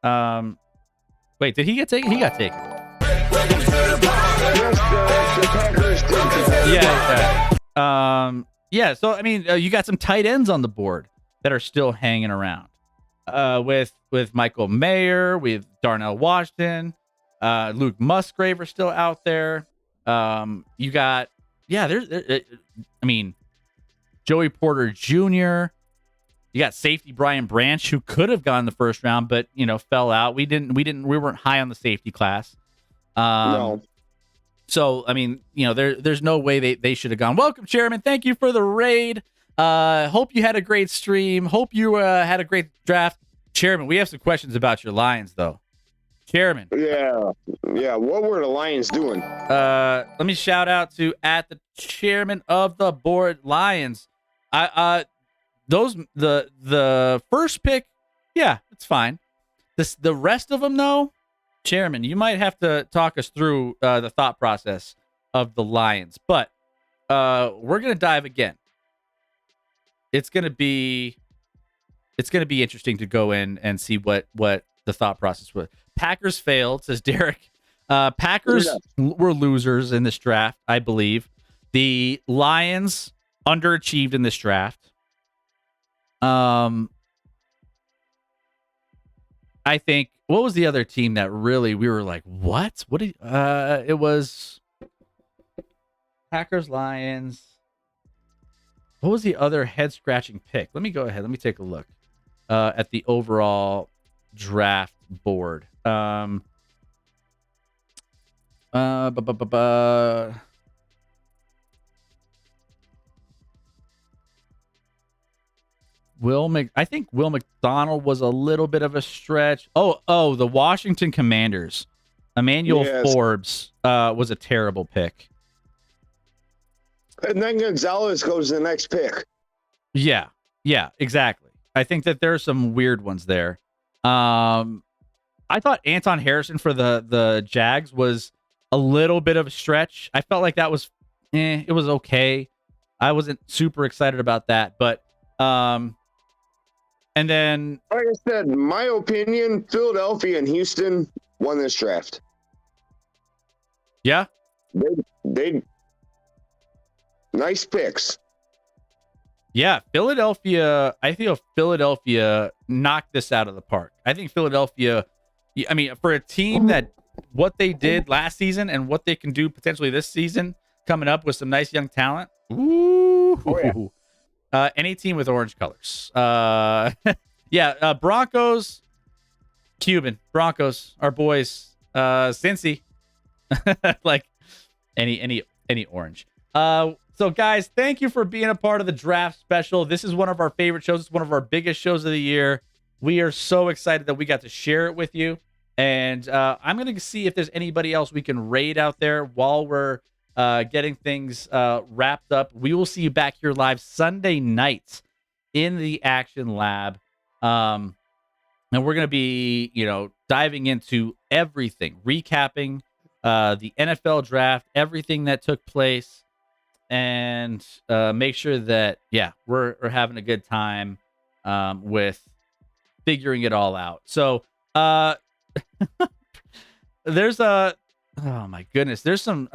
Wait, did he get taken? He got taken. Yeah. So I mean, you got some tight ends on the board that are still hanging around. With Michael Mayer, with Darnell Washington, Luke Musgrave are still out there. You got. Yeah, Joey Porter Jr. You got safety Brian Branch, who could have gone the first round, but fell out. We weren't high on the safety class. No. So I mean, there's no way they should have gone. Welcome, Chairman. Thank you for the raid. Hope you had a great stream. Hope you had a great draft, Chairman. We have some questions about your Lions, though. Chairman. Yeah. What were the Lions doing? Let me shout out to at the chairman of the board, Lions. The first pick, yeah, it's fine. The rest of them, though, Chairman, you might have to talk us through the thought process of the Lions. But we're gonna dive again. It's gonna be interesting to go in and see what the thought process was. Packers failed, says Derek. Packers were losers in this draft, I believe. The Lions underachieved in this draft. I think, what was the other team that really we were like, what? It was Packers, Lions. What was the other head-scratching pick? Let me go ahead. Let me take a look at the overall draft board. I think Will McDonald was a little bit of a stretch. Oh, the Washington Commanders. Emmanuel Forbes was a terrible pick. And then Gonzalez goes to the next pick. Yeah, exactly. I think that there are some weird ones there. I thought Anton Harrison for the Jags was a little bit of a stretch. I felt like that was, it was okay. I wasn't super excited about that, but And then, like I said, my opinion, Philadelphia and Houston won this draft. Yeah. They nice picks. Yeah, Philadelphia. I feel Philadelphia knocked this out of the park. I think Philadelphia. I mean, for a team that what they did last season and what they can do potentially this season, coming up with some nice young talent. Ooh. Oh, yeah. Any team with orange colors. Yeah. Broncos. Cuban Broncos. Our boys. Cincy. Like any orange. So guys, thank you for being a part of the draft special. This is one of our favorite shows. It's one of our biggest shows of the year. We are so excited that we got to share it with you. And I'm going to see if there's anybody else we can raid out there while we're getting things wrapped up. We will see you back here live Sunday night in the Action Lab. And we're going to be, diving into everything, recapping the NFL draft, everything that took place, and make sure that, we're having a good time with figuring it all out. So there's oh my goodness, there's some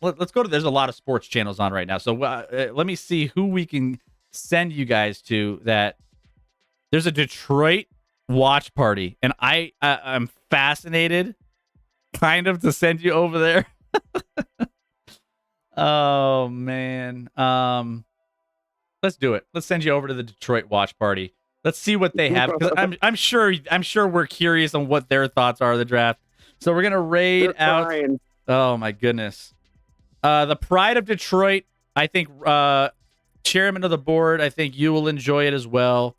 let's go to, there's a lot of sports channels on right now. So let me see who we can send you guys to. That there's a Detroit watch party, and I'm fascinated kind of to send you over there. Oh man. Let's do it. Let's send you over to the Detroit watch party. Let's see what they have, because I'm sure we're curious on what their thoughts are of the draft. So we're gonna raid out. Oh my goodness. The Pride of Detroit. I think chairman of the board. I think you will enjoy it as well.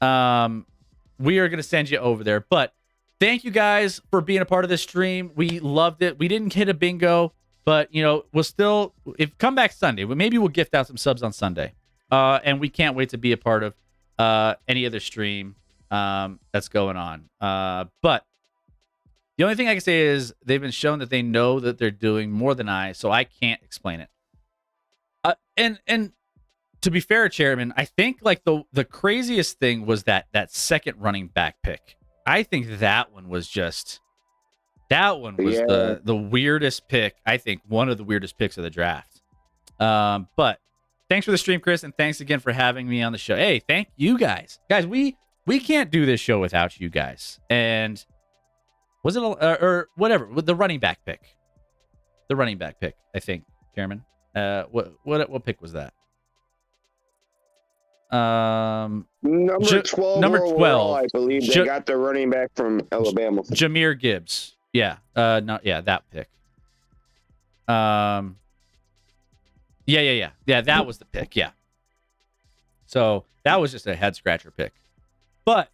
We are gonna send you over there. But thank you guys for being a part of this stream. We loved it. We didn't hit a bingo, but we'll still, if come back Sunday, maybe we'll gift out some subs on Sunday. And we can't wait to be a part of any other stream that's going on. But the only thing I can say is they've been shown that they know that they're doing more than I, so I can't explain it. And to be fair, Chairman, I think like the craziest thing was that second running back pick. I think that one was the weirdest pick. I think one of the weirdest picks of the draft. But thanks for the stream, Chris, and thanks again for having me on the show. Hey, thank you guys. Guys, we can't do this show without you guys. And was it or whatever with the running back pick? The running back pick, I think, Chairman. What pick was that? Number 12. Number 12. Overall, I believe they got the running back from Alabama. Jahmyr Gibbs. Yeah. That pick. Yeah, that was the pick. Yeah. So that was just a head scratcher pick. But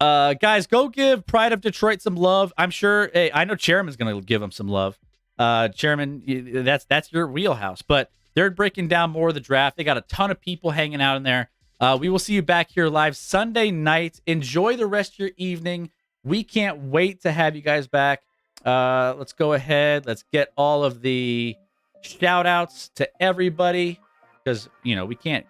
guys, go give Pride of Detroit some love. I'm sure. Hey, I know Chairman's gonna give them some love. Chairman, that's your wheelhouse. But they're breaking down more of the draft. They got a ton of people hanging out in there. We will see you back here live Sunday night. Enjoy the rest of your evening. We can't wait to have you guys back. Let's go ahead. Let's get all of the shout outs to everybody, because we can't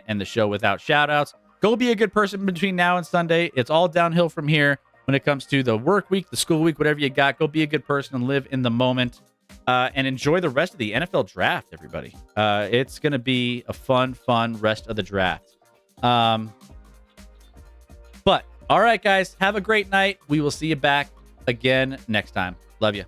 end the show without shout outs. Go be a good person between now and Sunday. It's all downhill from here when it comes to the work week, the school week, whatever you got. Go be a good person and live in the moment, and enjoy the rest of the NFL draft, everybody. It's going to be a fun rest of the draft. But all right, guys, have a great night. We will see you back again next time. Love you.